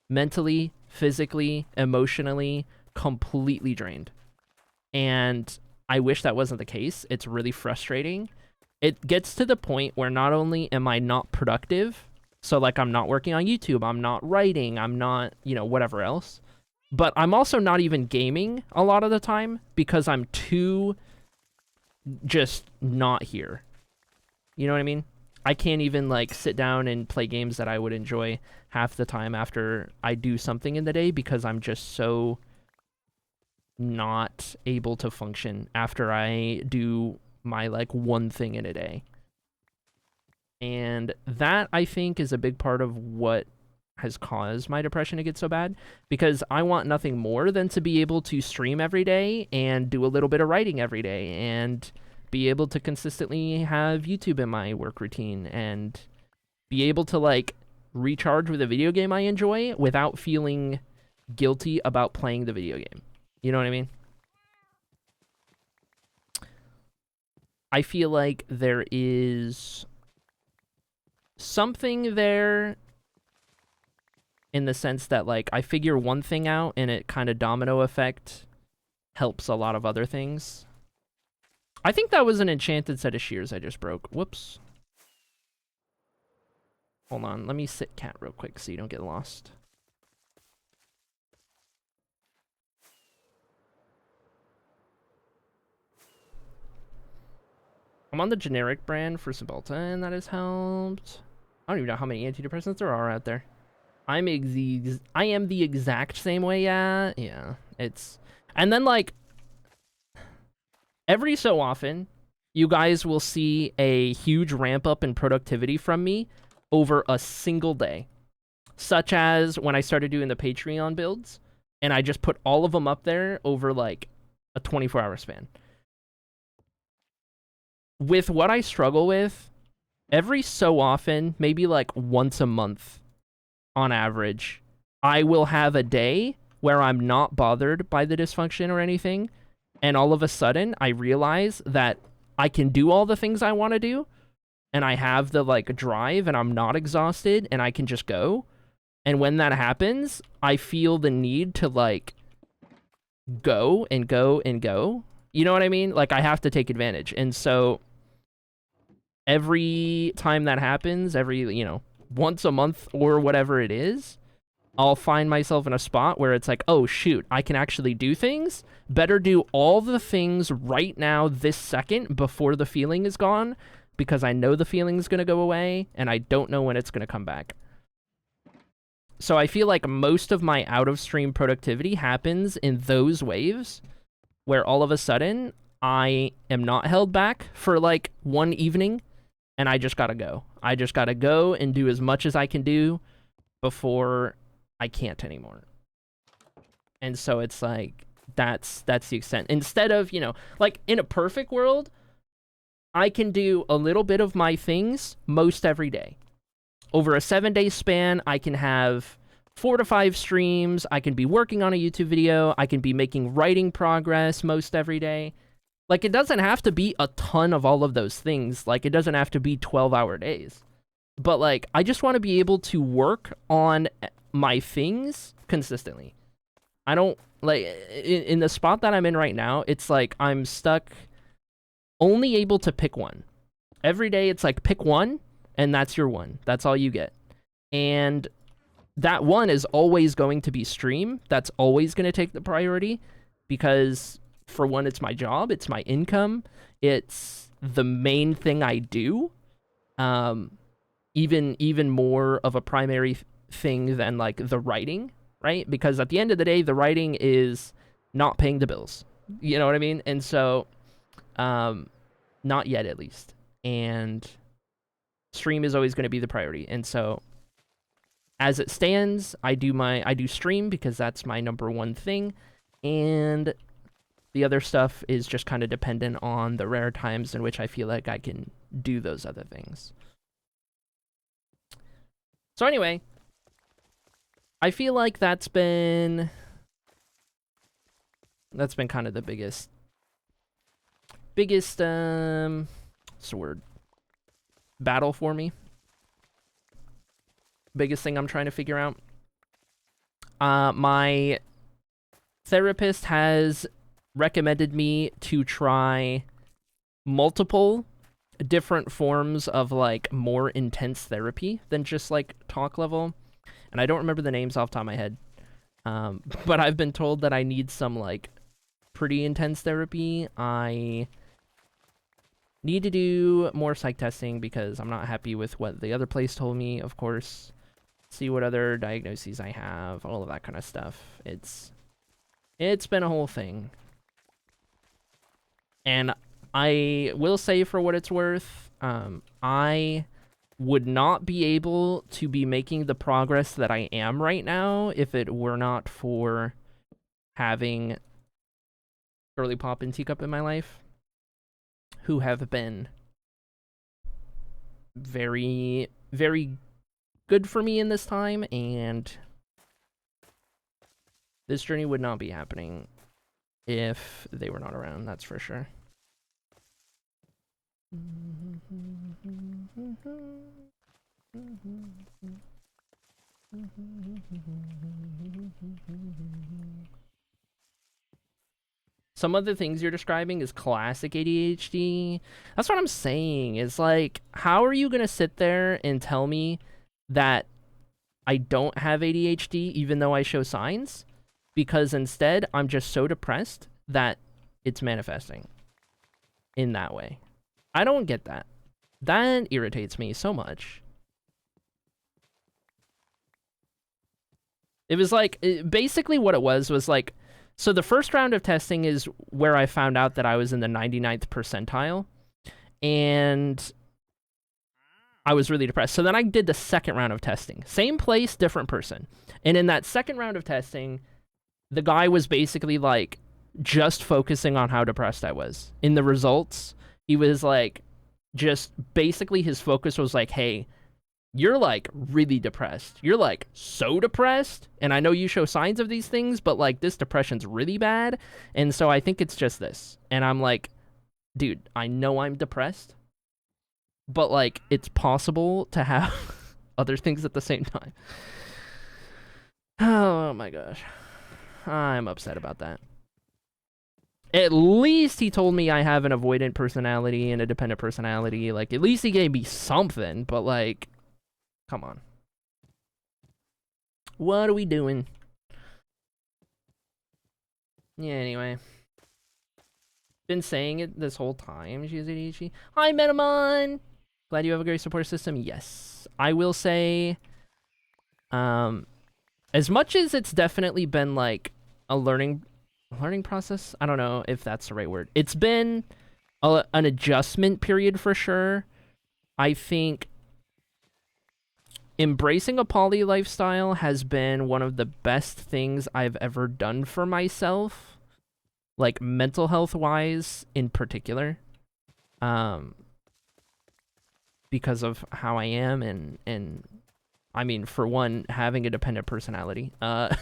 mentally, physically, emotionally, completely drained. And I wish that wasn't the case. It's really frustrating. It gets to the point where not only am I not productive, so like I'm not working on YouTube, I'm not writing, I'm not, you know, whatever else, but I'm also not even gaming a lot of the time because I'm too just not here. You know what I mean? I can't even like sit down and play games that I would enjoy half the time after I do something in the day because I'm just so not able to function after I do my like one thing in a day. And that, I think, is a big part of what has caused my depression to get so bad, because I want nothing more than to be able to stream every day and do a little bit of writing every day and be able to consistently have YouTube in my work routine and be able to like recharge with a video game I enjoy without feeling guilty about playing the video game. You know what I mean? I feel like there is something there in the sense that like I figure one thing out and it kind of domino effect helps a lot of other things. I think that was an enchanted set of shears I just broke. Whoops. Hold on, let me sit cat real quick so you don't get lost. I'm on the generic brand for Cybelta, and that has helped. I don't even know how many antidepressants there are out there. I am the exact same way. Yeah. It's, and then like every so often, you guys will see a huge ramp up in productivity from me over a single day, such as when I started doing the Patreon builds, and I just put all of them up there over like a 24-hour span. With what I struggle with, every so often, maybe like once a month on average, I will have a day where I'm not bothered by the dysfunction or anything, and all of a sudden I realize that I can do all the things I want to do, and I have the like drive, and I'm not exhausted, and I can just go. And when that happens, I feel the need to like go and go and go. You know what I mean? Like I have to take advantage. And so every time that happens, once a month or whatever it is, I'll find myself in a spot where it's like, oh shoot, I can actually do things. Better do all the things right now, this second, before the feeling is gone, because I know the feeling is going to go away, and I don't know when it's going to come back. So I feel like most of my out-of-stream productivity happens in those waves, where all of a sudden, I am not held back for like one evening, and I just gotta go. I just gotta go and do as much as I can do before I can't anymore. And so it's like, that's the extent. Instead of, like in a perfect world, I can do a little bit of my things most every day. Over a 7-day span, I can have 4 to 5 streams. I can be working on a YouTube video. I can be making writing progress most every day. Like, it doesn't have to be a ton of all of those things. Like, it doesn't have to be 12-hour days. But, like, I just want to be able to work on my things consistently. I don't, like, in the spot that I'm in right now, it's like I'm stuck only able to pick one. Every day, it's like, pick one, and that's your one. That's all you get. And that one is always going to be stream. That's always going to take the priority because, for one, it's my job. It's my income. It's the main thing I do. Even more of a primary thing than, like, the writing, right? Because at the end of the day, the writing is not paying the bills. You know what I mean? And so, not yet, at least. And stream is always going to be the priority. And so, as it stands, I do stream because that's my number one thing, and the other stuff is just kind of dependent on the rare times in which I feel like I can do those other things. So anyway, I feel like that's been kind of the biggest what's the word? Battle for me. Biggest thing I'm trying to figure out. My therapist has recommended me to try multiple different forms of, like, more intense therapy than just, like, talk level. And I don't remember the names off the top of my head. But I've been told that I need some, like, pretty intense therapy. I need to do more psych testing because I'm not happy with what the other place told me, of course. See what other diagnoses I have, all of that kind of stuff. It's been a whole thing. And I will say, for what it's worth, I would not be able to be making the progress that I am right now if it were not for having Girly Pop and Teacup in my life, who have been very, very good for me in this time, and this journey would not be happening if they were not around, that's for sure. Some of the things you're describing is classic ADHD. That's what I'm saying. It's like, how are you going to sit there and tell me that I don't have ADHD even though I show signs? Because instead, I'm just so depressed that it's manifesting in that way. I don't get that. That irritates me so much. It was like, basically what it was like, so the first round of testing is where I found out that I was in the 99th percentile, and I was really depressed. So then I did the second round of testing. Same place, different person. And in that second round of testing, the guy was basically like just focusing on how depressed I was. In the results, he was like, just basically his focus was like, hey, you're like really depressed. You're like so depressed. And I know you show signs of these things, but like this depression's really bad. And so I think it's just this. And I'm like, dude, I know I'm depressed, but like it's possible to have other things at the same time. Oh my gosh. I'm upset about that. At least he told me I have an avoidant personality and a dependent personality. Like, at least he gave me something, but like, come on. What are we doing? Yeah, anyway. Been saying it this whole time. She's ADHD. Hi, Metamon! Glad you have a great support system. Yes. I will say, as much as it's definitely been like a learning process, I don't know if that's the right word. It's been an adjustment period for sure. I think embracing a poly lifestyle has been one of the best things I've ever done for myself, like mental health wise in particular, because of how I am and I mean, for one, having a dependent personality, but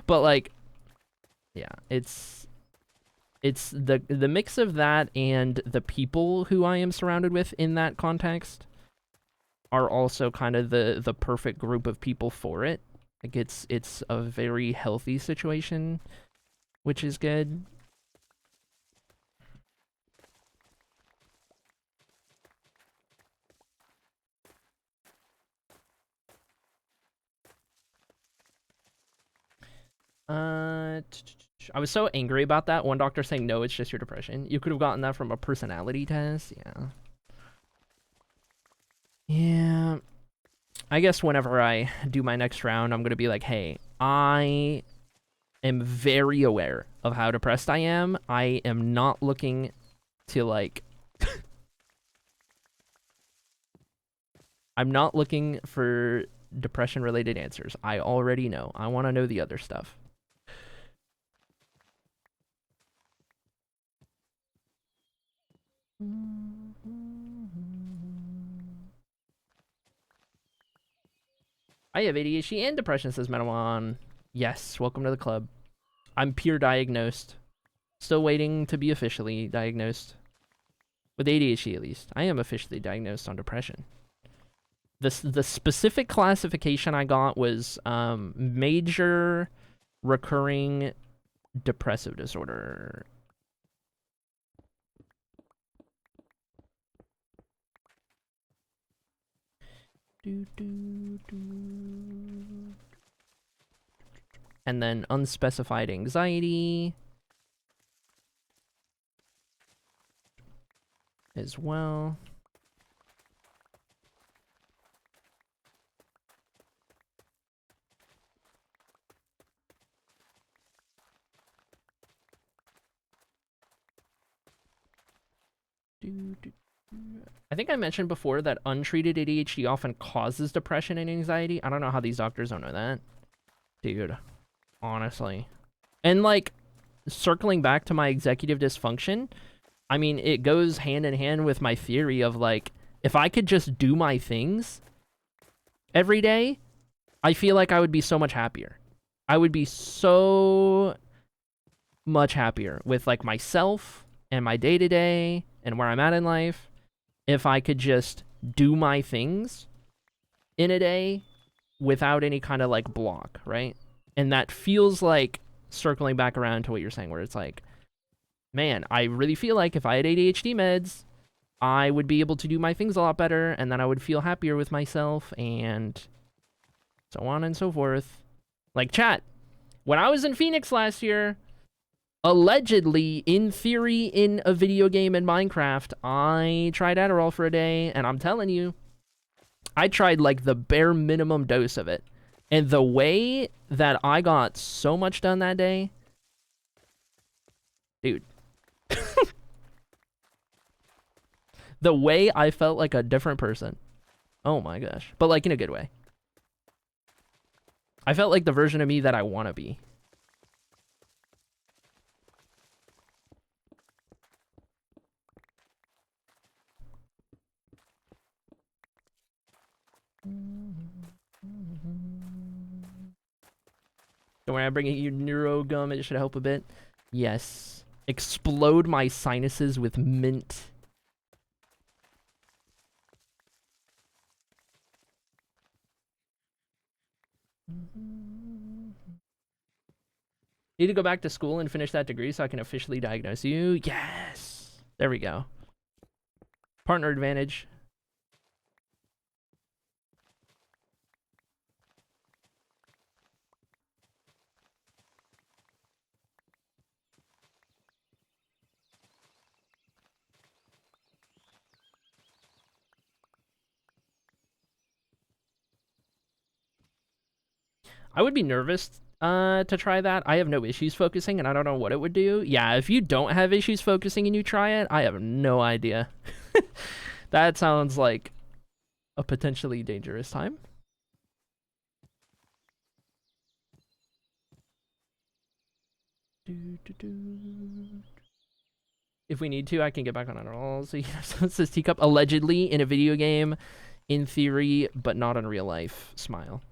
like, yeah, it's the mix of that and the people who I am surrounded with in that context are also kind of the perfect group of people for it. Like it's a very healthy situation, which is good. I was so angry about that. One doctor saying, no, it's just your depression. You could have gotten that from a personality test. Yeah. Yeah. I guess whenever I do my next round, I'm going to be like, hey, I am very aware of how depressed I am. I am not looking to, like... I'm not looking for depression-related answers. I already know. I want to know the other stuff. I have ADHD and depression, says Metawan. Yes, welcome to the club. I'm peer diagnosed. Still waiting to be officially diagnosed. With ADHD, at least. I am officially diagnosed on depression. The specific classification I got was major recurring depressive disorder. And then unspecified anxiety as well. I think I mentioned before that untreated ADHD often causes depression and anxiety. I don't know how these doctors don't know that. Dude, honestly. And like, circling back to my executive dysfunction, I mean, it goes hand in hand with my theory of like, if I could just do my things every day, I feel like I would be so much happier. I would be so much happier with like myself and my day-to-day and where I'm at in life if I could just do my things in a day without any kind of like block, right? And that feels like circling back around to what you're saying, where it's like, man, I really feel like if I had ADHD meds, I would be able to do my things a lot better, and then I would feel happier with myself, and so on and so forth. Like, chat, when I was in Phoenix last year, allegedly, in theory, in a video game in Minecraft, I tried Adderall for a day, and I'm telling you, I tried like the bare minimum dose of it. And the way that I got so much done that day, dude. The way I felt like a different person. Oh my gosh. But like in a good way. I felt like the version of me that I want to be. Don't worry, I'm bringing you neuro gum. It should help a bit. Yes. Explode my sinuses with mint. Need to go back to school and finish that degree so I can officially diagnose you. Yes. There we go. Partner advantage. I would be nervous to try that. I have no issues focusing, and I don't know what it would do. Yeah, if you don't have issues focusing and you try it, I have no idea. That sounds like a potentially dangerous time. If we need to, I can get back on it all. So it says teacup allegedly in a video game, in theory, but not in real life. Smile.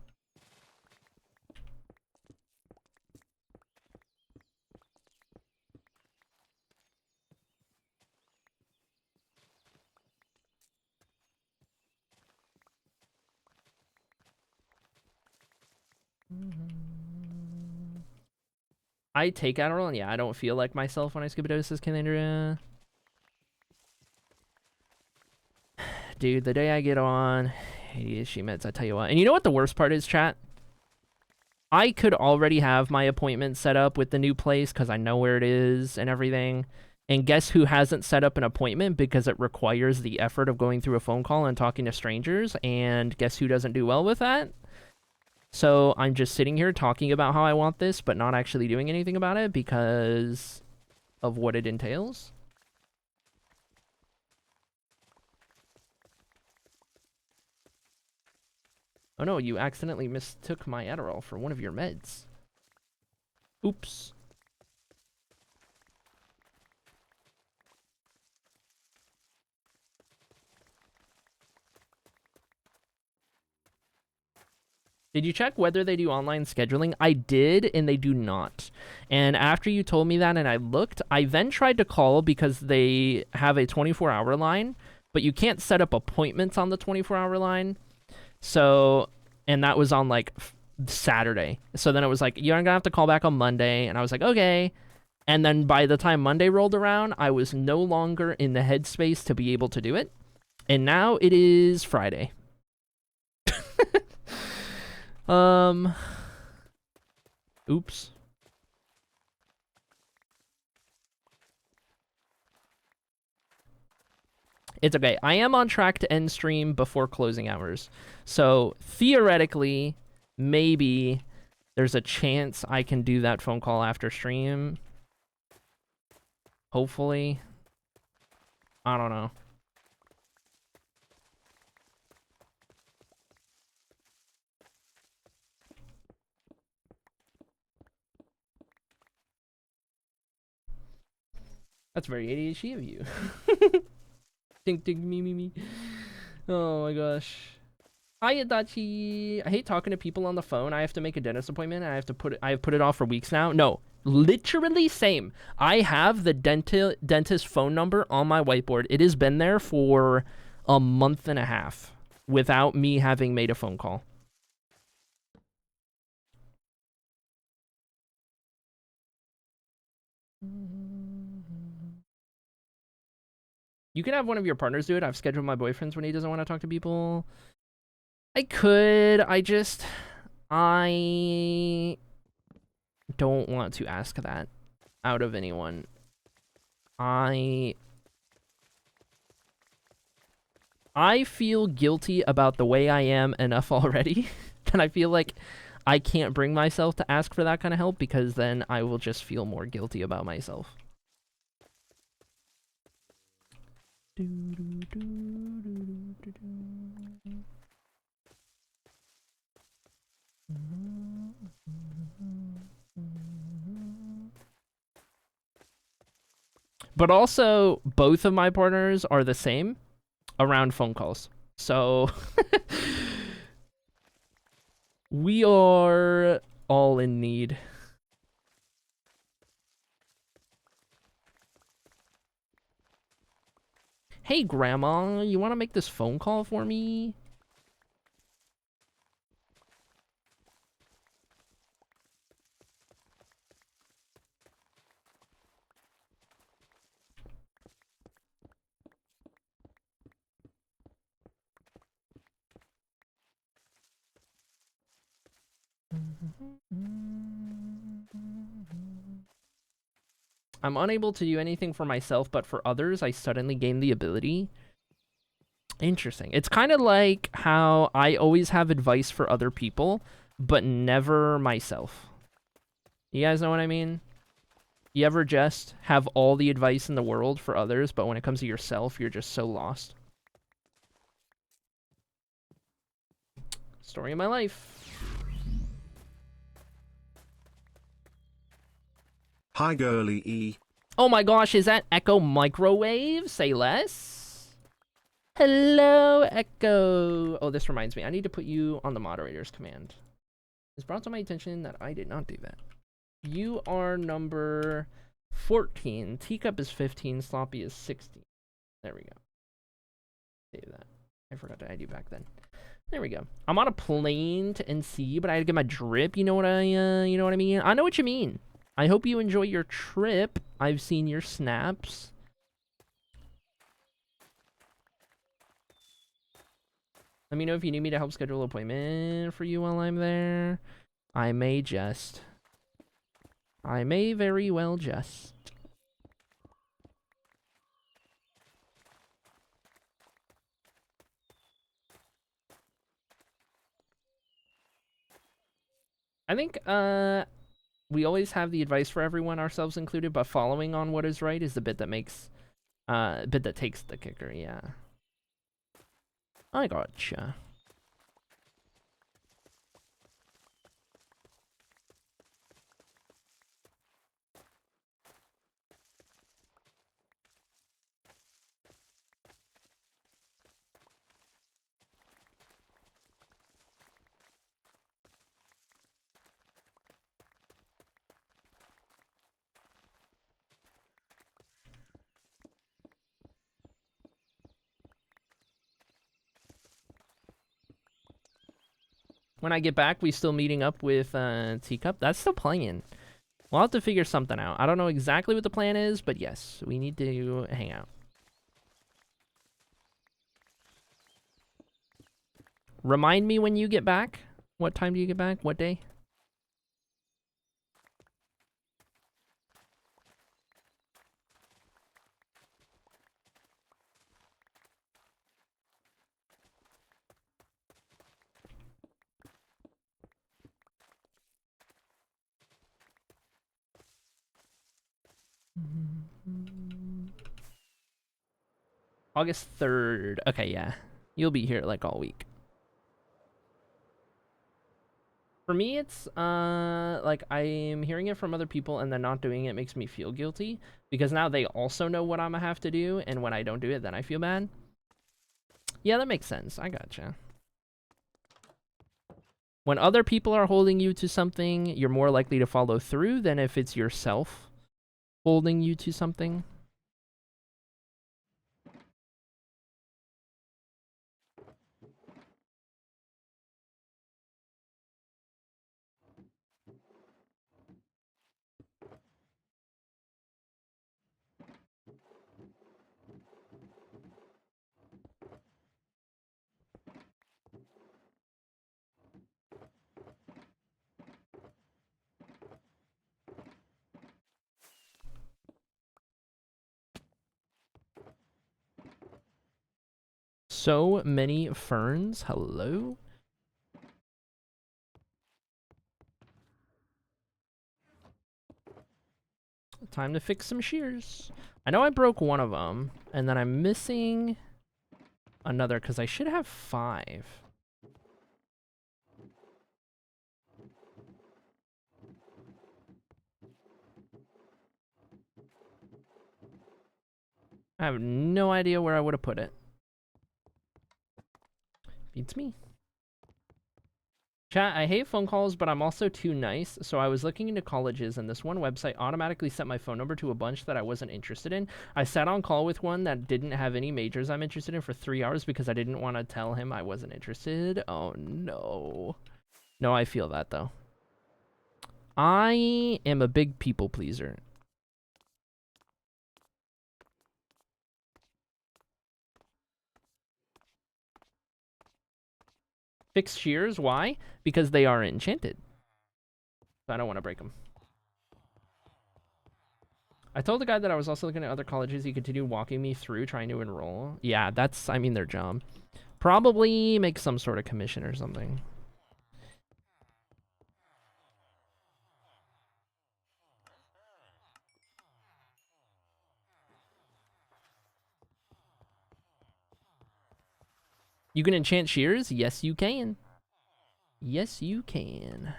I take Adderall, and yeah, I don't feel like myself when I skip a doses, Calandria. Dude, the day I get on ADHD meds, I tell you what. And you know what the worst part is, chat? I could already have my appointment set up with the new place because I know where it is and everything. And guess who hasn't set up an appointment because it requires the effort of going through a phone call and talking to strangers? And guess who doesn't do well with that? So I'm just sitting here talking about how I want this, but not actually doing anything about it because of what it entails. Oh no, you accidentally mistook my Adderall for one of your meds. Oops. Did you check whether they do online scheduling? I did, and they do not. And after you told me that and I looked, I then tried to call because they have a 24-hour line, but you can't set up appointments on the 24-hour line. So, and that was on like Saturday. So then it was like, you're gonna have to call back on Monday. And I was like, okay. And then by the time Monday rolled around, I was no longer in the headspace to be able to do it. And now it is Friday. Oops. It's okay. I am on track to end stream before closing hours. So theoretically, maybe there's a chance I can do that phone call after stream. Hopefully. I don't know. That's very ADHD of you. Ding ding me. Oh my gosh. Hi Adachi. I hate talking to people on the phone. I have to make a dentist appointment. I have put it off for weeks now. No, literally same. I have the dentist phone number on my whiteboard. It has been there for a month and a half without me having made a phone call. You can have one of your partners do it. I've scheduled my boyfriend's when he doesn't want to talk to people. I could. I don't want to ask that. out of anyone. I feel guilty about the way I am enough already. And I feel like I can't bring myself to ask for that kind of help because then I will just feel more guilty about myself. But also, both of my partners are the same around phone calls. So we are all in need. Hey, Grandma, you want to make this phone call for me? I'm unable to do anything for myself, but for others, I suddenly gain the ability. Interesting. It's kind of like how I always have advice for other people, but never myself. You guys know what I mean? You ever just have all the advice in the world for others, but when it comes to yourself, you're just so lost? Story of my life. Hi girly E. Oh my gosh, is that Echo Microwave? Say less. Hello, Echo. Oh, this reminds me. I need to put you on the moderator's command. It's brought to my attention that I did not do that. You are number 14. Teacup is 15. Sloppy is 16. There we go. Save that. I forgot to add you back then. There we go. I'm on a plane to NC, but I had to get my drip. You know what I mean? I know what you mean. I hope you enjoy your trip. I've seen your snaps. Let me know if you need me to help schedule an appointment for you while I'm there. I may very well just. I think, we always have the advice for everyone, ourselves included, but following on what is right is the bit that makes, bit that takes the kicker, yeah. I gotcha. When I get back, we still meeting up with Teacup. That's still playing. We'll have to figure something out. I don't know exactly what the plan is, but yes, we need to hang out. Remind me when you get back. What time do you get back? What day? August 3rd. Okay, yeah. You'll be here like all week. For me, it's like I'm hearing it from other people and then not doing it makes me feel guilty because now they also know what I'm gonna have to do, and when I don't do it, then I feel bad. Yeah, that makes sense. I gotcha. When other people are holding you to something, you're more likely to follow through than if it's yourself holding you to something. So many ferns. Hello? Time to fix some shears. I know I broke one of them, and then I'm missing another because I should have 5. I have no idea where I would have put it. Beats me. Chat, I hate phone calls, but I'm also too nice. So I was looking into colleges, and this one website automatically set my phone number to a bunch that I wasn't interested in. I sat on call with one that didn't have any majors I'm interested in for 3 hours because I didn't want to tell him I wasn't interested. Oh, no. No, I feel that, though. I am a big people pleaser. Fixed shears, why? Because they are enchanted. So I don't want to break them. I told the guy that I was also looking at other colleges. He continued walking me through trying to enroll. Yeah, that's, I mean, their job. Probably make some sort of commission or something. You can enchant shears? Yes, you can. Yes, you can.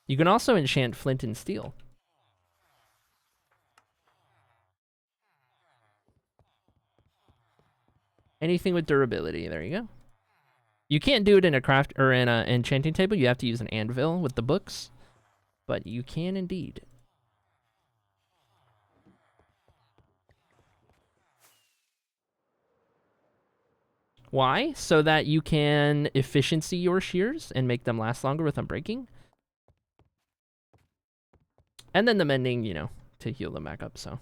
You can also enchant flint and steel. Anything with durability. There you go. You can't do it in a craft or in an enchanting table. You have to use an anvil with the books, but you can indeed. Why? So that you can efficiency your shears and make them last longer with unbreaking. And then the mending, you know, to heal them back up, so.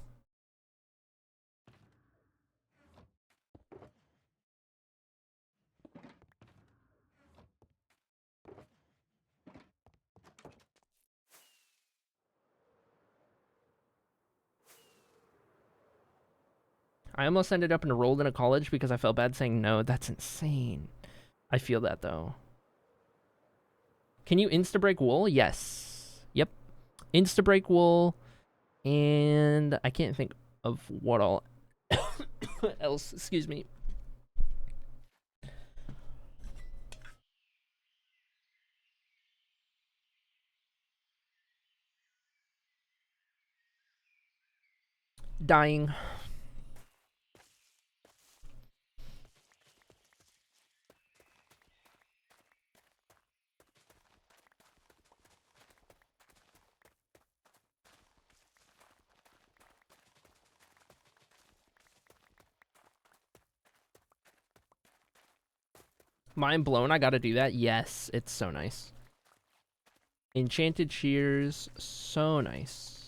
I almost ended up enrolled in a college because I felt bad saying no. That's insane. I feel that, though. Can you insta-break wool? Yes. Yep. Insta-break wool, and I can't think of what all else. Excuse me. Dying. Mind blown. I gotta do that. Yes, it's so nice. Enchanted shears, so nice.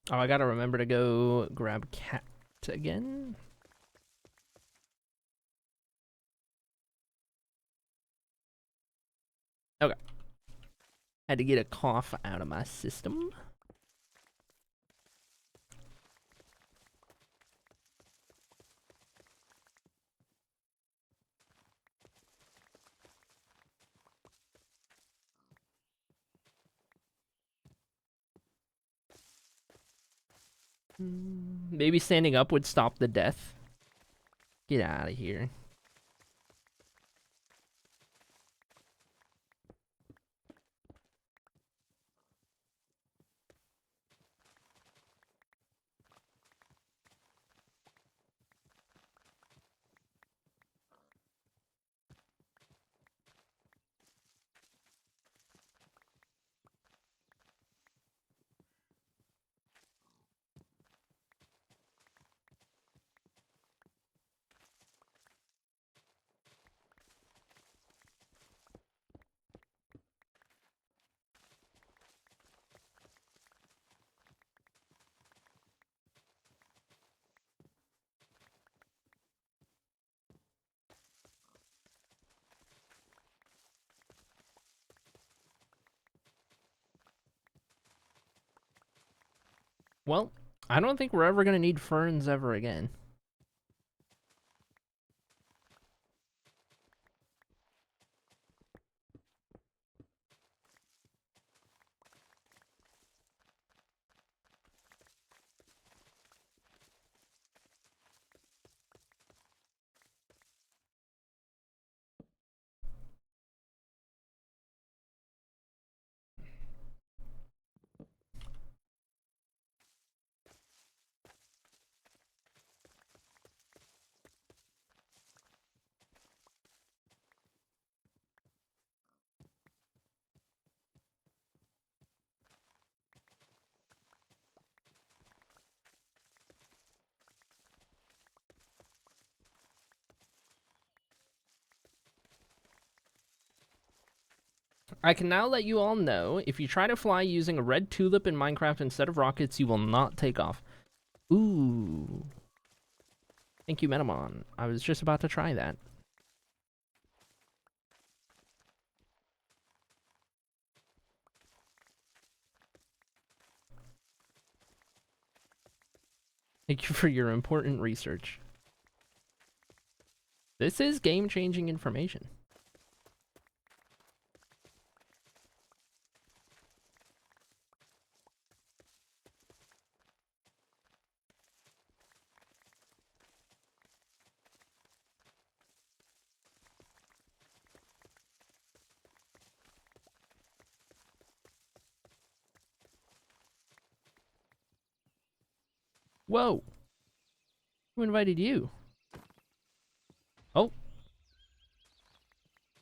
Oh, I gotta remember to go grab cat again. Okay. Had to get a cough out of my system. Maybe standing up would stop the death. Get out of here. Well, I don't think we're ever gonna need ferns ever again. I can now let you all know, if you try to fly using a red tulip in Minecraft instead of rockets, you will not take off. Ooh. Thank you, Metamon. I was just about to try that. Thank you for your important research. This is game-changing information. Whoa! Who invited you? Oh.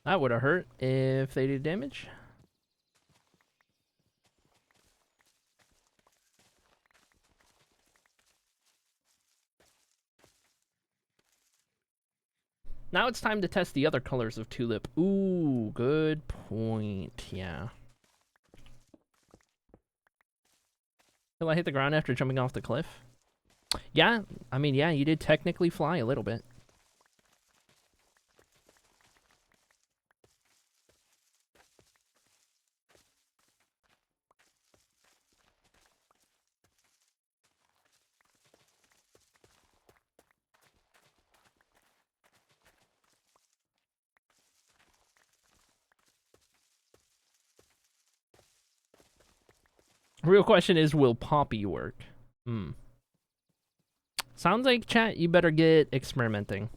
That would have hurt if they did damage. Now it's time to test the other colors of tulip. Ooh, good point. Yeah. Will I hit the ground after jumping off the cliff? Yeah, I mean, yeah, you did technically fly a little bit. Real question is, will Poppy work? Hmm. Sounds like, chat, you better get experimenting.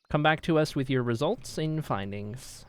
Come back to us with your results and findings.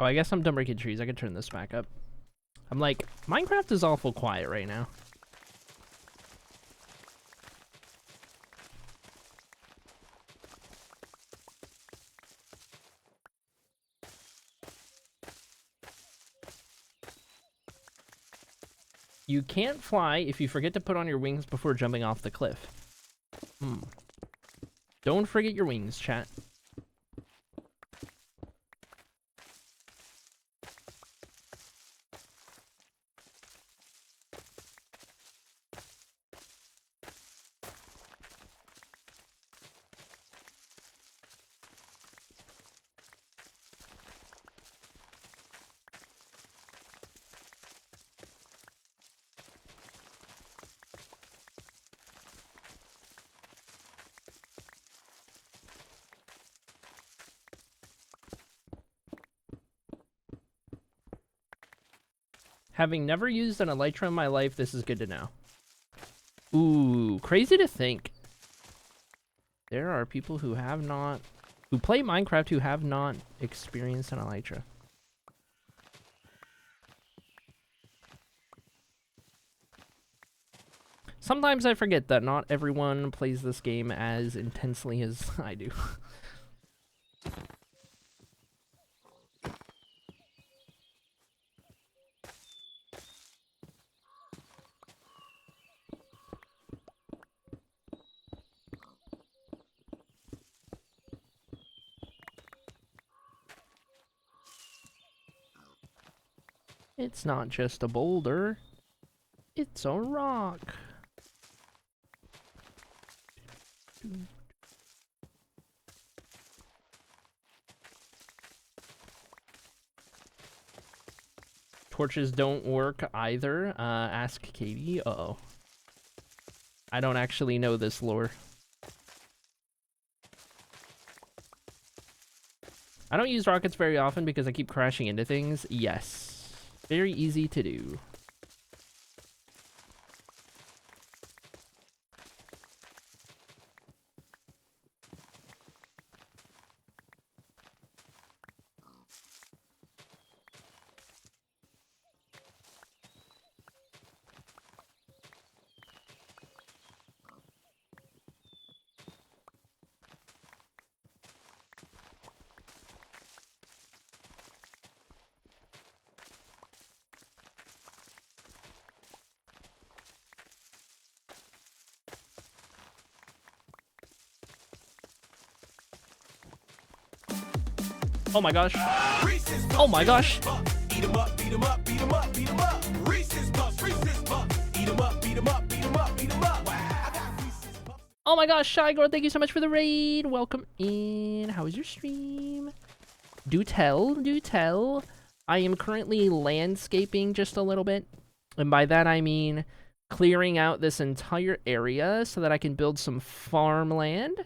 Oh, I guess I'm done breaking trees. I can turn this back up. I'm like, Minecraft is awful quiet right now. You can't fly if you forget to put on your wings before jumping off the cliff. Hmm. Don't forget your wings, chat. Having never used an elytra in my life, this is good to know. Ooh, crazy to think. There are people who play Minecraft who have not experienced an elytra. Sometimes I forget that not everyone plays this game as intensely as I do. It's not just a boulder, it's a rock. Torches don't work either. Ask Katie. Uh-oh. I don't actually know this lore. I don't use rockets very often because I keep crashing into things. Yes. Very easy to do. Oh my gosh. Oh my gosh. Oh my gosh, Shygor, thank you so much for the raid. Welcome in. How was your stream? Do tell, do tell. I am currently landscaping just a little bit. And by that I mean clearing out this entire area so that I can build some farmland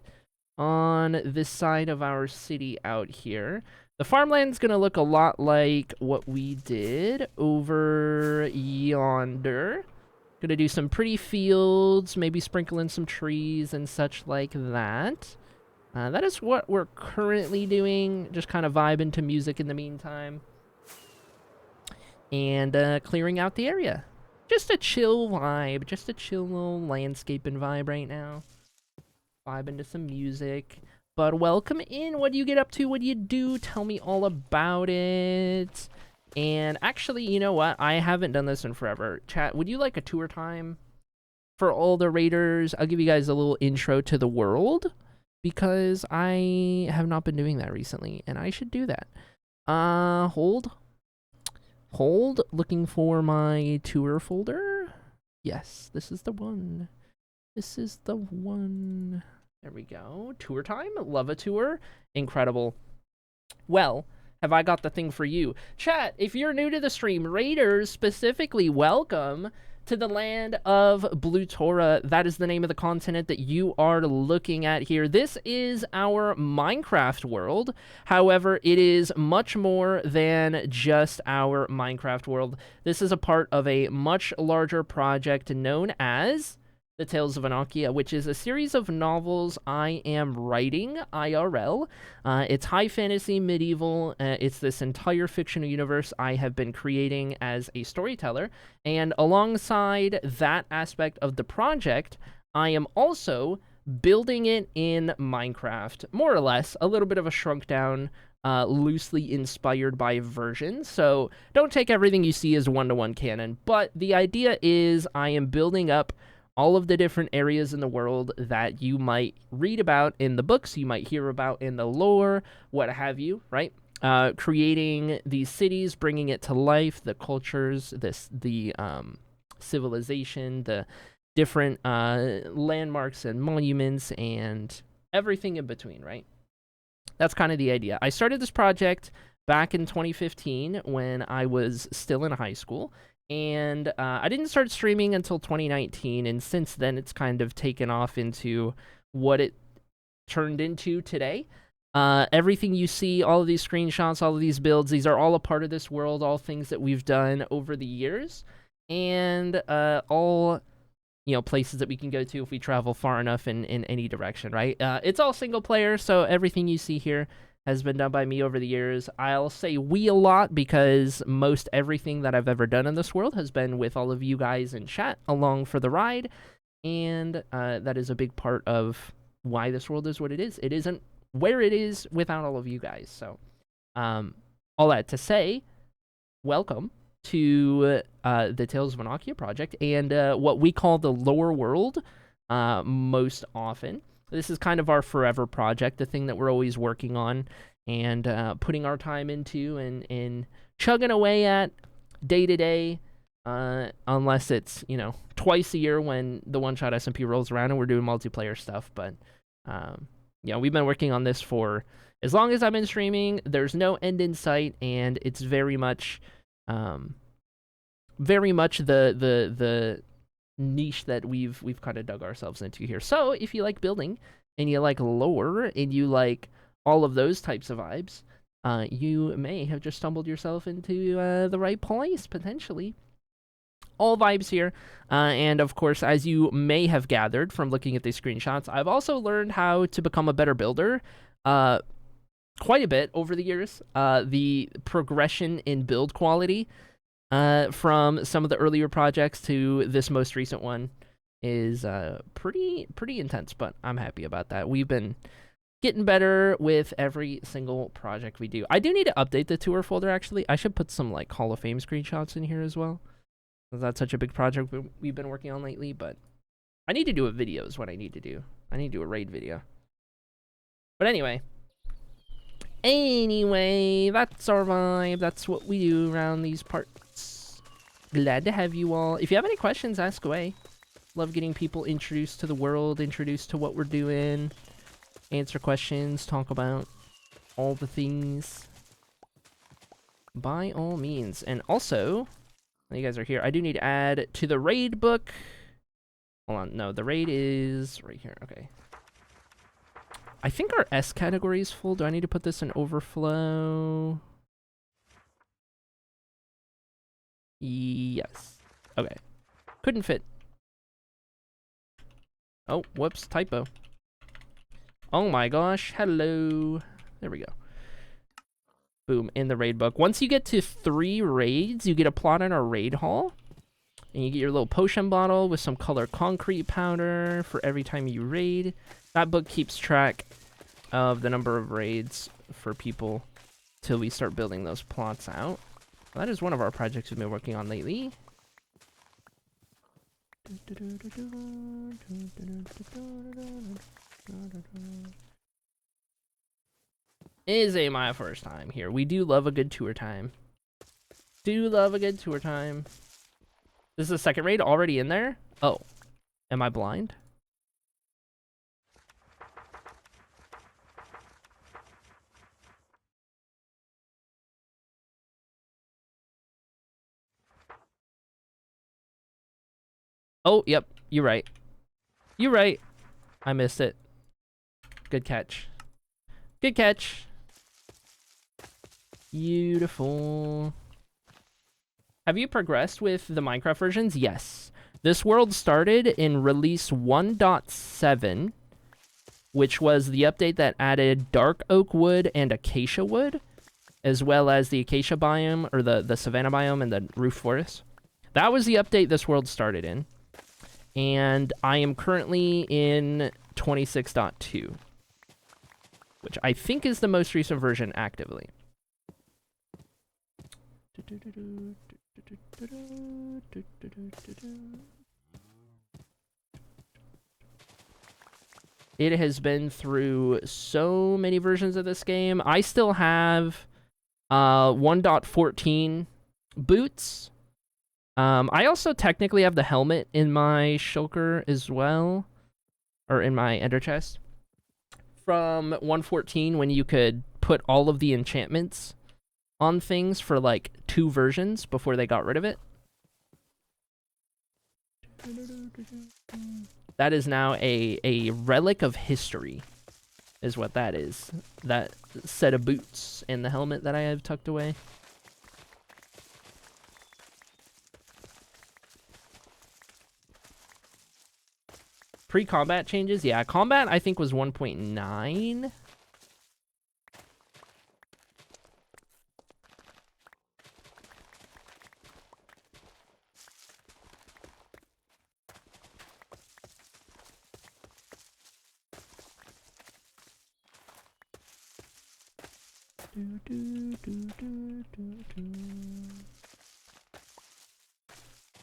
on this side of our city out here. The farmland's gonna look a lot like what we did over yonder. Gonna do some pretty fields, maybe sprinkle in some trees and such like that. That is what we're currently doing, just kind of vibing to music in the meantime. And clearing out the area. Just a chill vibe, just a chill little landscaping vibe right now. Vibing to some music. But welcome in. What do you get up to? What do you do? Tell me all about it. And actually, you know what? I haven't done this in forever. Chat, would you like a tour time for all the raiders? I'll give you guys a little intro to the world because I have not been doing that recently, and I should do that. Hold. Looking for my tour folder. Yes, this is the one. This is the one. There we go. Tour time. Love a tour. Incredible. Well, have I got the thing for you? Chat, if you're new to the stream, raiders specifically, welcome to the land of Blue Tora. That is the name of the continent that you are looking at here. This is our Minecraft world. However, it is much more than just our Minecraft world. This is a part of a much larger project known as the Tales of Annocia, which is a series of novels I am writing IRL. It's high fantasy, medieval. It's this entire fictional universe I have been creating as a storyteller. And alongside that aspect of the project, I am also building it in Minecraft, more or less, a little bit of a shrunk down, loosely inspired by version. So don't take everything you see as one-to-one canon. But the idea is I am building up all of the different areas in the world that you might read about in the books, you might hear about in the lore, what have you, right? Creating these cities, bringing it to life, the cultures, the civilization, the different landmarks and monuments, and everything in between, right? That's kind of the idea. I started this project back in 2015 when I was still in high school. And I didn't start streaming until 2019, and since then it's kind of taken off into what it turned into today. Everything you see, all of these screenshots, all of these builds, these are all a part of this world, all things that we've done over the years, and all you know, places that we can go to if we travel far enough in any direction, right? It's all single player, so everything you see here has been done by me over the years. I'll say we a lot because most everything that I've ever done in this world has been with all of you guys in chat along for the ride, and that is a big part of why this world is what it is. It isn't where it is without all of you guys. So, all that to say, welcome to the Tales of Annocia project and what we call the lower world most often. This is kind of our forever project, the thing that we're always working on and putting our time into and chugging away at day to day, unless it's, you know, twice a year when the one-shot SMP rolls around and we're doing multiplayer stuff. But, yeah, we've been working on this for as long as I've been streaming. There's no end in sight, and it's very much the niche that we've kind of dug ourselves into here. So if you like building and you like lore and you like all of those types of vibes, you may have just stumbled yourself into the right place, potentially. All vibes here, and of course, as you may have gathered from looking at these screenshots, I've also learned how to become a better builder quite a bit over the years. The progression in build quality from some of the earlier projects to this most recent one is pretty intense, but I'm happy about that. We've been getting better with every single project we do. I do need to update the tour folder, actually. I should put some like Hall of Fame screenshots in here as well. That's such a big project we've been working on lately, but I need to do a video is what I need to do. I need to do a raid video. But anyway, that's our vibe. That's what we do around these parts. Glad to have you all. If you have any questions, ask away. Love getting people introduced to the world, introduced to what we're doing, answer questions, talk about all the things. By all means. And also, you guys are here, I do need to add to the raid book. Hold on, no, the raid is right here. Okay. I think our S category is full. Do I need to put this in overflow? Yes. Okay. Couldn't fit. Oh, whoops, typo. Oh my gosh, hello. There we go. Boom, in the raid book. Once you get to 3 raids, you get a plot in our raid hall. And you get your little potion bottle with some color concrete powder for every time you raid. That book keeps track of the number of raids for people till we start building those plots out. That is one of our projects we've been working on lately. Is my first time here. We do love a good tour time. This is the second raid already in there? Oh. Am I blind? Oh, yep. You're right. You're right. I missed it. Good catch. Good catch. Beautiful. Have you progressed with the Minecraft versions? Yes. This world started in release 1.7, which was the update that added dark oak wood and acacia wood, as well as the acacia biome, or the savanna biome and the roof forest. That was the update this world started in. And I am currently in 26.2, which I think is the most recent version actively. It has been through so many versions of this game. I still have 1.14 boots. I also technically have the helmet in my shulker as well, or in my ender chest, from 1.14 when you could put all of the enchantments on things for like 2 versions before they got rid of it. That is now a relic of history, is what that is. That set of boots and the helmet that I have tucked away. Pre-combat changes? Yeah, combat I think was 1.9.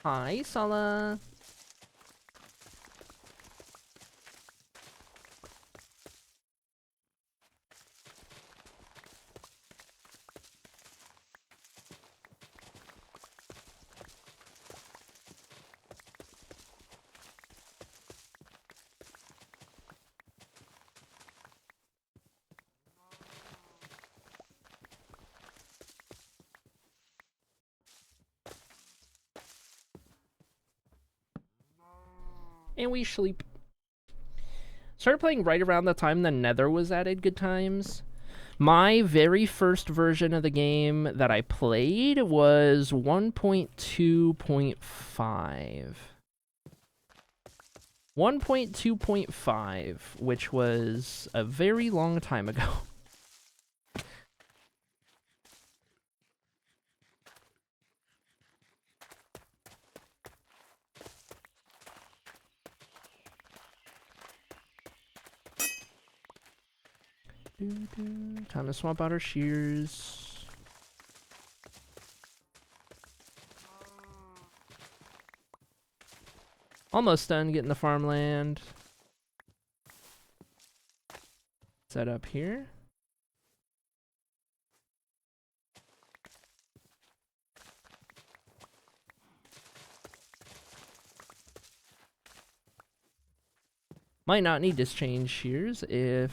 Hi, Sala. And we sleep. Started playing right around the time the Nether was added. Good times. My very first version of the game that I played was 1.2.5. 1.2.5, which was a very long time ago. Time to swap out our shears. Almost done getting the farmland set up here. Might not need to change shears if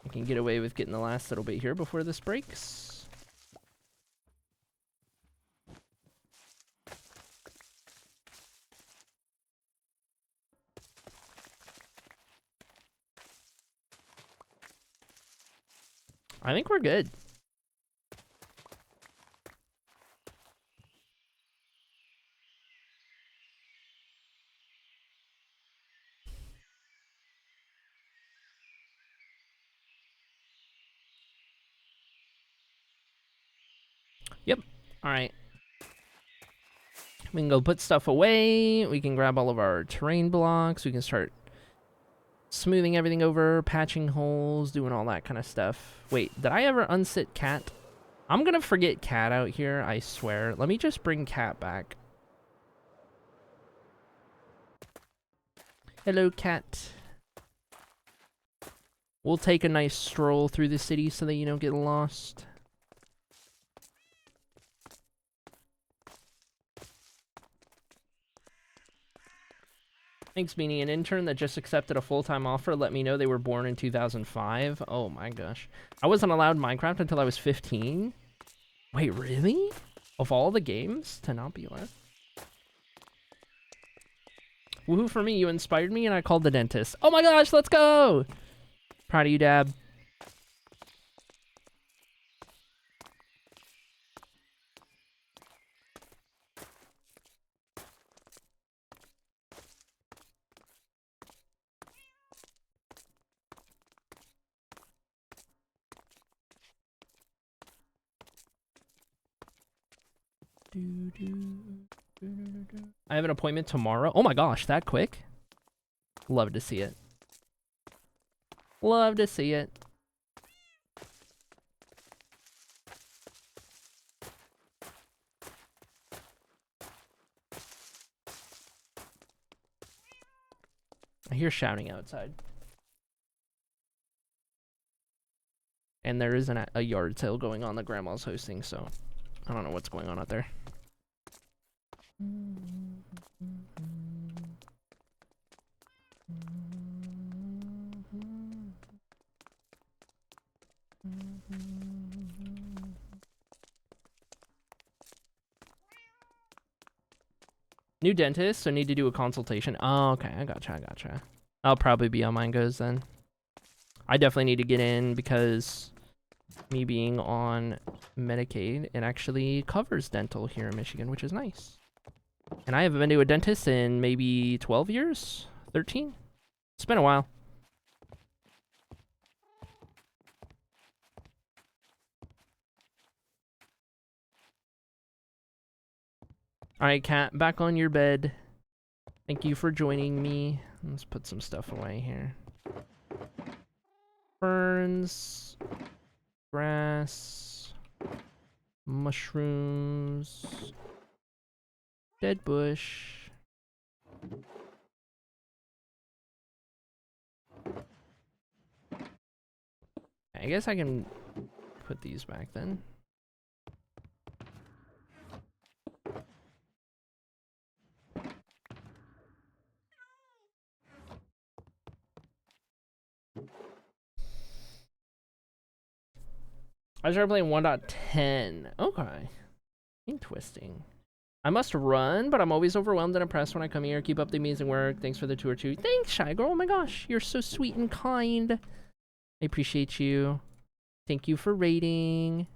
I can get away with getting the last little bit here before this breaks. I think we're good. Yep. All right. We can go put stuff away. We can grab all of our terrain blocks. We can start smoothing everything over, patching holes, doing all that kind of stuff. Wait, did I ever unsit Cat? I'm gonna forget Cat out here, I swear. Let me just bring Cat back. Hello, Cat. We'll take a nice stroll through the city so that you don't get lost. Thanks, Beanie. An intern that just accepted a full-time offer let me know they were born in 2005. Oh my gosh. I wasn't allowed Minecraft until I was 15. Wait, really? Of all the games to not be allowed? Woohoo for me, you inspired me and I called the dentist. Oh my gosh, let's go! Proud of you, Dab. I have an appointment tomorrow. Oh my gosh, that quick? Love to see it. Love to see it. I hear shouting outside. And there is a yard sale going on that Grandma's hosting, so I don't know what's going on out there. New dentist, so need to do a consultation. Oh, okay, I gotcha. I'll probably be on Mine Goes then. I definitely need to get in because me being on Medicaid, it actually covers dental here in Michigan, which is nice. And I haven't been to a dentist in maybe 12 years? 13? It's been a while. Alright, Cat, back on your bed. Thank you for joining me. Let's put some stuff away here. Ferns. Grass. Mushrooms. Dead bush. I guess I can put these back then. I started playing 1.10. Okay. Interesting. I must run, but I'm always overwhelmed and impressed when I come here. Keep up the amazing work. Thanks for the tour too. Thanks, Shy Girl. Oh my gosh, you're so sweet and kind. I appreciate you. Thank you for rating.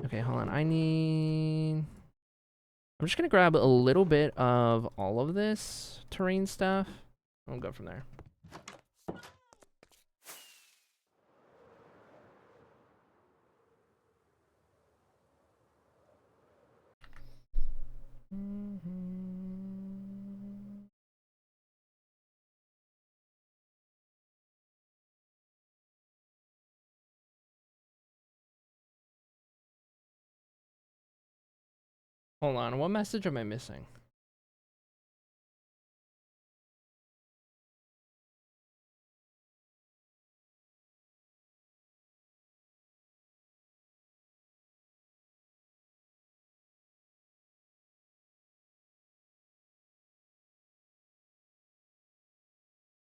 Okay, hold on. I'm just gonna grab a little bit of all of this terrain stuff. I'll go from there. Hold on, what message am I missing?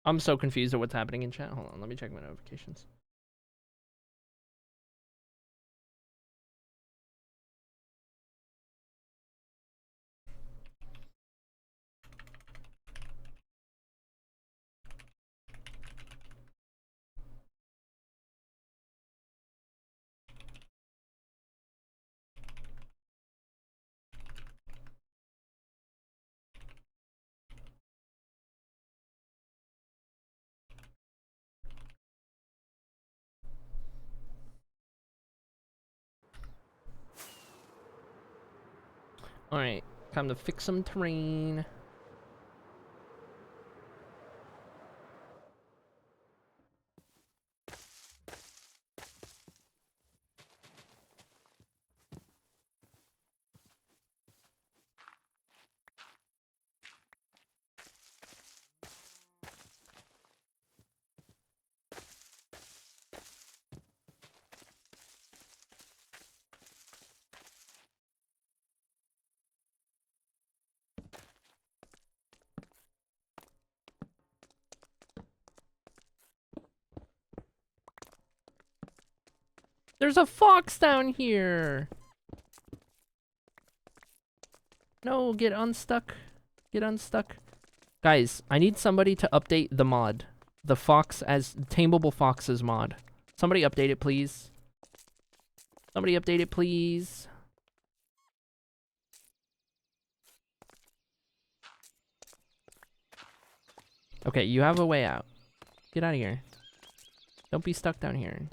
I'm so confused at what's happening in chat. Hold on, let me check my notifications. Alright, time to fix some terrain. There's a fox down here! No, get unstuck. Get unstuck. Guys, I need somebody to update the mod. The fox as tameable foxes mod. Somebody update it, please. Somebody update it, please. Okay, you have a way out. Get out of here. Don't be stuck down here.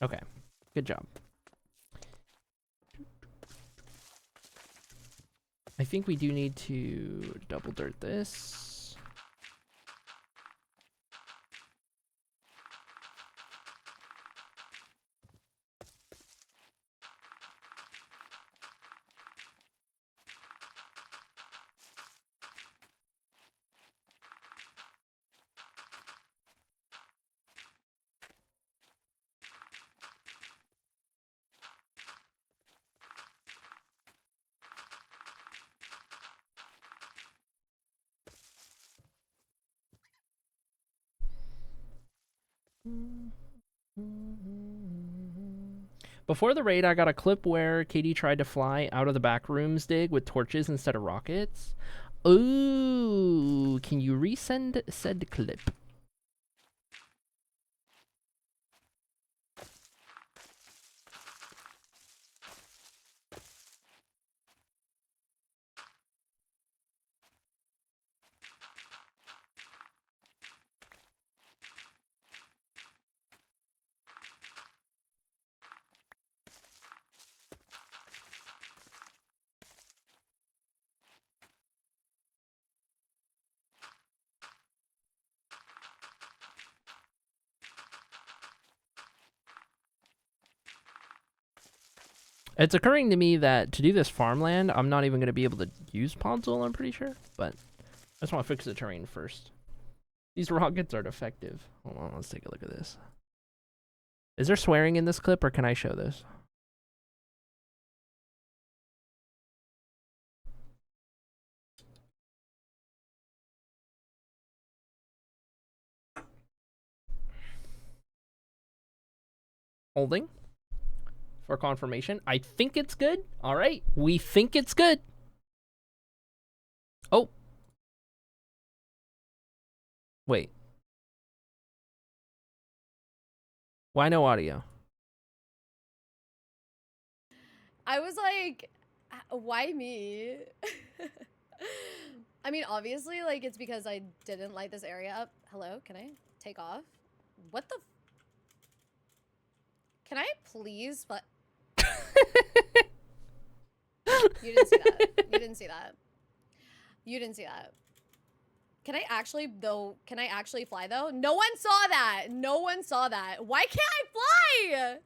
Okay, good job. I think we do need to double dirt this. Before the raid, I got a clip where Katie tried to fly out of the back rooms dig with torches instead of rockets. Ooh, can you resend said clip? It's occurring to me that to do this farmland, I'm not even going to be able to use Podzol, I'm pretty sure. But I just want to fix the terrain first. These rockets are defective. Hold on, let's take a look at this. Is there swearing in this clip, or can I show this? Holding for confirmation. I think it's good. All right, we think it's good. Oh. Wait. Why no audio? I was like, why me? I mean, obviously, like, it's because I didn't light this area up. Hello, can I take off? What the? Can I please? But you didn't see that. You didn't see that. You didn't see that. Can I actually, though? Can I actually fly, though? No one saw that. No one saw that. Why can't I fly?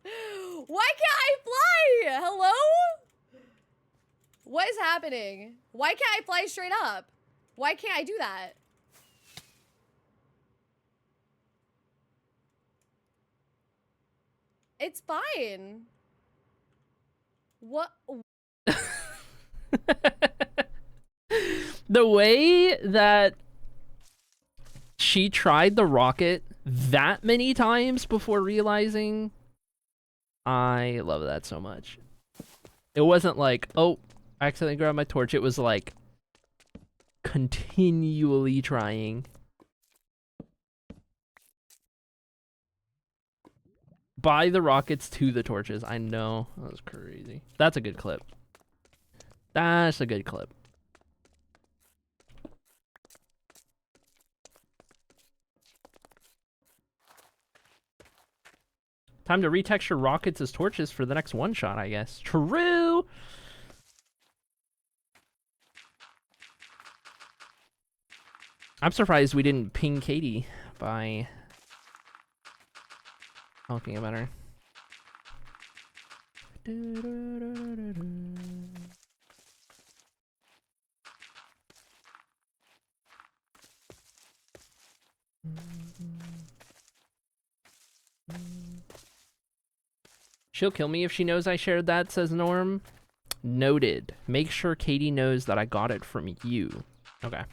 Why can't I fly? Hello? What is happening? Why can't I fly straight up? Why can't I do that? It's fine. What? The way that she tried the rocket that many times before realizing, I love that so much. It wasn't like, oh, I accidentally grabbed my torch. It was like continually trying. By the rockets to the torches. I know. That was crazy. That's a good clip. That's a good clip. Time to retexture rockets as torches for the next one shot, I guess. True! I'm surprised we didn't ping Katie by talking about her. She'll kill me if she knows I shared that, says Norm. Noted. Make sure Katie knows that I got it from you. Okay.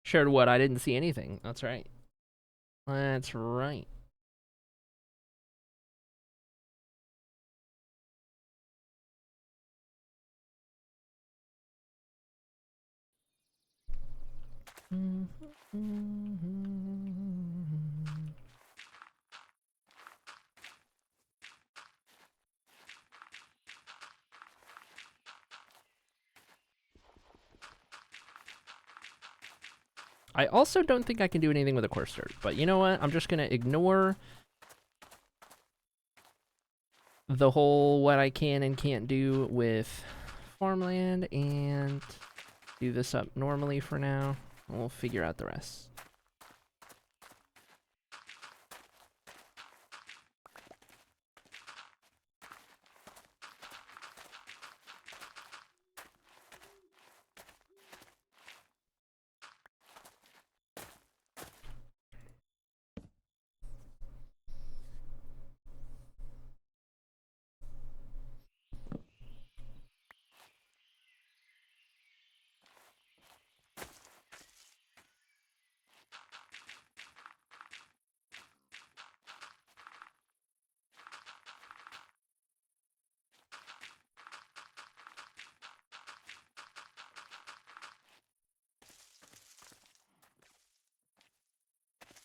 Shared what? I didn't see anything. That's right. That's right. I also don't think I can do anything with a coarse dirt, but you know what? I'm just gonna ignore the whole what I can and can't do with farmland and do this up normally for now. We'll figure out the rest.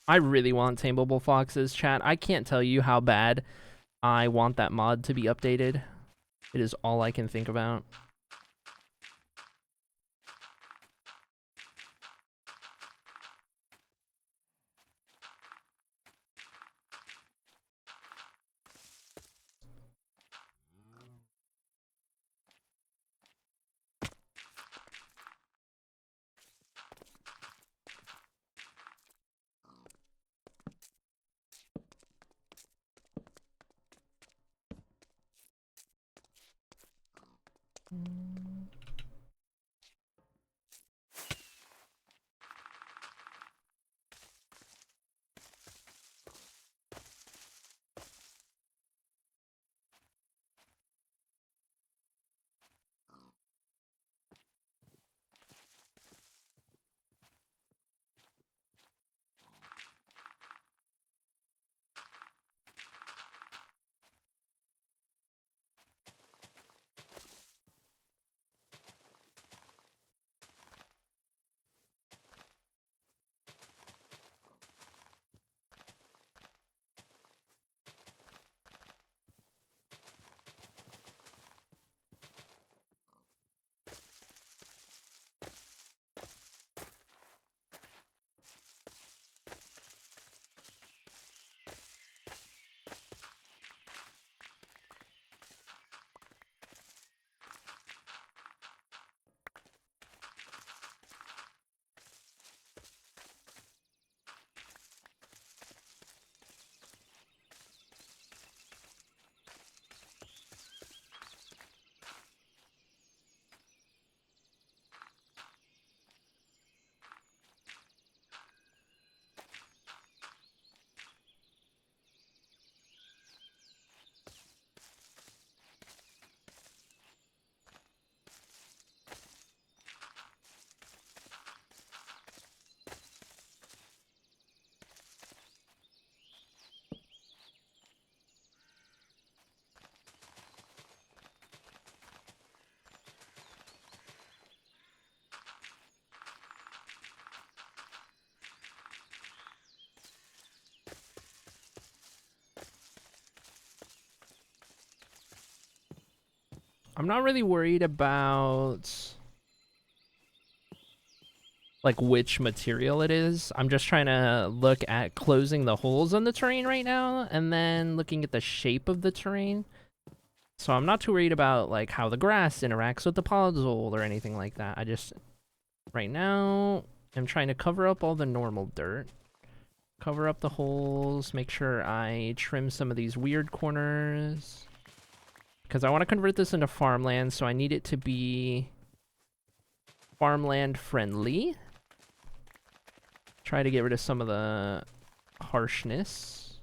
I really want tameable foxes, chat. I can't tell you how bad I want that mod to be updated. It is all I can think about. I'm not really worried about like which material it is. I'm just trying to look at closing the holes in the terrain right now and then looking at the shape of the terrain. So I'm not too worried about like how the grass interacts with the puzzle or anything like that. I just right now I'm trying to cover up all the normal dirt. Cover up the holes, make sure I trim some of these weird corners. Because I want to convert this into farmland, so I need it to be farmland friendly. Try to get rid of some of the harshness.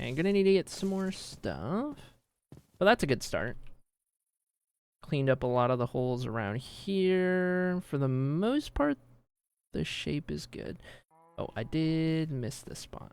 Okay, I'm gonna need to get some more stuff. But that's a good start. Cleaned up a lot of the holes around here. For the most part, the shape is good. Oh, I did miss this spot.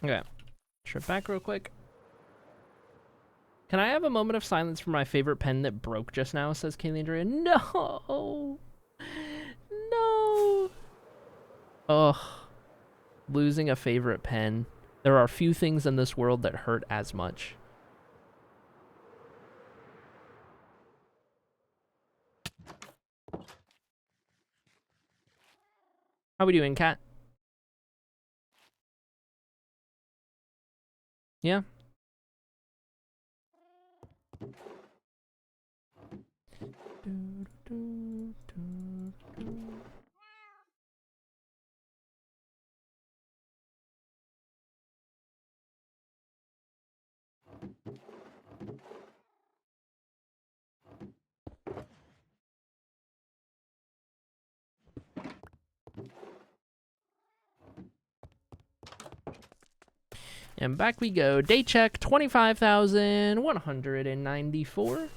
Okay, trip back real quick. Can I have a moment of silence for my favorite pen that broke just now, says Kaylee Andrea. No! No! Ugh. Losing a favorite pen. There are few things in this world that hurt as much. How we doing, Kat? Yeah? And back we go. Day check 25,194.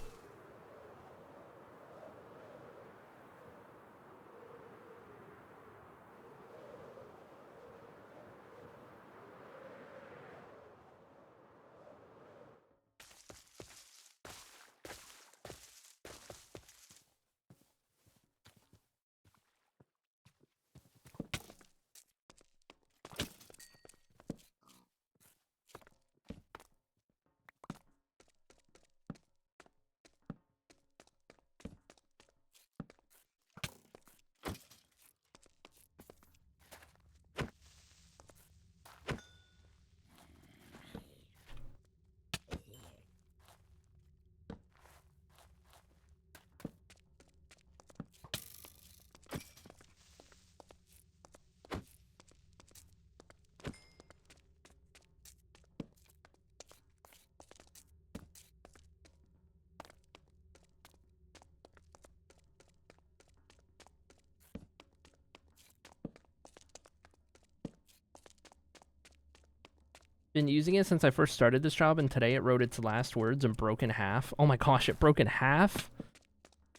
Been using it since I first started this job, and today it wrote its last words and broke in half. Oh my gosh, it broke in half?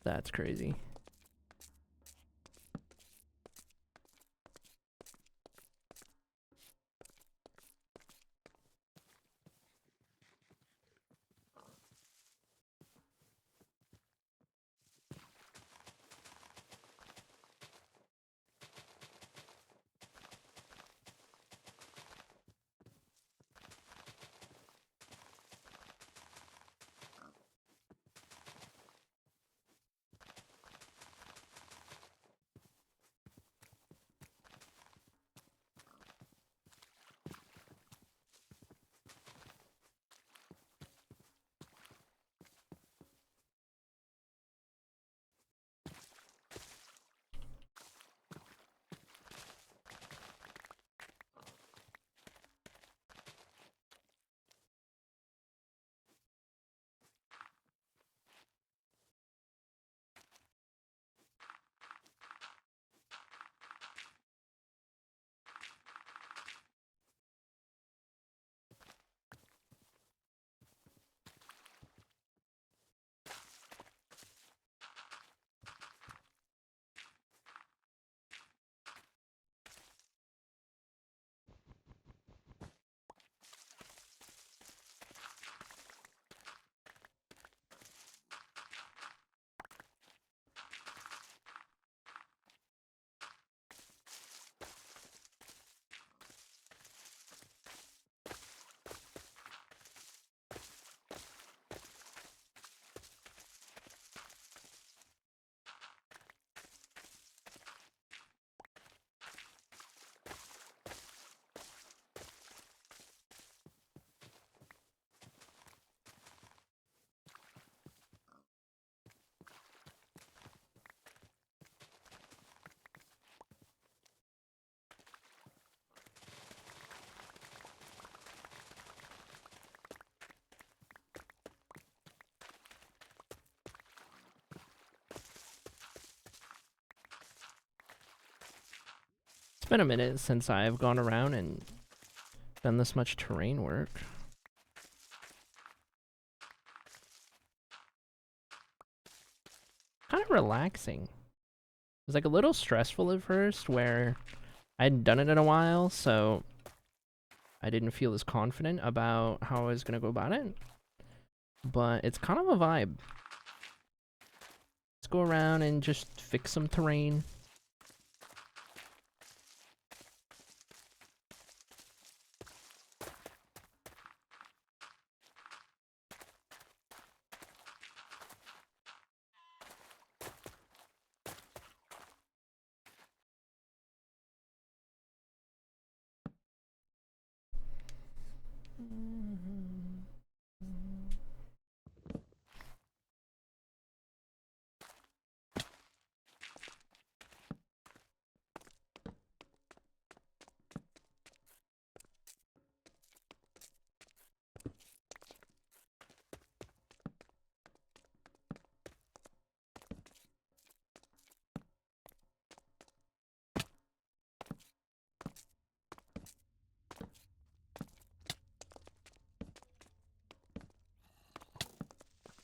That's crazy. It's been a minute since I've gone around and done this much terrain work. Kind of relaxing. It was like a little stressful at first where I hadn't done it in a while, so I didn't feel as confident about how I was going to go about it. But it's kind of a vibe. Let's go around and just fix some terrain.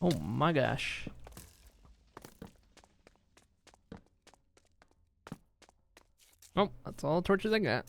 Oh my gosh. Oh, that's all the torches I got.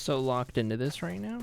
So locked into this right now.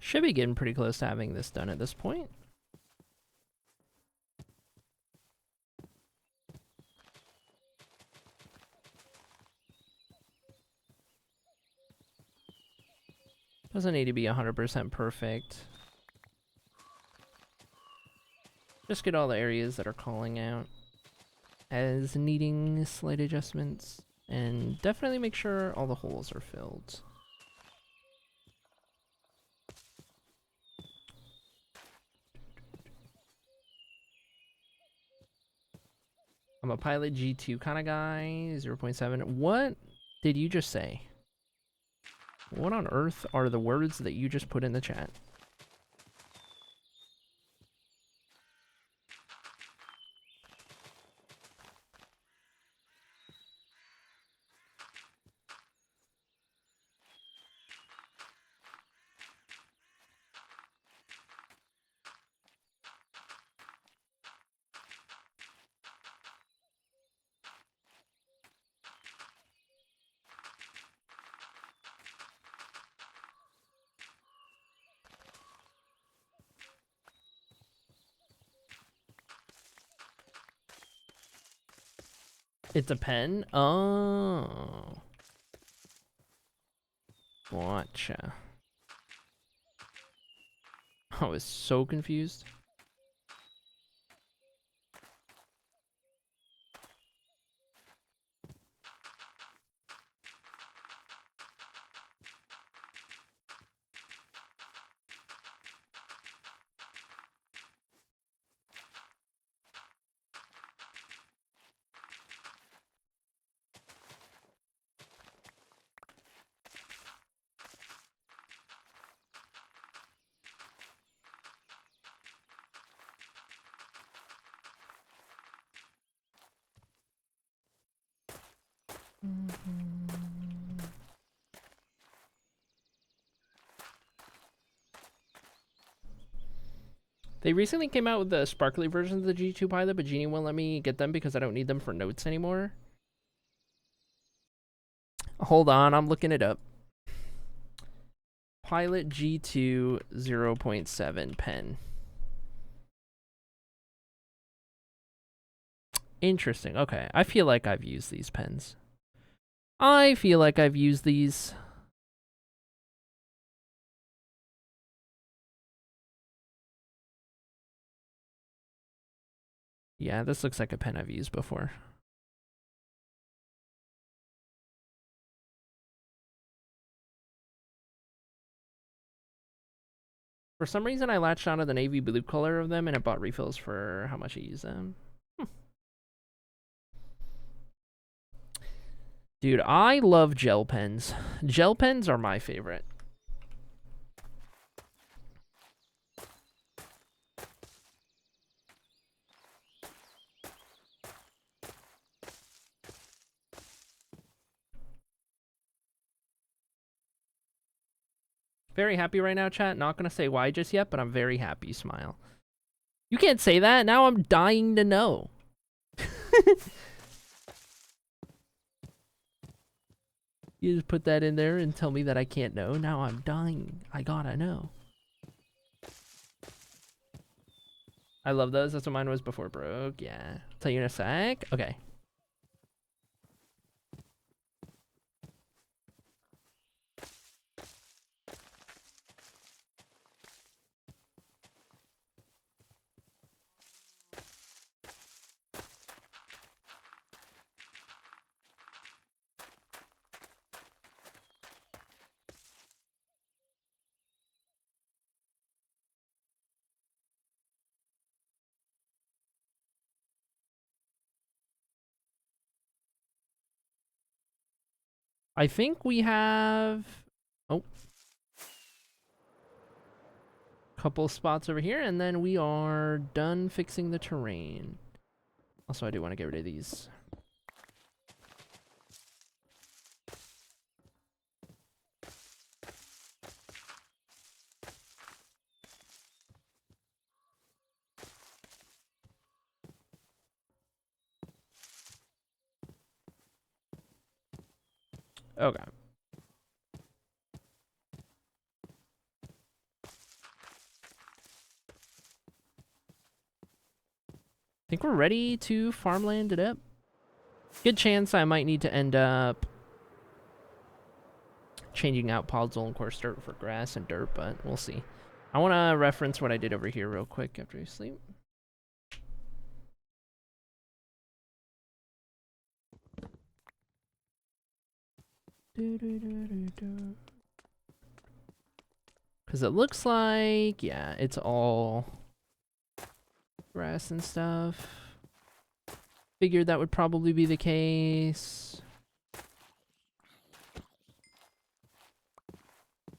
Should be getting pretty close to having this done at this point. Doesn't need to be 100% perfect. Just get all the areas that are calling out as needing slight adjustments, and definitely make sure all the holes are filled. I'm a pilot G2 kind of guy, 0.7. What did you just say? What on earth are the words that you just put in the chat? It's a pen? Oh. Gotcha. I was so confused. They recently came out with the sparkly versions of the G2 Pilot, but Genie won't let me get them because I don't need them for notes anymore. Hold on, I'm looking it up. Pilot G2 0.7 pen. Interesting. Okay, I feel like I've used these pens. I feel like I've used these. Yeah, this looks like a pen I've used before. For some reason, I latched onto the navy blue color of them and I bought refills for how much I use them. Dude, I love gel pens. Gel pens are my favorite. Very happy right now, chat. Not gonna say why just yet, but I'm very happy. Smile. You can't say that. Now I'm dying to know. You just put that in there and tell me that I can't know. Now I'm dying. I gotta know. I love those. That's what mine was before broke. Yeah. Tell you in a sec. Okay. I think we have... Oh. Couple spots over here, and then we are done fixing the terrain. Also, I do want to get rid of these. Okay. think we're ready to farmland it up. Good chance I might need to end up changing out podzol and coarse dirt for grass and dirt, but we'll see. I want to reference what I did over here real quick after you sleep. Because it looks like, yeah, it's all grass and stuff. Figured that would probably be the case.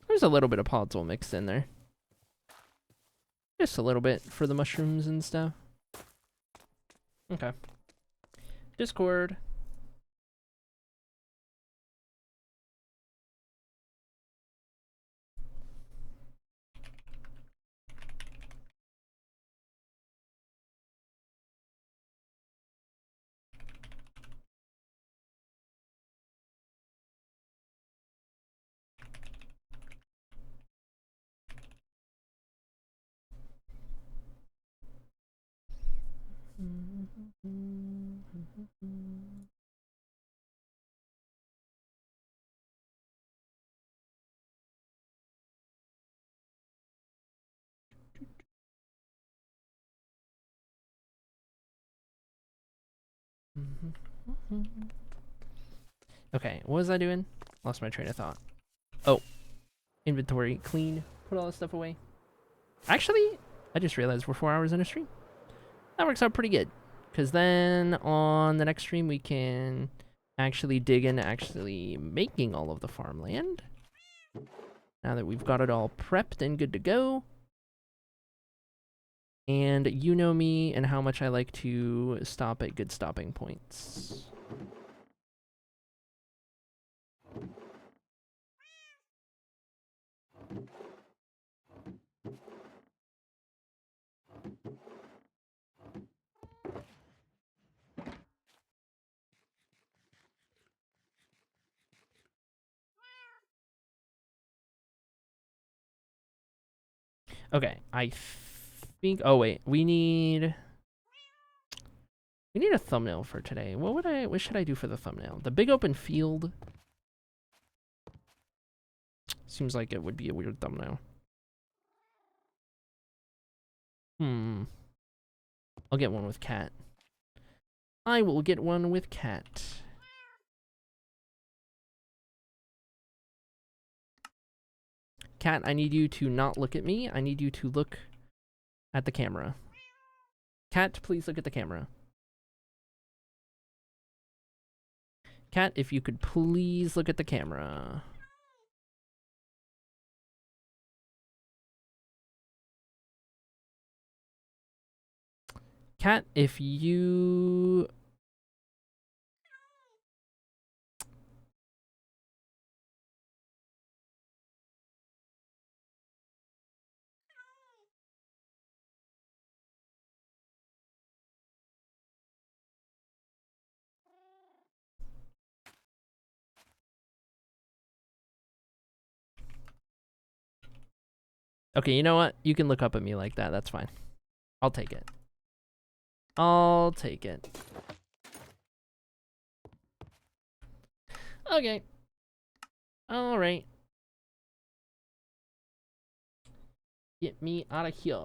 There's a little bit of podzol mixed in there. Just a little bit for the mushrooms and stuff. Okay. Discord. Okay, what was I doing? Lost my train of thought. Oh, inventory, clean, put all this stuff away. Actually, I just realized we're 4 hours in a stream. That works out pretty good. Because then on the next stream, we can actually dig into actually making all of the farmland. Now that we've got it all prepped and good to go. And you know me and how much I like to stop at good stopping points. Okay, I think. Oh wait, we need a thumbnail for today. What should I do for the thumbnail? The big open field seems like it would be a weird thumbnail. I'll get one with cat. I will get one with cat. Cat, I need you to not look at me. I need you to look at the camera. Cat, please look at the camera. Cat, if you could please look at the camera. Cat, if you... Okay, you know what? You can look up at me like that. That's fine. I'll take it. I'll take it. Okay. All right. Get me out of here.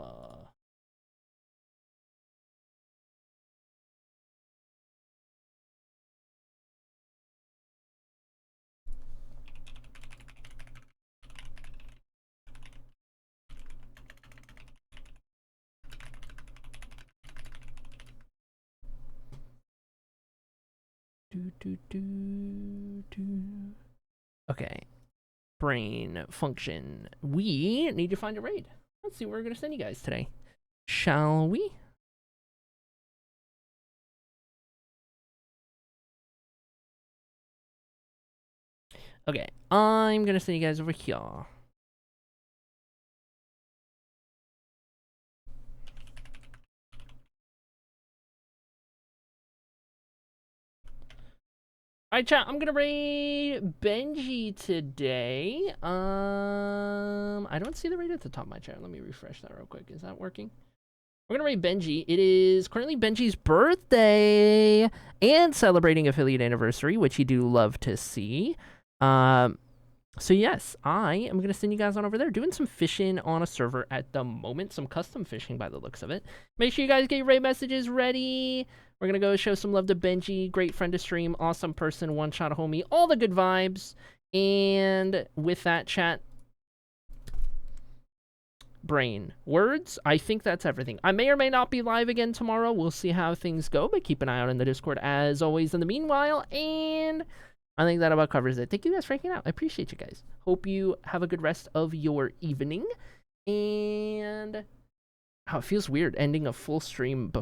Okay. Brain function. We need to find a raid. Let's see what we're going to send you guys today. Shall we? Okay. I'm going to send you guys over here. Alright, chat, I'm gonna raid Benji today. I don't see the raid at the top of my chat. Let me refresh that real quick. Is that working? We're gonna rate Benji. It is currently Benji's birthday and celebrating affiliate anniversary, which you do love to see. So yes, I am gonna send you guys on over there doing some fishing on a server at the moment, some custom fishing by the looks of it. Make sure you guys get your raid messages ready. We're gonna go show some love to Benji, great friend to stream, awesome person, one shot homie, all the good vibes. And with that, chat, brain words, I think that's everything. I may or may not be live again tomorrow. We'll see how things go, but keep an eye out in the Discord as always in the meanwhile. And I think that about covers it. Thank you guys for hanging out. I appreciate you guys. Hope you have a good rest of your evening. And it feels weird ending a full stream before